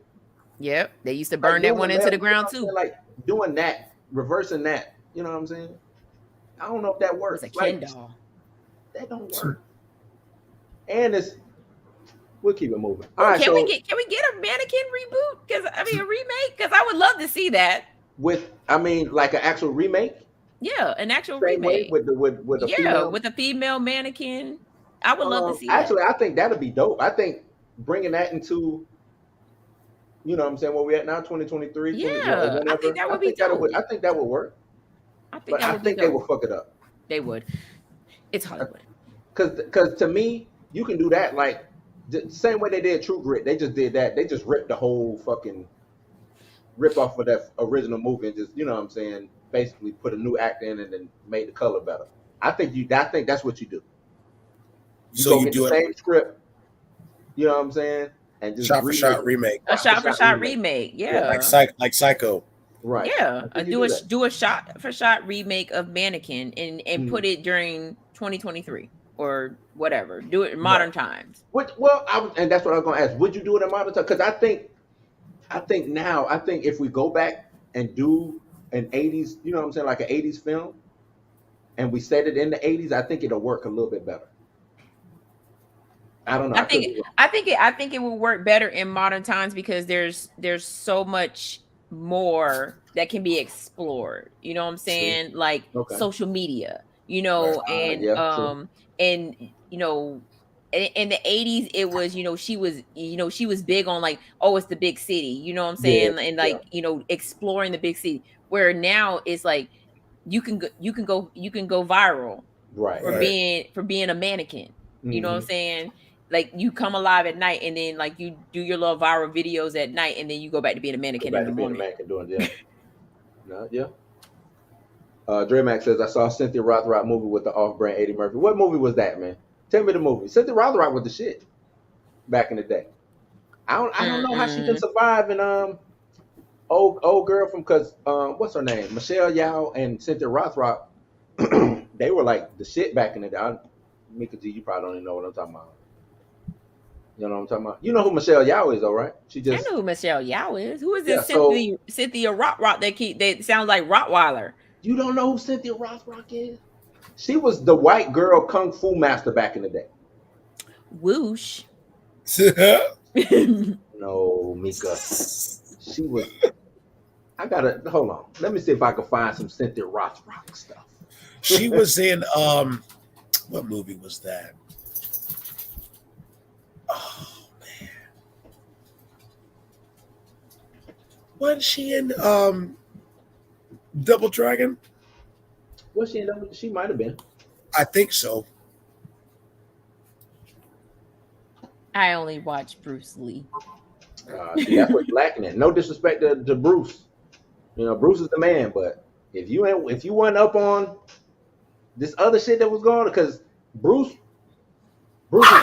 Yep. They used to burn that one into the ground too. Like doing that, reversing that. You know what I'm saying? I don't know if that works. It's a Ken doll. That don't work. And we'll keep it moving. All right, can we get a Mannequin reboot? A remake? Because I would love to see that. Like an actual remake? Yeah, an actual remake. With a female? With a female mannequin. I would love to see actually, I think that'd be dope. I think bringing that into, you know what I'm saying, where we at now, 2023, Yeah, I think that would be dope. I think that would work. I think they would fuck it up. They would. It's Hollywood. Because to me, you can do that like the same way they did True Grit. They just did that. They just ripped the whole fucking rip off of that original movie and just, you know what I'm saying, basically put a new act in and then made the color better. I think that's what you do. So you do the same script, you know what I'm saying, and just shot for shot remake. A shot for shot remake, yeah. Like Psycho. Right. Yeah. Do a shot for shot remake of Mannequin and put it during 2023 or whatever. Do it in modern times. And that's what I was gonna ask. Would you do it in modern times? Because I think if we go back and do an 80s, you know what I'm saying, like an 80s film, and we set it in the 80s, I think it'll work a little bit better. I don't know. I think it will work better in modern times because there's so much more that can be explored. You know what I'm saying? True. Like social media, you know, and you know, in the 80s it was, you know, she was big on like, oh, it's the big city, you know what I'm saying? And like, you know, exploring the big city, where now it's like you can go viral for being a mannequin. You know what I'm saying? Like you come alive at night and then like you do your little viral videos at night and then you go back to being a mannequin in the morning. Dre Max says, I saw Cynthia Rothrock movie with the off-brand Eddie Murphy. What movie was that, man? Tell me the movie. Cynthia Rothrock was the shit back in the day. I don't know how she can survive in old girl from, because what's her name? Michelle Yeoh and Cynthia Rothrock, they were like the shit back in the day. Mika G, you probably don't even know what I'm talking about. You know what I'm talking about? You know who Michelle Yeoh is, though, right? I know who Michelle Yeoh is. Who is this Cynthia Rothrock that sounds like Rottweiler? You don't know who Cynthia Rothrock is? She was the white girl kung fu master back in the day. Whoosh. No, Mika. She was. I gotta hold on. Let me see if I can find some Cynthia Rothrock stuff. She was in what movie was that? Oh man, wasn't she in Double Dragon? Was she in Double? She might have been. I think so. I only watch Bruce Lee. That's what's lacking in. No disrespect to Bruce. You know, Bruce is the man, but if you weren't up on this other shit that was going on, because Bruce is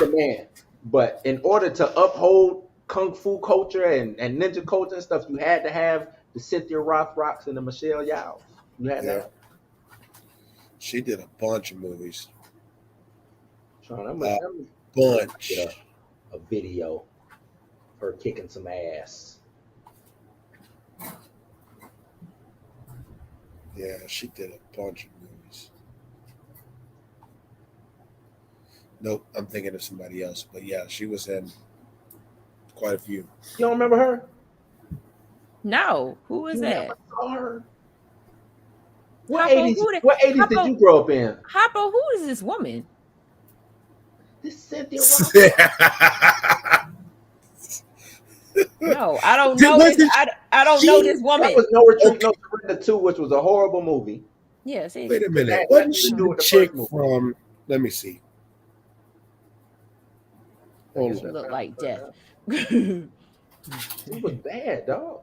the man. But in order to uphold kung fu culture and ninja culture and stuff, you had to have the Cynthia Rothrocks and the Michelle Yeoh. You had that. She did a bunch of movies. I'm bunch. Get a video of her kicking some ass. Yeah, she did a bunch of movies. Nope, I'm thinking of somebody else. But yeah, she was in quite a few. You don't remember her? No. Who was that? Never saw her. What 80s did you grow up in? Hoppo, who is this woman? This Cynthia Rothrock. No, I don't know this. I don't know this woman. That was No Retreat, No Surrender 2, which was a horrible movie. Yes. Wait a minute. Wasn't she the chick from? Let me see. She looked like death. It was bad, dog.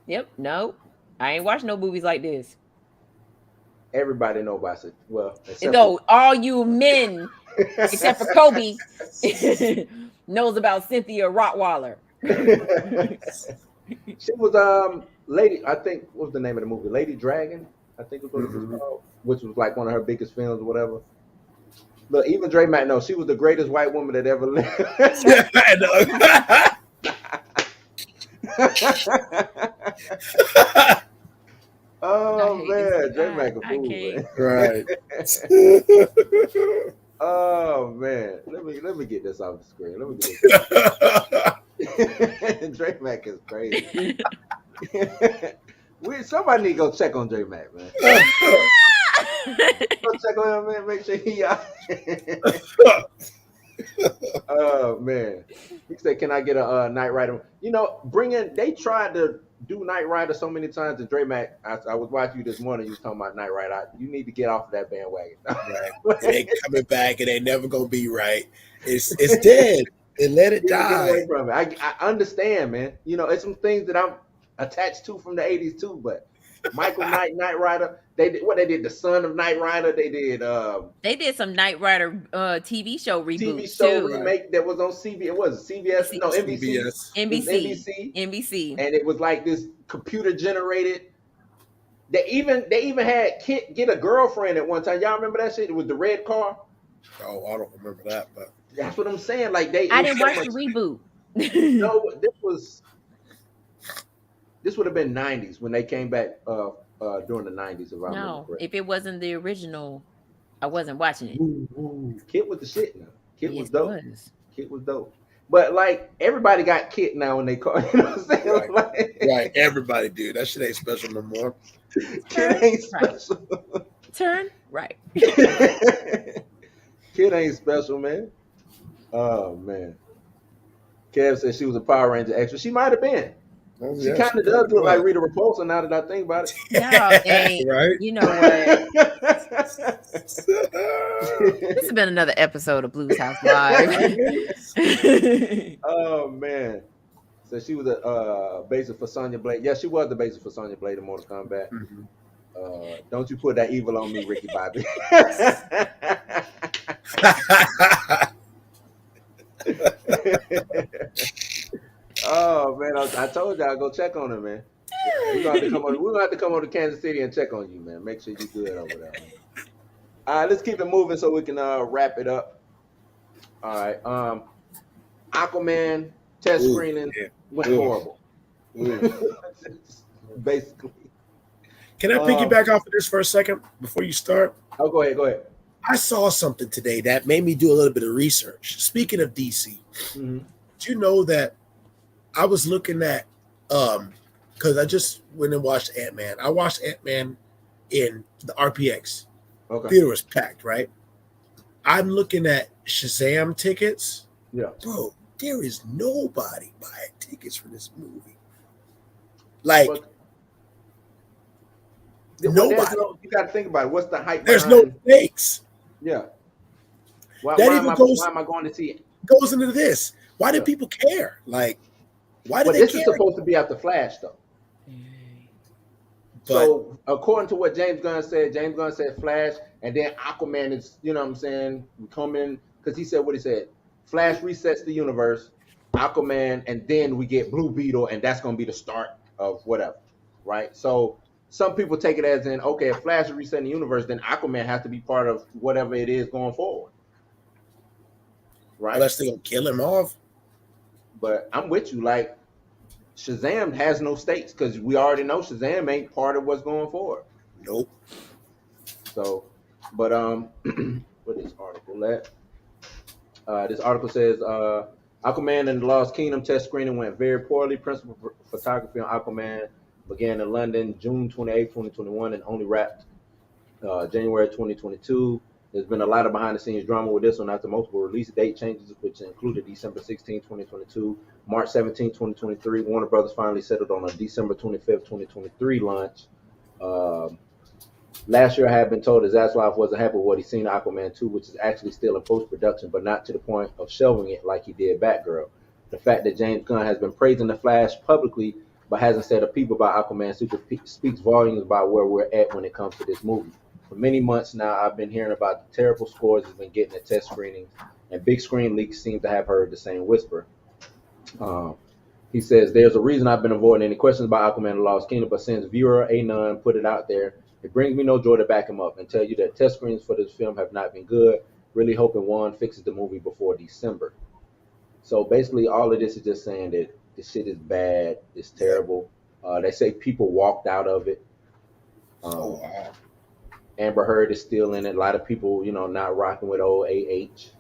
Yep. No, I ain't watched no movies like this. Everybody know about it. Well, all you men, except for Kobe, knows about Cynthia Rottweiler. She was Lady. I think what was the name of the movie? Lady Dragon. I think it was what it was called, which was like one of her biggest films or whatever. Look, even Dre Mack knows she was the greatest white woman that ever lived. Oh man, Dre Mack a fool, man. Right. Oh man, let me get this off the screen. Let me get this. Dre Mack is crazy. Somebody need to go check on Dre Mack, man. Go check on him, man. Make sure he out. Oh man, he said, "Can I get a Knight Rider?" You know, They tried to do Knight Rider so many times. And Dre Mac, I was watching you this morning. You was talking about Knight Rider. You need to get off of that bandwagon. Right. It ain't coming back. It ain't never gonna be right. It's dead. And let it die. Get away from it. I understand, man. You know, it's some things that I'm attached to from the '80s too. But Michael Knight Rider. They did the Son of Knight Rider. They did some Knight Rider TV show reboots too. remake that was on CBS. It was CBS. No, NBC. And it was like this computer generated. They even had Kit get a girlfriend at one time. Y'all remember that shit? It was the red car. Oh, I don't remember that, but that's what I'm saying. Like I didn't watch the reboot. No, this would have been '90s when they came back during the '90s. If it wasn't the original, I wasn't watching it. Kit was the shit now. Kit was dope. Kit was dope. But like everybody got Kit now in their car. You know what I'm saying? Right. Everybody do. That shit ain't special no more. Kit ain't special. Turn right. Kit ain't special, man. Oh man. Kev said she was a Power Ranger extra. She might have been. She kind of does look like Rita Repulsa now that I think about it. No, right? You know what? This has been another episode of Blues House Live. Oh man! So she was a basis for Sonya Blade. Yeah, she was the basis for Sonya Blade in Mortal Kombat. Mm-hmm. Don't you put that evil on me, Ricky Bobby. Oh man, I told y'all go check on her, man. We're gonna have to come over to Kansas City and check on you, man. Make sure you good over there. Man. All right, let's keep it moving so we can wrap it up. All right. Aquaman test screening went horrible. Basically. Can I piggyback off of this for a second before you start? Oh, go ahead. I saw something today that made me do a little bit of research. Speaking of DC, do you know that I was looking at because I just went and watched Antman. I watched Antman in the RPX. Okay. Theater was packed, right? I'm looking at Shazam tickets. Yeah. Bro, there is nobody buying tickets for this movie. Like nobody. You got to think about it. What's the hype? There's no stakes. Yeah. Why am I going to see it? Goes into this. Why do people care? Like, why do they care? This is supposed to be after Flash, though. So, according to what James Gunn said Flash, and then Aquaman is, you know what I'm saying, coming, because he said what he said. Flash resets the universe, Aquaman, and then we get Blue Beetle, and that's going to be the start of whatever, right? So, some people take it as in, okay, if Flash is resetting the universe, then Aquaman has to be part of whatever it is going forward. Right? Unless they're going to kill him off. But I'm with you, like, Shazam has no stakes because we already know Shazam ain't part of what's going forward. Nope. So, but what is this article at? This article says Aquaman and the Lost Kingdom test screening went very poorly. Principal photography on Aquaman began in London June 28, 2021, and only wrapped January 2022. There's been a lot of behind-the-scenes drama with this one after multiple release date changes, which included December 16, 2022, March 17, 2023. Warner Brothers finally settled on a December 25th, 2023 launch. Last year, I had been told that Zaslav wasn't happy with what he's seen in Aquaman 2, which is actually still in post-production, but not to the point of shelving it like he did Batgirl. The fact that James Gunn has been praising The Flash publicly, but hasn't said a peep about Aquaman speaks volumes about where we're at when it comes to this movie. For many months now, I've been hearing about the terrible scores it's been getting at test screenings, and big screen leaks seem to have heard the same whisper. He says, there's a reason I've been avoiding any questions about Aquaman and the Lost Kingdom, but since viewer Anon put it out there, it brings me no joy to back him up and tell you that test screenings for this film have not been good. Really hoping one fixes the movie before December. So basically, all of this is just saying that this shit is bad, it's terrible. They say people walked out of it. Wow. Amber Heard is still in it. A lot of people, not rocking with old AH.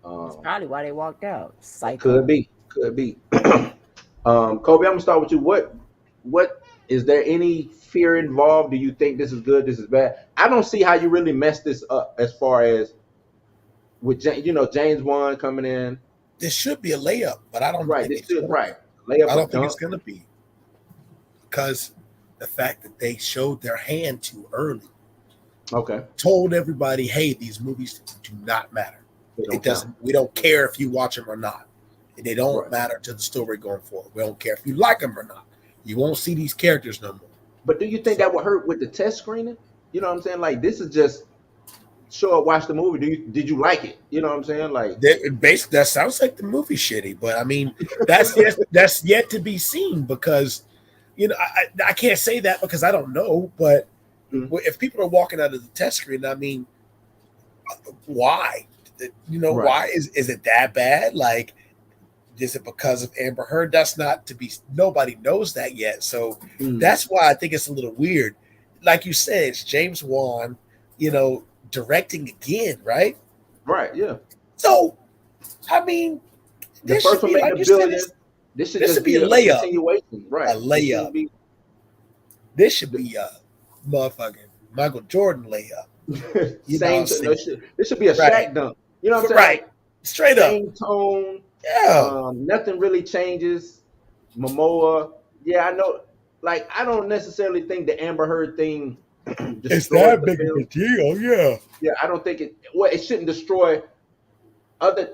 That's probably why they walked out. Psycho. Could be. Kobe, I'm gonna start with you. What Is there any fear involved? Do you think this is good? This is bad? I don't see how you really mess this up as far as with James Wan coming in. This should be a layup, but I don't think it's right. Layup. I don't think it's gonna be because the fact that they showed their hand too early. Okay. Told everybody, hey, these movies do not matter. It doesn't. We don't care if you watch them or not. They don't matter to the story going forward. We don't care if you like them or not. You won't see these characters no more. But do you think that would hurt with the test screening? You know what I'm saying? Like, this is just show up, watch the movie. Did you like it? You know what I'm saying? Like, basically, that sounds like the movie shitty. But I mean, that's yet to be seen because I can't say that because I don't know. But if people are walking out of the test screen, I mean, why? Why is it that bad? Like, is it because of Amber Heard? That's not to be. Nobody knows that yet. So that's why I think it's a little weird. Like you said, it's James Wan, directing again, right? Right. Yeah. So, I mean, the first one made $1 billion. This should be a layup. Right. A layup. This should be a motherfucking Michael Jordan layup. This should be a Shaq dunk. You know what I'm saying? Right. Straight up. Same tone. Yeah. Nothing really changes. Momoa. Yeah, I know. Like, I don't necessarily think the Amber Heard thing. It's that big of a deal. Yeah. Yeah, I don't think it. Well, it shouldn't destroy other.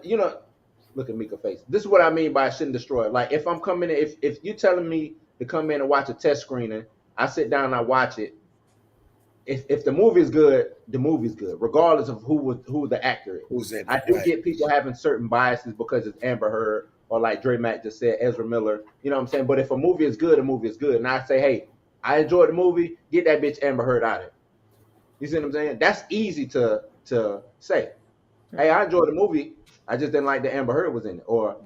Look at Mika's face. This is what I mean by it shouldn't destroy. Like, if I'm coming in, if you're telling me to come in and watch a test screening, I sit down and I watch it. If the movie is good, the movie's good, regardless of who the actor is. Who's in? I do get people having certain biases because it's Amber Heard or, like Dre Mack just said, Ezra Miller. You know what I'm saying? But if a movie is good, a movie is good. And I say, hey, I enjoyed the movie. Get that bitch Amber Heard out of it. You see what I'm saying? That's easy to say. Hey, I enjoyed the movie. I just didn't like that Amber Heard was in it. Or,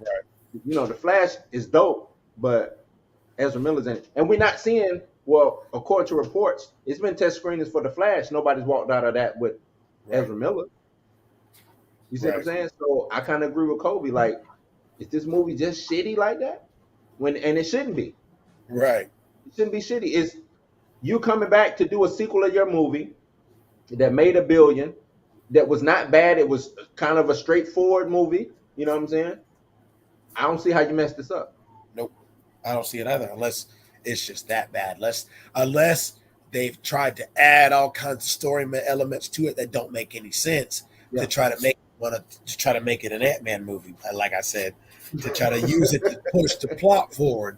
The Flash is dope, but Ezra Miller's in it. And we're not seeing. Well, according to reports, it's been test screenings for The Flash. Nobody's walked out of that with Ezra Miller. You see what I'm saying? So I kind of agree with Kobe. Like, is this movie just shitty like that? And it shouldn't be. Right. It shouldn't be shitty. It's you coming back to do a sequel of your movie that made $1 billion, that was not bad. It was kind of a straightforward movie. You know what I'm saying? I don't see how you messed this up. Nope. I don't see it either, unless it's just that bad. Unless they've tried to add all kinds of story elements to it that don't make any sense to try to make it an Antman movie. Like I said, to try to use it to push the plot forward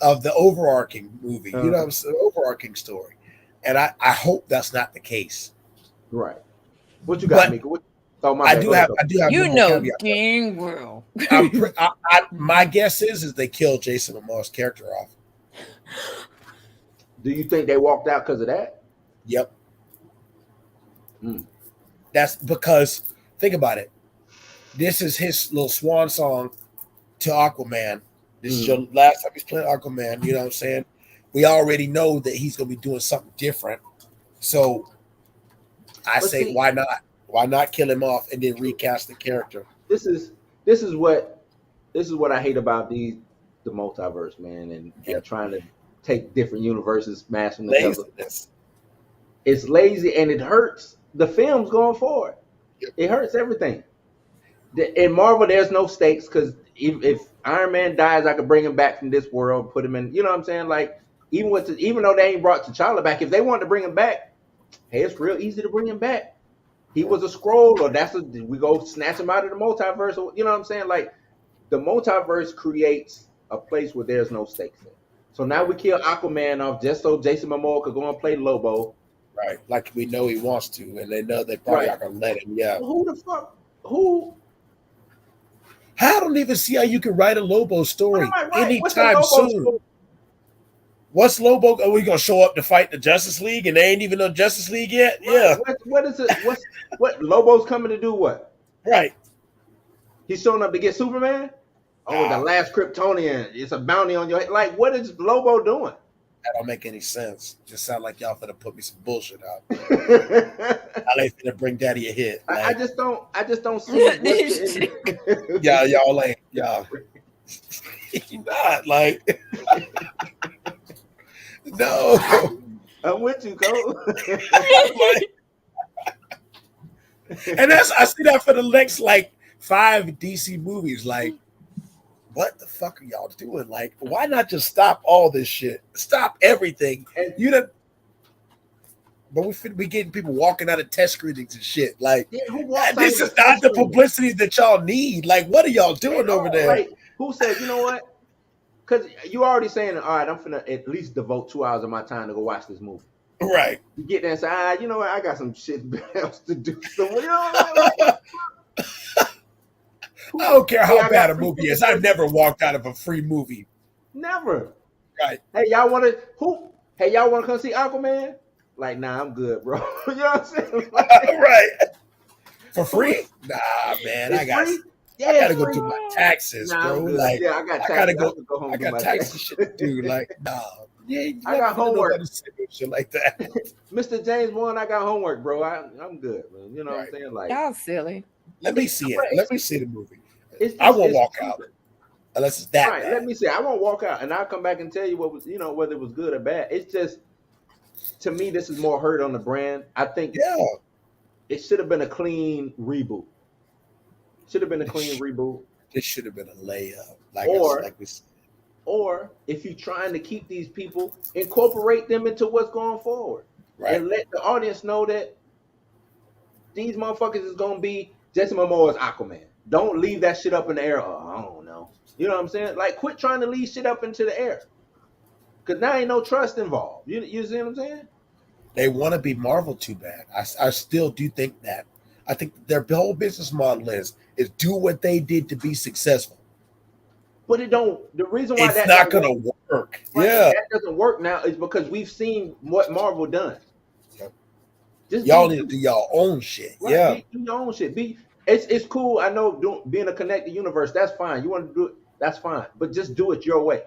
of the overarching movie. You know what I'm saying? Overarching story. And I hope that's not the case. Right. What you got, Mika? I do have. Dang well. My guess is they killed Jason Momoa's character off. Do you think they walked out because of that? Yep. That's because, think about it. This is his little swan song to Aquaman. This is your last time he's playing Aquaman. You know what I'm saying? We already know that he's going to be doing something different. So I say, why not? Why not kill him off and then recast the character? This is what I hate about the multiverse, man, and trying to take different universes, smash them together. It's lazy and it hurts the films going forward. Yep. It hurts everything. In Marvel, there's no stakes because if Iron Man dies, I could bring him back from this world, put him in. You know what I'm saying? Like even though they ain't brought T'Challa back, if they wanted to bring him back, hey, it's real easy to bring him back. He was a Skrull, or we go snatch him out of the multiverse. Or, you know what I'm saying? Like the multiverse creates a place where there's no stakes in. So now we kill Aquaman off just so Jason Momoa could go and play Lobo. Right. Like we know he wants to, and they know they probably not going to let him. Yeah. Who the fuck? Who? I don't even see how you can write a Lobo story anytime soon. Story? What's Lobo? Are we going to show up to fight the Justice League, and they ain't even on Justice League yet? Right. Yeah. What is it? What Lobo's coming to do what? Right. He's showing up to get Superman? Oh, the last Kryptonian. It's a bounty on your head. Like, what is Lobo doing? That don't make any sense. Just sound like y'all finna put me some bullshit out. I ain't finna bring Daddy a hit. Like, I just don't see. y'all ain't y'all. Not like. No. I'm with you, Cole. And I see that for the next like 5 DC movies. Like, what the fuck are y'all doing? Like, why not just stop all this shit? Stop everything. And You know, but we getting people walking out of test screenings and shit. Like, who walks this out is of not the screening? publicity that y'all need. Like, what are y'all doing over there? Like, who said, you know what? Because you already saying, all right, I'm finna at least devote 2 hours of my time to go watch this movie. Right. You get there and say, you know what? I got some shit else to do. So, you know, like, I don't care how bad a movie is. I've never walked out of a free movie. Never. Right. Hey, y'all want to come see Aquaman? Like, nah, I'm good, bro. You know what I'm saying? Like, right. For free? Nah, man. I gotta go do my taxes, bro. Like, yeah, I got taxes. I gotta go home. I got taxes shit to do. Like, nah. Yeah, I got homework. Shit like that. Mr. James Wan, I got homework, bro. I'm good, man. You know what I'm saying? Like, y'all silly. Let me see it. Let me see the movie. Just, I won't walk out unless it's that bad. Let me see. I won't walk out, and I'll come back and tell you what was, whether it was good or bad. It's just, to me, this is more hurt on the brand. I think it should have been a clean reboot. Should have been a clean reboot. This should have been a layup. Or if you're trying to keep these people, incorporate them into what's going forward. Right. And let the audience know that these motherfuckers is going to be Jason Momoa's Aquaman. Don't leave that shit up in the air. Oh, I don't know. You know what I'm saying? Like, quit trying to leave shit up into the air. Because now ain't no trust involved. You see what I'm saying? They want to be Marvel too bad. I still do think that. I think their whole business model is do what they did to be successful. But it don't. The reason why it's not going to work. That doesn't work now is because we've seen what Marvel done. Yep. Y'all need to do y'all own shit. Right? Yeah, do your own shit. It's cool. I know being a connected universe. That's fine. You want to do it. That's fine. But just do it your way.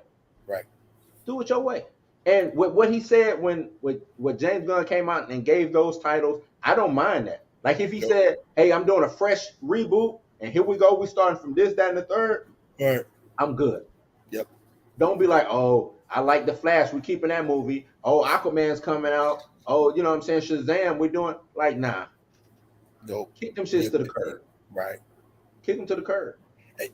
Right. Do it your way. And what he said when James Gunn came out and gave those titles, I don't mind that. Like if he said, "Hey, I'm doing a fresh reboot, and here we go. We starting from this, that, and the third. Right. I'm good." Yep. Don't be like, "Oh, I like the Flash. We're keeping that movie. Oh, Aquaman's coming out. Oh, you know what I'm saying? Shazam, we're doing like nah." Nope. Kick them shits to the curb. Right. Kick them to the curb.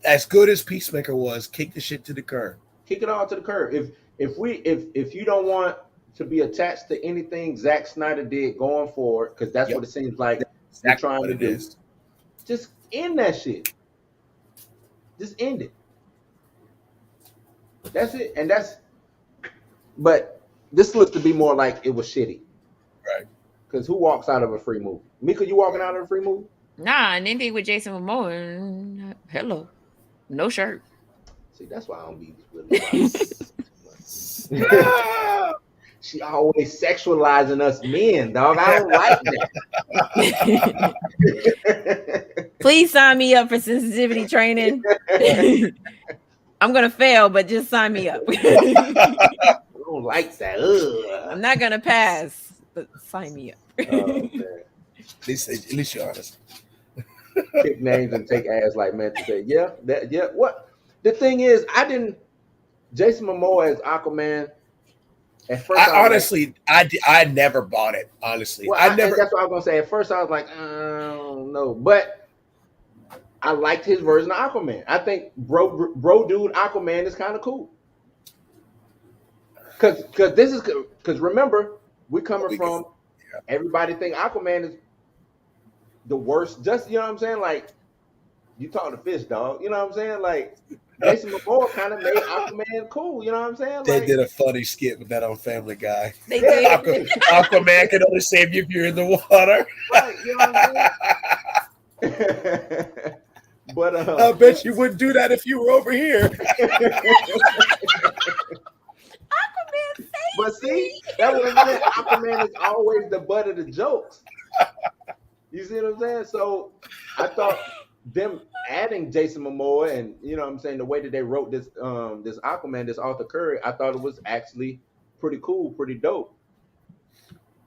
As good as Peacemaker was, kick the shit to the curb. Kick it all to the curb. If you don't want to be attached to anything Zack Snyder did going forward, because that's what it seems like they're trying to do. Just end that shit. Just end it. That's it. But this looks to be more like it was shitty. Right. Because who walks out of a free movie? Mika, you walking out of a free movie? Nah, and anything with Jason Momoa, hello. No shirt. See, that's why I don't be really She always sexualizing us men, dog. I don't like that. Please sign me up for sensitivity training. I'm gonna fail, but just sign me up. I don't like that. Ugh. I'm not gonna pass, but sign me up. Oh, at least you're honest. Pick names and take ass like man to say, what? The thing is, Jason Momoa as Aquaman. At first, I never bought it. Honestly, well, that's what I was gonna say. At first, I was like, I don't know, but I liked his version of Aquaman. I think bro dude Aquaman is kind of cool. Because remember, we coming from everybody think Aquaman is the worst. Just you know what I'm saying? Like you talk to fish, dog. You know what I'm saying? Like Jason Momoa kind of made Aquaman cool. You know what I'm saying? They did a funny skit with that on Family Guy. They did. Aquaman can only save you if you're in the water. Right, you know what I'm saying? But I bet you wouldn't do that if you were over here. But see, that was it. Aquaman is always the butt of the jokes. You see what I'm saying? So I thought them adding Jason Momoa and you know what I'm saying, the way that they wrote this this Aquaman, this Arthur Curry, I thought it was actually pretty cool, pretty dope.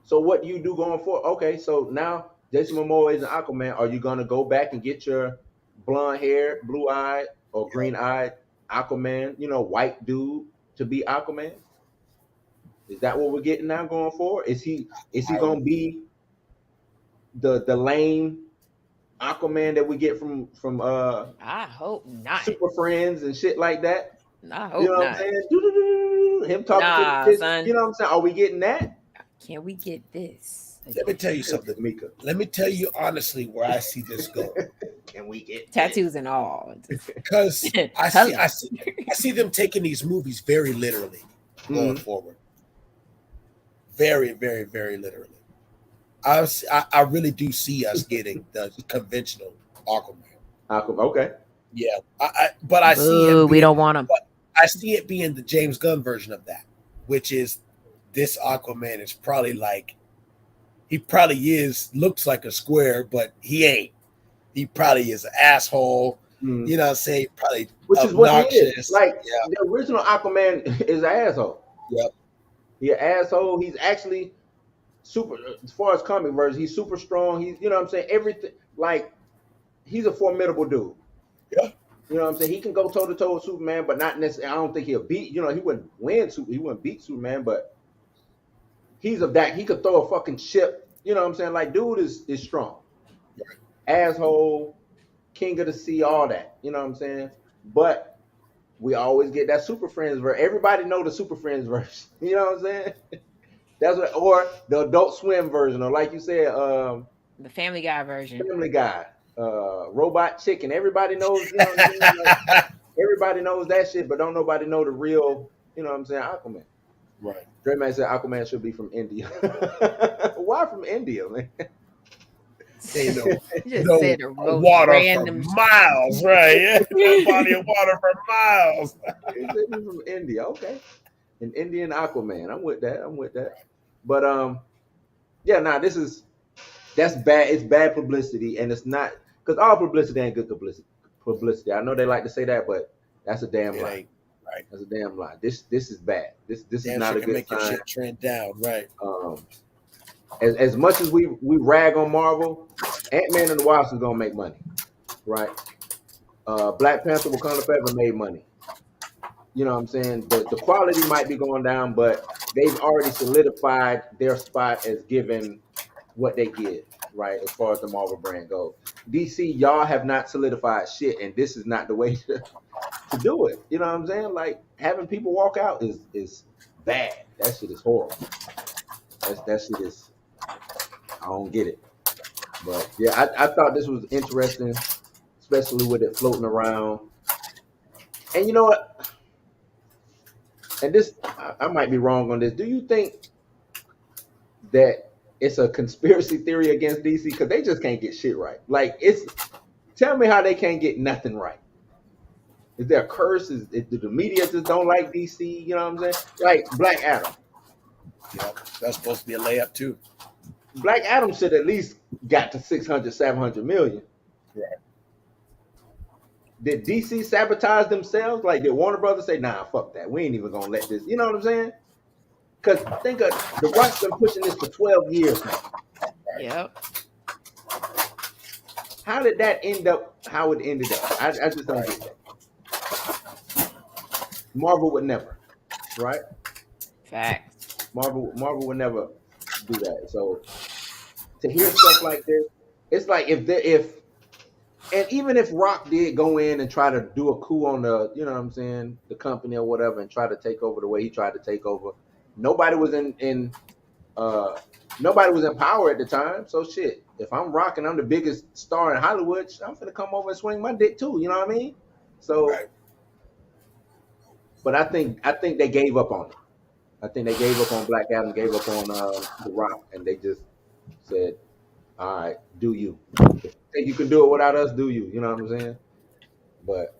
So what do you do going forward? Okay, so now Jason Momoa is an Aquaman. Are you gonna go back and get your blonde hair, blue-eyed or green-eyed Aquaman, white dude to be Aquaman? Is that what we're getting now going forward? Is he gonna be the lame Aquaman that we get from I hope not. Super Friends and shit like that? I hope You know what I'm not. saying? Doo-doo-doo-doo-doo. Him talking to Nah, the fish. son. You know what I'm saying? Are we getting that? Can we get this? Let me tell you something, Mika. Let me tell you honestly where I see this going. Can we get Tattoos and all? Because I see them taking these movies very literally going forward. Very, very, very literally. I really do see us getting the conventional Aquaman. Okay. Yeah, but I see it. We don't want him. I see it being the James Gunn version of that, which is this Aquaman is probably like he probably looks like a square, but he ain't. He probably is an asshole. You know what I'm saying? Probably which obnoxious. Is what he is. Like the original Aquaman is an asshole. Yep. He's an asshole. He's actually super as far as comic version, he's super strong. He's you know what I'm saying? Everything like he's a formidable dude. Yeah. You know what I'm saying? He can go toe to toe with Superman, but not necessarily. I don't think he'll beat. You know, he wouldn't win. He wouldn't beat Superman, but he's of that. He could throw a fucking ship. You know what I'm saying? Like, dude is strong. Right. Asshole, king of the sea, all that. You know what I'm saying? But we always get that Super Friends verse. Everybody know the Super Friends verse. You know what I'm saying? That's what, or the Adult Swim version, or like you said, the Family Guy version. Family Guy. Robot Chicken. Everybody knows, you know what I'm saying? Like, everybody knows that shit, but don't nobody know the real, you know what I'm saying, Aquaman. Right. Dreadman said Aquaman should be from India. Why from India, man? They Just know said water random for miles, right? Yeah. A body of water for miles. He said he's from India. Okay. An Indian Aquaman. I'm with that. But yeah, that's bad. It's bad publicity, and it's not because all publicity ain't good publicity. I know they like to say that, but that's a damn lie. Right. That's a damn lie. This is bad. This is not a good make sign. your shit trend down, right? As much as we rag on Marvel, Antman and the Wasp is gonna make money, right? Black Panther: Wakanda Forever made money. You know what I'm saying? The quality might be going down, but they've already solidified their spot as giving what they give, right? As far as the Marvel brand goes. DC, y'all have not solidified shit, and this is not the way to do it. You know what I'm saying? Like having people walk out is bad. That shit is horrible. That shit is, I don't get it. But yeah, I thought this was interesting, especially with it floating around. And you know what? And this, I might be wrong on this. Do you think that it's a conspiracy theory against DC because they just can't get shit right? Like, tell me how they can't get nothing right. Is there a curse? Do the media just don't like DC? You know what I'm saying? Like Black Adam. Yeah, that's supposed to be a layup too. Black Adam should at least got to 600, 700 million. Right. Did DC sabotage themselves? Like, did Warner Brothers say, nah, fuck that. We ain't even going to let this. You know what I'm saying? Because think of The Rock's been pushing this for 12 years now. Yep. How did that end up how it ended up? I just don't get that. Marvel would never, right? Facts. Marvel would never do that. So to hear stuff like this, it's like and even if Rock did go in and try to do a coup on the, you know what I'm saying, the company or whatever, and try to take over the way he tried to take over, nobody was in power at the time. So shit, if I'm Rock and I'm the biggest star in Hollywood, I'm gonna come over and swing my dick too. You know what I mean? So, right. But I think they gave up on it. I think they gave up on Black Adam, gave up on The Rock, and they just said, all right, do you. If you think you can do it without us, do you. You know what I'm saying? But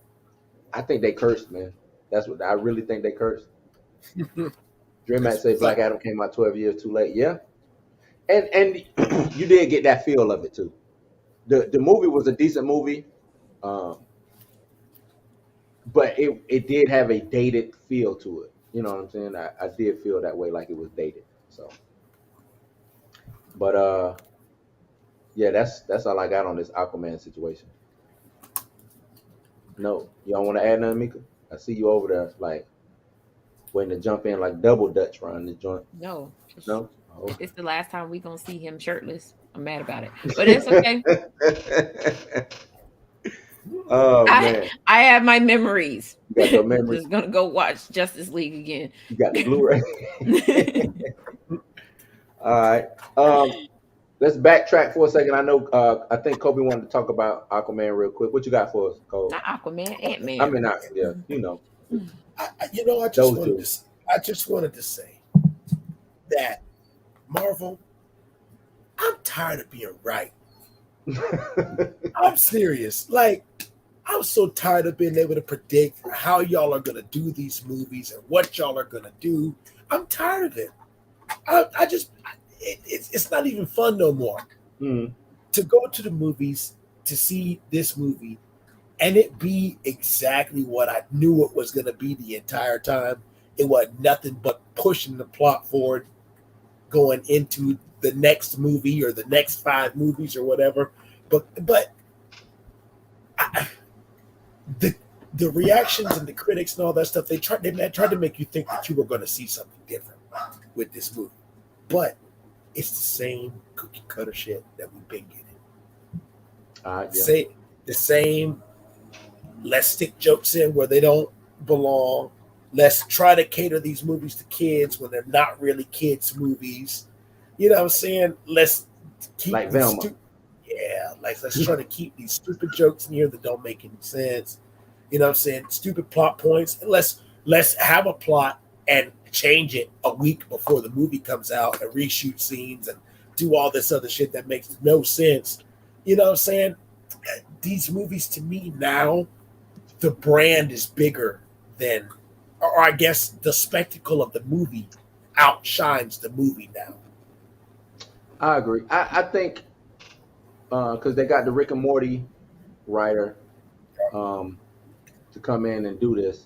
I think they cursed, man. That's what I really think they cursed. Dream might say Black Adam came out 12 years too late. Yeah. And you did get that feel of it too. The movie was a decent movie. But it did have a dated feel to it. You know what I'm saying? I did feel that way, like it was dated. So, but yeah, that's all I got on this Aquaman situation. No, you don't want to add nothing, Mika? I see you over there, like. waiting to jump in like double Dutch around the joint. No. No. Oh. It's the last time we gonna see him shirtless. I'm mad about it, but it's okay. Oh man, I have my memories. you got your memories. Just gonna go watch Justice League again. You got the Blu-ray. All right. Let's backtrack for a second. I know. I think Kobe wanted to talk about Aquaman real quick. What you got for us, Kobe? Not Aquaman, Antman. I mean, yeah, you know. I just wanted to say that Marvel, I'm tired of being right. I'm serious. Like, I'm so tired of being able to predict how y'all are gonna do these movies and what y'all are gonna do. I'm tired of it. It's not even fun no more. To go to the movies to see this movie and it be exactly what I knew it was gonna be the entire time. It was nothing but pushing the plot forward, going into the next movie or the next 5 movies or whatever. But the reactions and the critics and all that stuff, they tried to make you think that you were going to see something different with this movie. But it's the same cookie cutter shit that we've been getting. Say the same. Let's stick jokes in where they don't belong. Let's try to cater these movies to kids when they're not really kids' movies. You know what I'm saying? Let's keep like Velma. Let's try to keep these stupid jokes in here that don't make any sense. You know what I'm saying? Stupid plot points. And let's have a plot and change it a week before the movie comes out and reshoot scenes and do all this other shit that makes no sense. You know what I'm saying? These movies, to me now, the brand is bigger than, or I guess the spectacle of the movie outshines the movie now. I agree. I think because they got the Rick and Morty writer to come in and do this,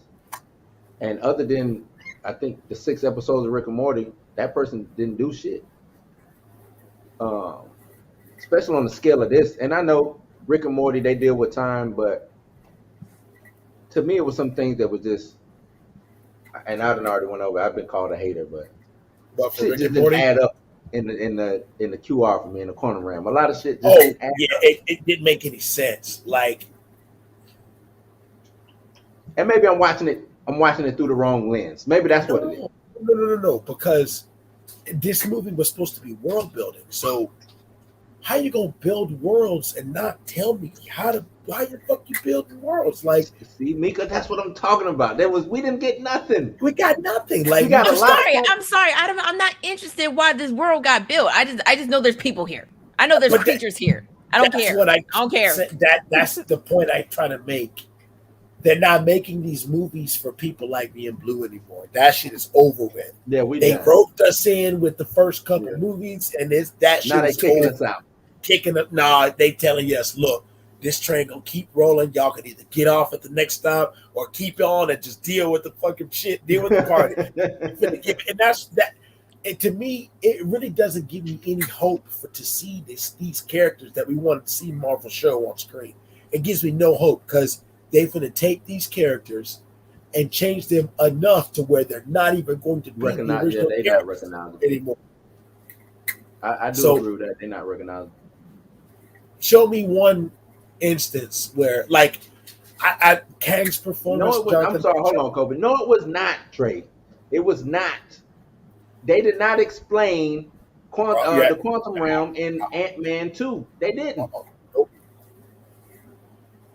and other than I think the 6 episodes of Rick and Morty, that person didn't do shit. Especially on the scale of this, and I know Rick and Morty, they deal with time, but to me it was some things that was just, and I done already went over. I've been called a hater, but for shit Rick just and didn't Morty, add up in the QR for me in the corner ram. A lot of shit just didn't add up. it didn't make any sense. Like, and maybe I'm watching it through the wrong lens. Maybe that's what it is. No, because this movie was supposed to be world building. So how you gonna build worlds and not tell me why the fuck you building worlds? Like, see, Mika, that's what I'm talking about. We didn't get nothing. We got nothing. Like, I'm sorry. I'm not interested why this world got built. I just know there's people here. I know there's creatures here. I don't care. I don't care. That's the point I try to make. They're not making these movies for people like me and Blue anymore. That shit is over with. Yeah, they roped us in with the first couple movies, and that shit is kicking us out. Kicking up. Nah, they telling us, look, this train gonna keep rolling. Y'all can either get off at the next stop or keep on and just deal with the fucking shit, deal with the party. And that's that. And to me, it really doesn't give me any hope to see these characters that we wanted to see Marvel show on screen. It gives me no hope because they're going to take these characters and change them enough to where they're not even going to be the original characters anymore. I do agree with that. They're not recognizable. Show me one instance where, like, Kang's performance. No, I'm sorry. Hold on, Kobe. No, it was not, Trey. It was not. They did not explain the quantum realm in Antman 2. They didn't. Nope.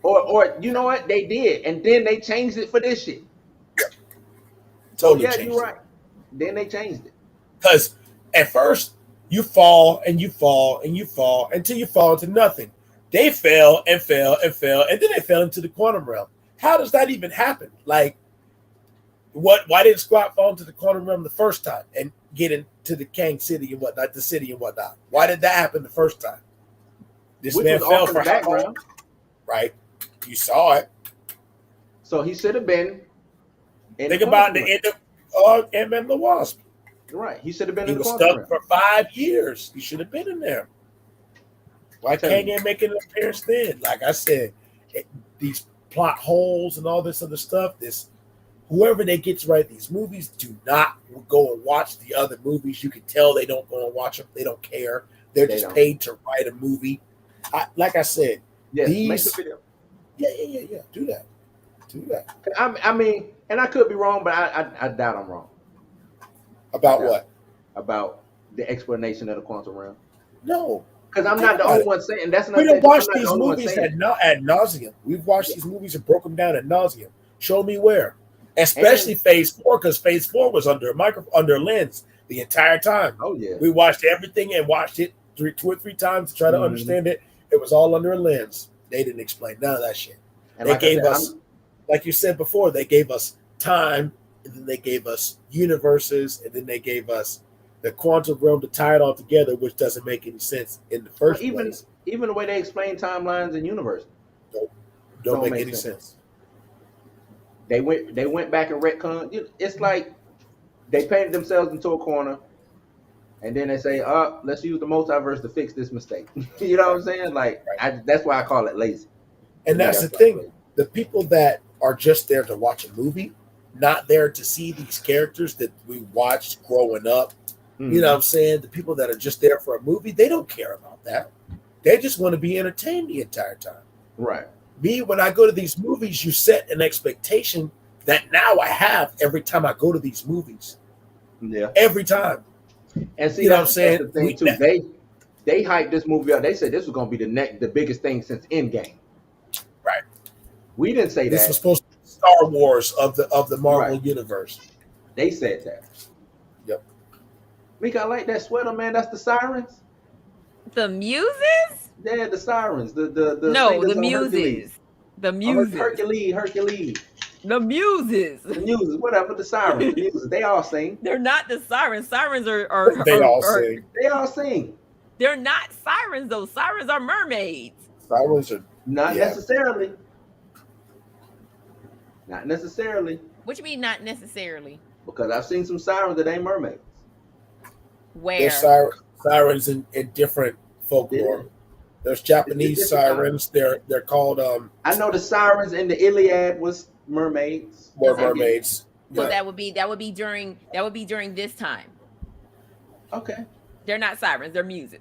Or you know what? They did, and then they changed it for this shit. Totally. Yeah, you're right. Then they changed it. Because at first you fall and you fall and you fall until you fall into nothing. They fell and fell and fell, and then they fell into the quantum realm. How does that even happen? Like, why didn't Squat fall into the quantum realm the first time and get into the Kang City and whatnot, the city and whatnot? Why did that happen the first time? This man fell for background, right? You saw it. So he should have been. Think about the end of Antman and the Wasp. Right. He should have been. He was stuck for 5 years. He should have been in there. Why Kang ain't making an appearance then? Like I said, these plot holes and all this other stuff. whoever they get to write these movies, do not go and watch the other movies. You can tell they don't go and watch them. They don't care. They're just paid to write a movie. Like I said, yes, these. make the video. Yeah. Do that. I mean, and I could be wrong, but I doubt I'm wrong. About what? About the explanation of the quantum realm. No. Because I'm not the only one saying that's not. We don't watch these movies ad nauseum. We've watched these movies and broke them down ad nauseum. Show me where. Especially Phase 4, because Phase 4 was under a lens the entire time. Oh yeah. We watched everything and watched it 2 or 3 times to try to understand it. It was all under a lens. They didn't explain none of that shit. And they gave us, like you said before, they gave us time, and then they gave us universes, and then they gave us the quantum realm to tie it all together, which doesn't make any sense in the first place. Even the way they explain timelines and universes don't make any sense. They went back and retconned. It's like they painted themselves into a corner, and then they say, let's use the multiverse to fix this mistake. You know what I'm saying? Like, that's why I call it lazy. And that's the thing. The people that are just there to watch a movie, not there to see these characters that we watched growing up. You know what I'm saying? The people that are just there for a movie, they don't care about that. They just want to be entertained the entire time. Right. Me, when I go to these movies, you set an expectation that now I have every time I go to these movies. Yeah. Every time. And see, you know what I'm saying? The thing too, they hyped this movie up. They said this was going to be the biggest thing since Endgame. Right. We didn't say this that. Was supposed to be Star Wars of the Marvel universe. They said that. Yep. Mika, I like that sweater, man. That's the Sirens. The Muses? Yeah, the Sirens. The Muses. The Muses. Hercules. The Muses. The Muses, whatever. The Sirens. The Muses. They all sing. They're not the Sirens. Sirens are sing. They all sing. They're not sirens though. Sirens are mermaids. Sirens are not necessarily. Not necessarily. What you mean not necessarily? Because I've seen some sirens that ain't mermaids. Where? There's sirens in different folklore. Yeah. There's Japanese sirens. They're called I know the sirens in the Iliad was mermaids. Were mermaids. So that would be during this time. Okay. They're not sirens, they're muses.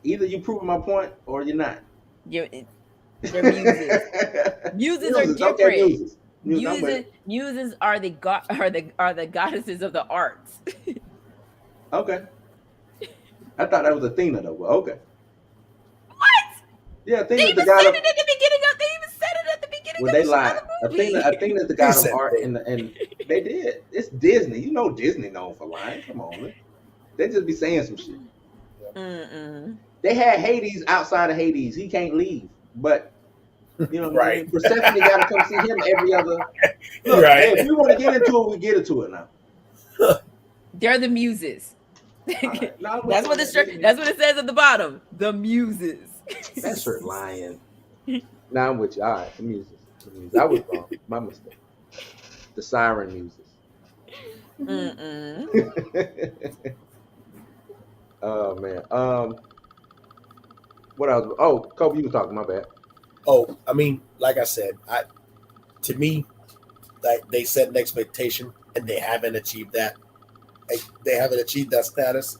Either you proving my point or you're not. They're muses. Muses are different. Okay, muses are the goddesses of the arts. Okay. I thought that was Athena though. But okay. What? Yeah, Athena is the god of. They even said it at the beginning. Well, they lied. Athena is the god of art, and they did. It's Disney. You know Disney known for lying. Come on, man. They just be saying some shit. They had Hades outside of Hades. He can't leave, but you know, right? Persephone got to come see him every other. Look, right. Hey, if we want to get into it, we get into it now. They're the muses. Right. No, that's what it says at the bottom. The muses. That shirt lying. Now I'm with you. All right, the muses. I was wrong. My mistake. The siren muses. Oh man. What else? Oh, Kobe, you can talk. My bad. Oh, I mean, like I said, to me, like they set an expectation and they haven't achieved that. They haven't achieved that status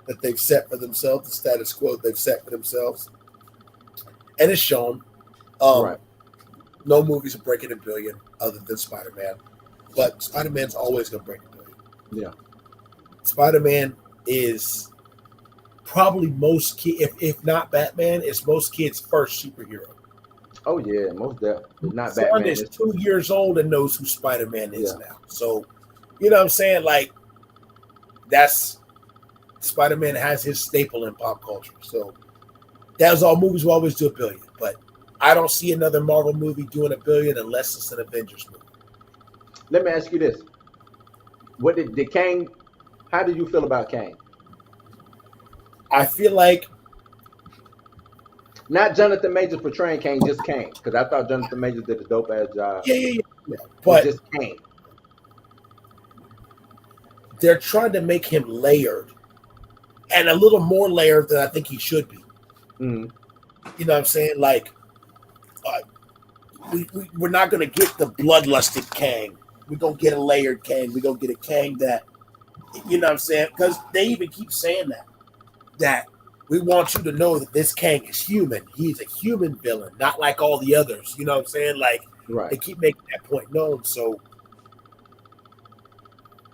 that they've set for themselves, the status quo they've set for themselves, and it's shown. Right. No movies are breaking $1 billion other than Spider-Man, but Spider-Man's always going to break $1 billion. Yeah, Spider-Man is probably most if not Batman, it's most kids' first superhero. Oh yeah, most definitely. Not Son Batman. Is 2 years old and knows who Spider-Man is now. So, you know what I'm saying? Like, that's Spider-Man has his staple in pop culture. So that was all movies will always do $1 billion, but I don't see another Marvel movie doing $1 billion unless it's an Avengers movie. Let me ask you this: what did Kang? How did you feel about Kang? I feel like not Jonathan Majors portraying Kang, just Kang, because I thought Jonathan Majors did a dope ass job. Yeah. But just Kang. They're trying to make him layered, and a little more layered than I think he should be. Mm-hmm. You know what I'm saying? Like, we're not gonna get the bloodlusted Kang. We're gonna get a layered Kang. We're gonna get a Kang that, you know what I'm saying? Because they even keep saying that we want you to know that this Kang is human. He's a human villain, not like all the others. You know what I'm saying? Like, Right. they keep making that point known. So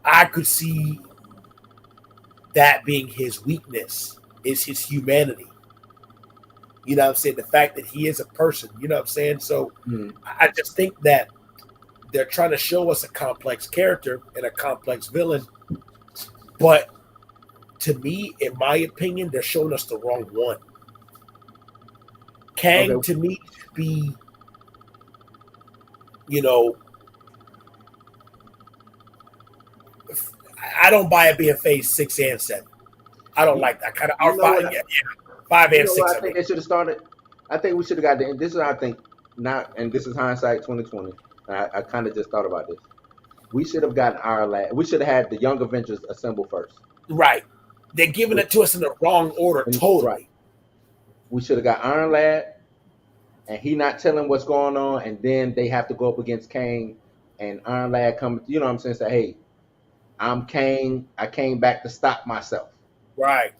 I could see that being his weakness, is his humanity. You know what I'm saying? The fact that he is a person, you know what I'm saying? So I just think that they're trying to show us a complex character and a complex villain. But to me, in my opinion, they're showing us the wrong one. Kang, to me, should be, you know, I don't buy it being phase 6 and 7. I don't like that kind of. Or 5 and 6. I think they should have started. I think we should have got the. This is how I think. Not, and this is hindsight 2020. I kind of just thought about this. We should have gotten our lad. We should have had the Young Avengers assemble first. Right. They're giving it to us in the wrong order. Totally. Right. We should have got Iron Lad, and he not telling what's going on, and then they have to go up against Kang, and Iron Lad come. You know what I'm saying? Say, hey, I'm Kang. I came back to stop myself. Right.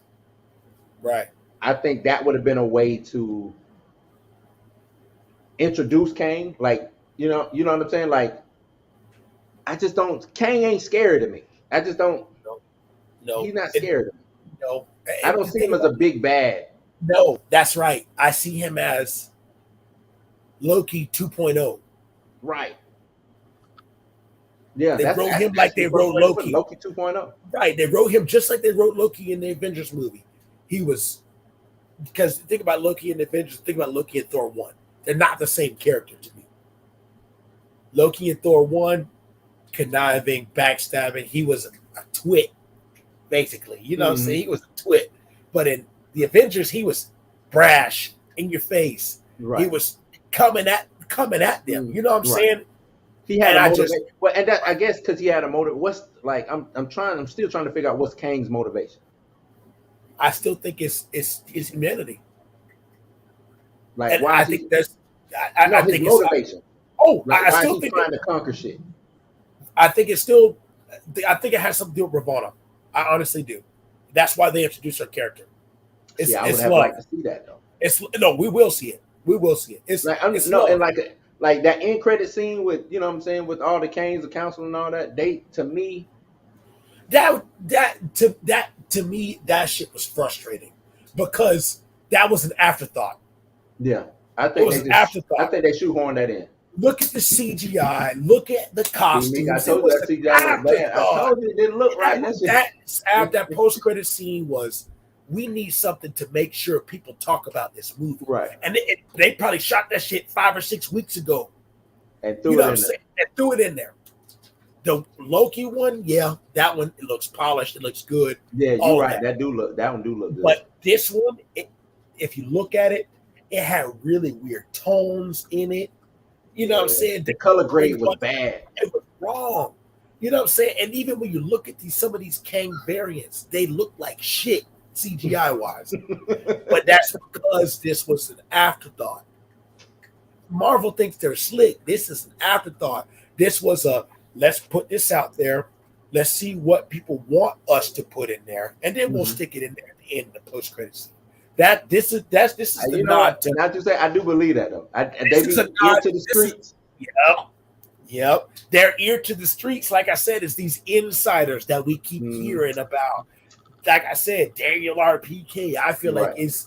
Right. I think that would have been a way to introduce Kang. Like, you know what I'm saying? Like, I just don't. Kang ain't scared of me. I just don't. No, he's not scared of me. No, I don't see him as a big bad. No, that's right. I see him as Loki 2.0. Right. Yeah, they wrote him like they wrote Loki. Loki 2.0. Right. They wrote him just like they wrote Loki in the Avengers movie. He was, because think about Loki in the Avengers, think about Loki and Thor 1. They're not the same character to me. Loki and Thor 1, conniving, backstabbing. He was a twit, basically. You know what I'm saying? He was a twit. But in the Avengers, he was brash, in your face. Right. He was coming at them. You know what I'm saying? He had a motivation. Well, and that, I guess because he had a motive. What's like? I'm still trying to figure out what's Kang's motivation. I still think it's his humanity. Like, and why? I think that's. I think his motivation. I still think trying to conquer shit. I think it's still. I think it has something to do with Ravonna. I honestly do. That's why they introduced her character. I would have liked to see that though. We will see it. We will see it. It's like like that end credit scene with, you know what I'm saying, with all the Kangs, the council and all that. To me that shit was frustrating because that was an afterthought. Yeah, I think it was an afterthought. I think they shoehorned that in. Look at the CGI. Look at the costumes. I told you that CGI was bad. I told you it didn't look right. That post-credit scene was, we need something to make sure people talk about this movie. Right. And they probably shot that shit 5 or 6 weeks ago. And threw it in there. The Loki one, yeah, that one, it looks polished. It looks good. Yeah, you're right. That one do look good. But this one, if you look at it, it had really weird tones in it. You know what I'm saying? The color grade was bad. It was wrong. You know what I'm saying? And even when you look at some of these Kang variants, they look like shit CGI wise. But that's because this was an afterthought. Marvel thinks they're slick. This is an afterthought. This was let's put this out there. Let's see what people want us to put in there, and then we'll stick it in there at the end of the post credits. This is the nod to. Not to say I do believe that though. They be ear to the streets. Yep. Their ear to the streets, like I said, is these insiders that we keep hearing about. Like I said, Daniel RPK, I feel like it's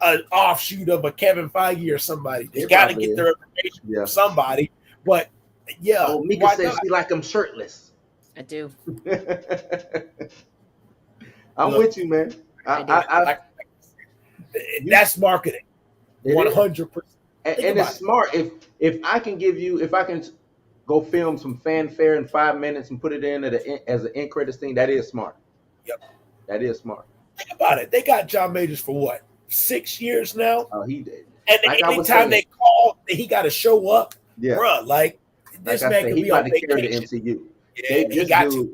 an offshoot of a Kevin Feige or somebody. They got to get their information from somebody. But yeah, Mika says she like him shirtless. I do. I'm with you, man. That's marketing. 100%. And it's smart. If I can go film some fanfare in 5 minutes and put it in as an end credits thing, that is smart. Yep. That is smart. Think about it. They got John Majors for what? 6 years now? Oh, he did. And like anytime they call, he got to show up. Yeah. Bruh, like this man can be on vacation. Carry the MCU. Yeah, he got to.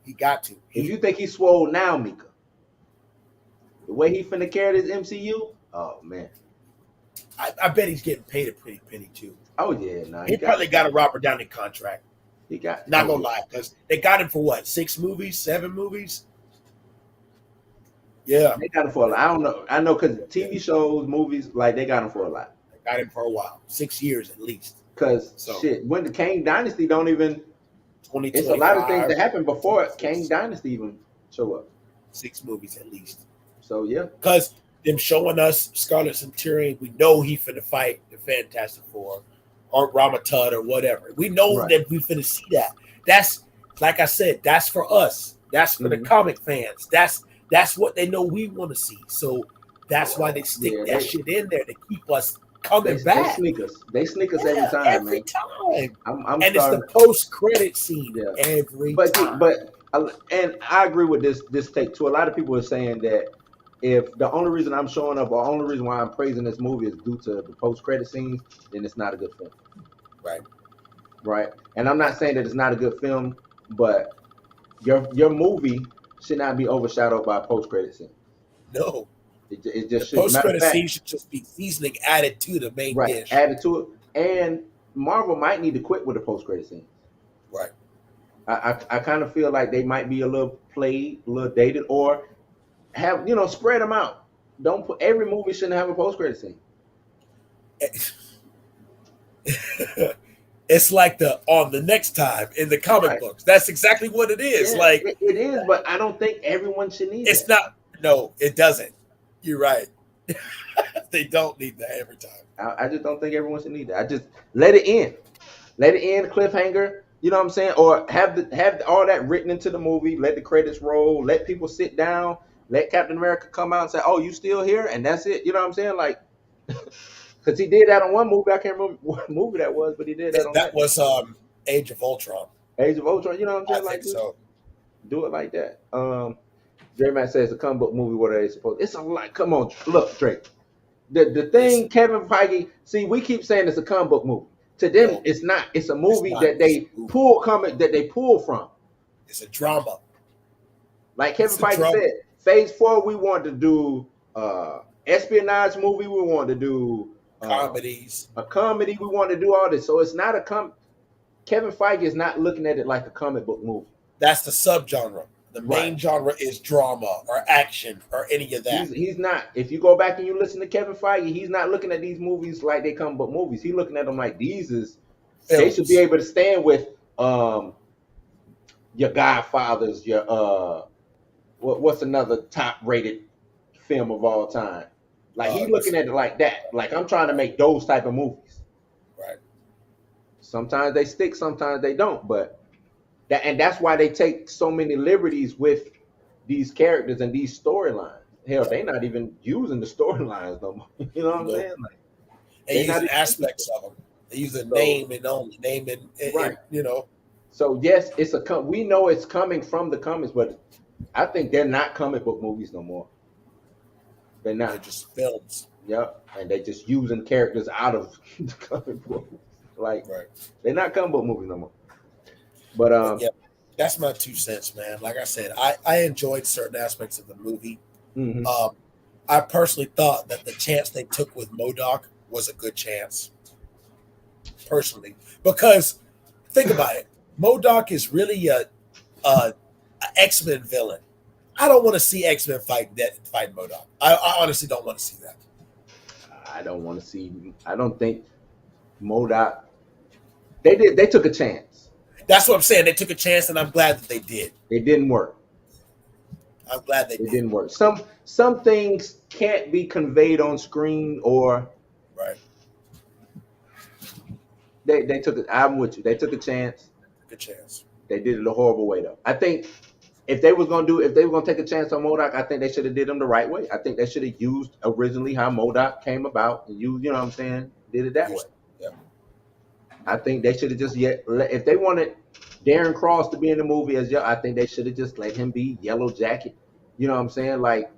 He got to. If you think he's swole now, Mika, the way he finna carry this MCU, oh man. I bet he's getting paid a pretty penny too. Oh yeah, no, he probably got a Robert Downey contract. He got not gonna lie, because they got him for what, 6 movies, 7 movies? Yeah, they got him for a lot. I don't know. I know because TV shows, movies, like they got him for a lot. They got him for a while, 6 years at least. Because shit, when the Kang Dynasty don't even. It's a lot of things that happened before Kang Dynasty even show up. 6 movies at least. So yeah, because them showing us Scarlet Centurion, we know he finna fight the Fantastic Four or Ramatud or whatever. We know that we finna see that. That's like I said. That's for us. That's for the comic fans. That's what they know we want to see. So that's why they stick that shit in there to keep us coming back. They sneak us every time. Every man. time. It's the post-credit scene every time. But and I agree with this take too. A lot of people are saying that if the only reason I'm showing up or only reason why I'm praising this movie is due to the post-credit scenes, then it's not a good film. Right. And I'm not saying that it's not a good film, but your movie should not be overshadowed by post-credit scenes. No. It just should. Post-credit scenes should just be seasoning added to the main dish. Added to it. And Marvel might need to quit with the post-credit scenes. Right. I kind of feel like they might be a little played, a little dated, or have, spread them out. Don't put every movie shouldn't have a post-credit scene. It's like the next time in the comic books. That's exactly what it is. Yeah, it is, but I don't think everyone should need it. It's not. No, it doesn't. You're right. They don't need that every time. I just don't think everyone should need that. I just let it end. Let it end, cliffhanger. You know what I'm saying? Or have all that written into the movie. Let the credits roll. Let people sit down. Let Captain America come out and say, "Oh, you still here?" And that's it. You know what I'm saying? Like, because he did that on one movie. I can't remember what movie that was, but he did that on that. Was Age of Ultron. Age of Ultron. You know what I'm saying? I think so. Do it like that. J Matt says the comic book movie. What are they supposed? It's a lot. Come on, look, Drake. The thing, Kevin Feige. See, we keep saying it's a comic book movie. To them, it's not. It's a movie that they pull from. It's a drama. Like Kevin Feige said, Phase 4, we want to do espionage movie. We want to do comedies. A comedy. We want to do all this. So it's not a Kevin Feige is not looking at it like a comic book movie. That's the subgenre. The main genre is drama or action or any of that. He's not. If you go back and you listen to Kevin Feige, he's not looking at these movies like they comic book movies. He's looking at them like these is films. They should be able to stand with your Godfathers, your what's another top rated film of all time. Like he's looking at it like that. Like I'm trying to make those type of movies. Right. Sometimes they stick, sometimes they don't, but that's why they take so many liberties with these characters and these storylines. Hell, they're not even using the storylines no more. You know what I'm saying? Like, they use aspects of them. They use a name and only name and So yes, we know it's coming from the comics, but I think they're not comic book movies no more. They're not. They're just films. Yep, and they just using characters out of the comic book. Like they're not comic book movies no more. But that's my 2 cents, man. Like I said, I enjoyed certain aspects of the movie. Mm-hmm. I personally thought that the chance they took with MODOK was a good chance. Personally, because think about it, MODOK is really a X-Men villain. I don't want to see X-Men fight MODOK. I honestly don't want to see that. I don't want to see. I don't think MODOK. They took a chance. That's what I'm saying. They took a chance, and I'm glad that they did. It didn't work. I'm glad it didn't work. Some things can't be conveyed on screen, or they took it. I'm with you. They took a chance. Good chance. They did it a horrible way, though. I think if they were gonna take a chance on MODOK, I think they should have did them the right way. I think they should have used originally how MODOK came about and you know what I'm saying, did it that way. Yeah. I think they should have just if they wanted Darren Cross to be in the movie I think they should have just let him be Yellow Jacket. You know what I'm saying? Like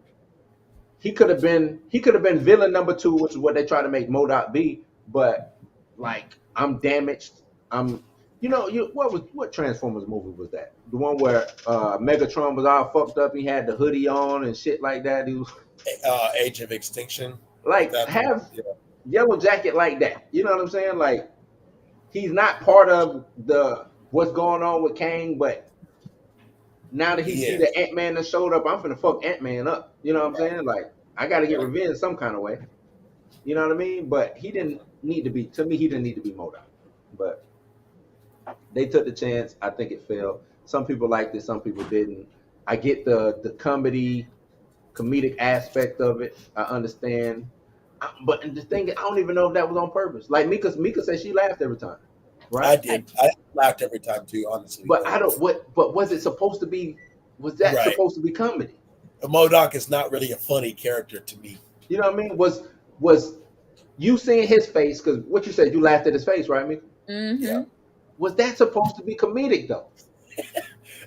he could have been villain number 2, which is what they try to make MODOK be. But like I'm damaged. What Transformers movie was that? The one where Megatron was all fucked up. He had the hoodie on and shit like that. He was Age of Extinction. Like Yellow Jacket like that. You know what I'm saying? Like he's not part of the what's going on with Kang, but now that he see the Ant-Man that showed up, I'm finna fuck Ant-Man up. You know what I'm saying? Like I got to get revenge some kind of way. You know what I mean? But he didn't need to be. To me, he didn't need to be MODOK. But they took the chance. I think it failed. Some people liked it. Some people didn't. I get the comedic aspect of it. I understand. But the thing is, I don't even know if that was on purpose. Like Mika said she laughed every time. Right? I did. I laughed every time too, honestly. But I don't. But was it supposed to be? Was that supposed to be comedy? MODOK is not really a funny character to me. You know what I mean? Was you seeing his face? Because what you said, you laughed at his face, right, Mika? Mm-hmm. Yeah. Was that supposed to be comedic though?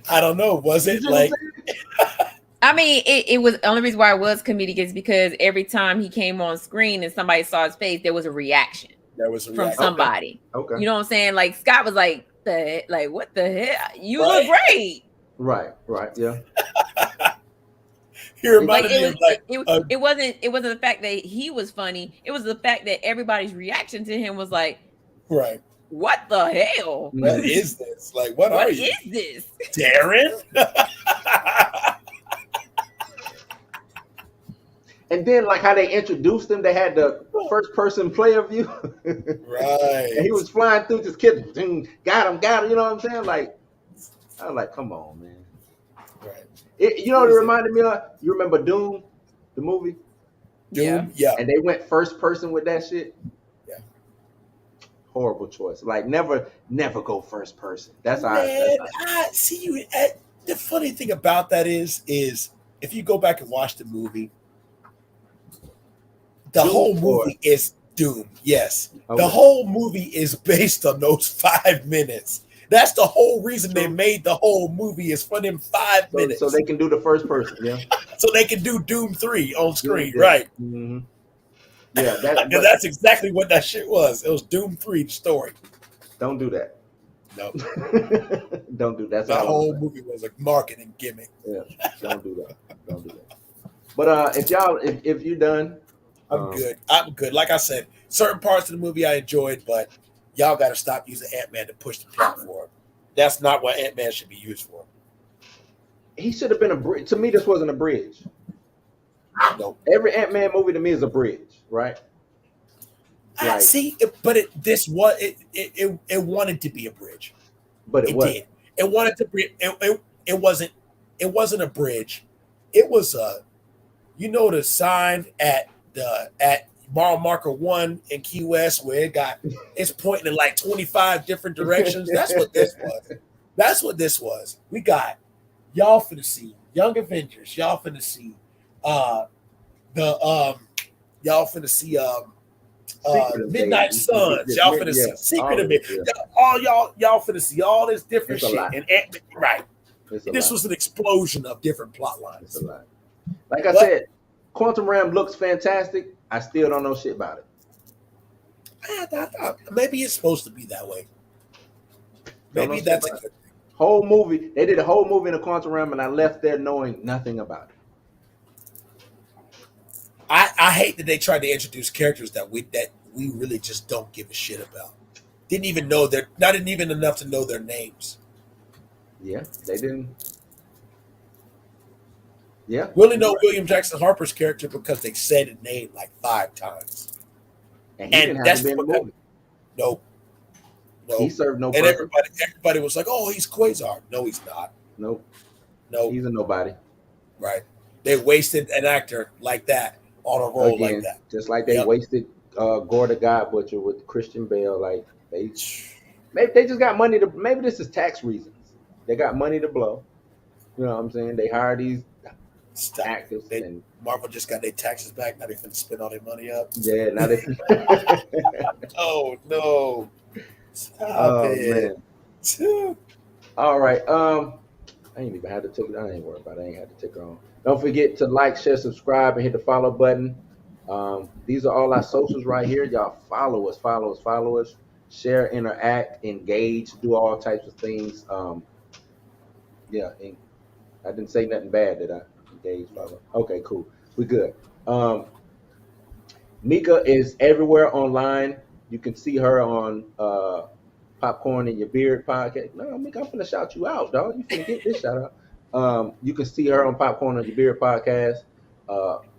I don't know. Was it like? I mean, it was the only reason why it was comedic is because every time he came on screen and somebody saw his face, there was a reaction. From somebody. Okay. You know what I'm saying? Like Scott was like, what the hell? You look great. Right. Yeah. He reminded me of it wasn't the fact that he was funny. It was the fact that everybody's reaction to him was like, right. What the hell? What is this? Like, what are you? What is this? Darren? And then, like how they introduced him, they had the first-person player view. Right. And he was flying through, just kidding. Got him. You know what I'm saying? Like, I was like, come on, man. Right. You know what it reminded me of? You remember Doom, the movie? Doom? Yeah. And they went first-person with that shit? Yeah. Horrible choice. Like, never go first-person. That's how I see you. The funny thing about that is if you go back and watch the movie, the whole movie is Doom. Yes. Okay. The whole movie is based on those 5 minutes. That's the whole reason they made the whole movie is for them 5 minutes. So they can do the first person, yeah. So they can do Doom 3 on screen, right? Mm-hmm. Yeah, that's exactly what that shit was. It was Doom 3 the story. Don't do that. No. Don't do that. The whole movie was a marketing gimmick. Yeah, don't do that. But if you're done, I'm good. Like I said, certain parts of the movie I enjoyed, but y'all got to stop using Ant-Man to push the plot forward. That's not what Ant-Man should be used for. He should have been a bridge. To me, this wasn't a bridge. No. Every Ant-Man movie to me is a bridge, right? Like, but it wanted to be a bridge. But it did. It wanted to be. It wasn't a bridge. It was the sign at mile marker 1 in Key West where it's pointing in like 25 different directions. That's what this was. We got y'all finna see Young Avengers. Y'all finna see Midnight Suns. Y'all finna see Secret of It. Y'all finna see all this different shit. And right. This was an explosion of different plot lines. It's a lot. Like I said, Quantum Realm looks fantastic. I still don't know shit about it. Maybe it's supposed to be that way. Maybe that's a good thing. Whole movie. They did a whole movie in the Quantum Realm, and I left there knowing nothing about it. I hate that they tried to introduce characters that we really just don't give a shit about. Didn't even know not even enough to know their names. Yeah, they didn't. Yeah, we only know William Jackson Harper's character because they said his name like 5 times, and that's the movie. No, he served no and purpose. Everybody was like, "Oh, he's Quasar." No, he's not. Nope. No, he's a nobody. Right? They wasted an actor like that on a role like that, just like they wasted Gore the God Butcher with Christian Bale. Like they just got money to. Maybe this is tax reasons. They got money to blow. You know what I'm saying? They hire these actors. And Marvel just got their taxes back. Now they finna spend all their money up. Yeah, now they. Oh no! Stop it. Man. All right. I ain't even had to take it. I ain't worried about it. I ain't had to take it on. Don't forget to like, share, subscribe, and hit the follow button. These are all our socials right here. Y'all follow us. Share, interact, engage, do all types of things. Yeah, I didn't say nothing bad, did I? Engage, follow. Okay, cool. We good. Mika is everywhere online. You can see her on Popcorn and Your Beard podcast. No, Mika, I'm finna shout you out, dog. You finna get this shout out. You can see her on Popcorn and Your Beard podcast.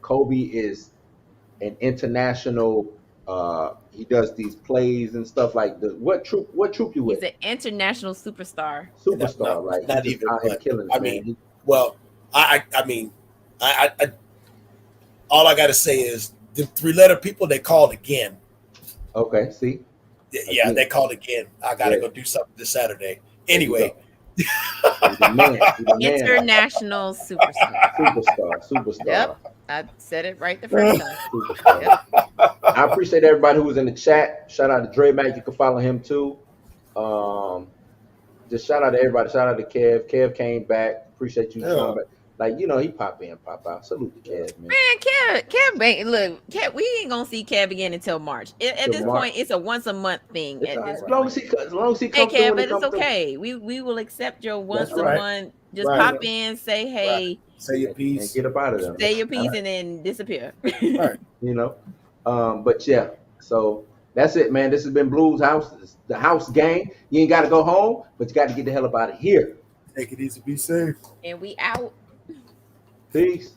Kobe is an international. He does these plays and stuff like the what troop you with? He's an international superstar. Superstar, right? Not He's even. out here killing it, man. Well, I mean, I all I got to say is the 3-letter people, they called again. Okay, see. Yeah, again. They called again. I got to go do something this Saturday. Anyway. He's the man. International superstar. Superstar. Yep, I said it right the first time. Yep. I appreciate everybody who was in the chat. Shout out to Dre Mac. You can follow him too. Just shout out to everybody. Shout out to Kev. Kev came back. Appreciate you coming back. Like, you know, he pop in, pop out. Salute to Kev, man. Man, Kev, look, Kev, we ain't gonna see Kev again until March. At this point, it's a once a month thing. As long as he comes hey, Kev, but it's okay. We will accept your once a month. Just pop in, say hey, say your piece, and get up out of there. Say your piece and then disappear. Right. You know, but yeah. So that's it, man. This has been Blues House, the house gang. You ain't got to go home, but you got to get the hell up out of here. Take it easy, be safe, and we out. Peace.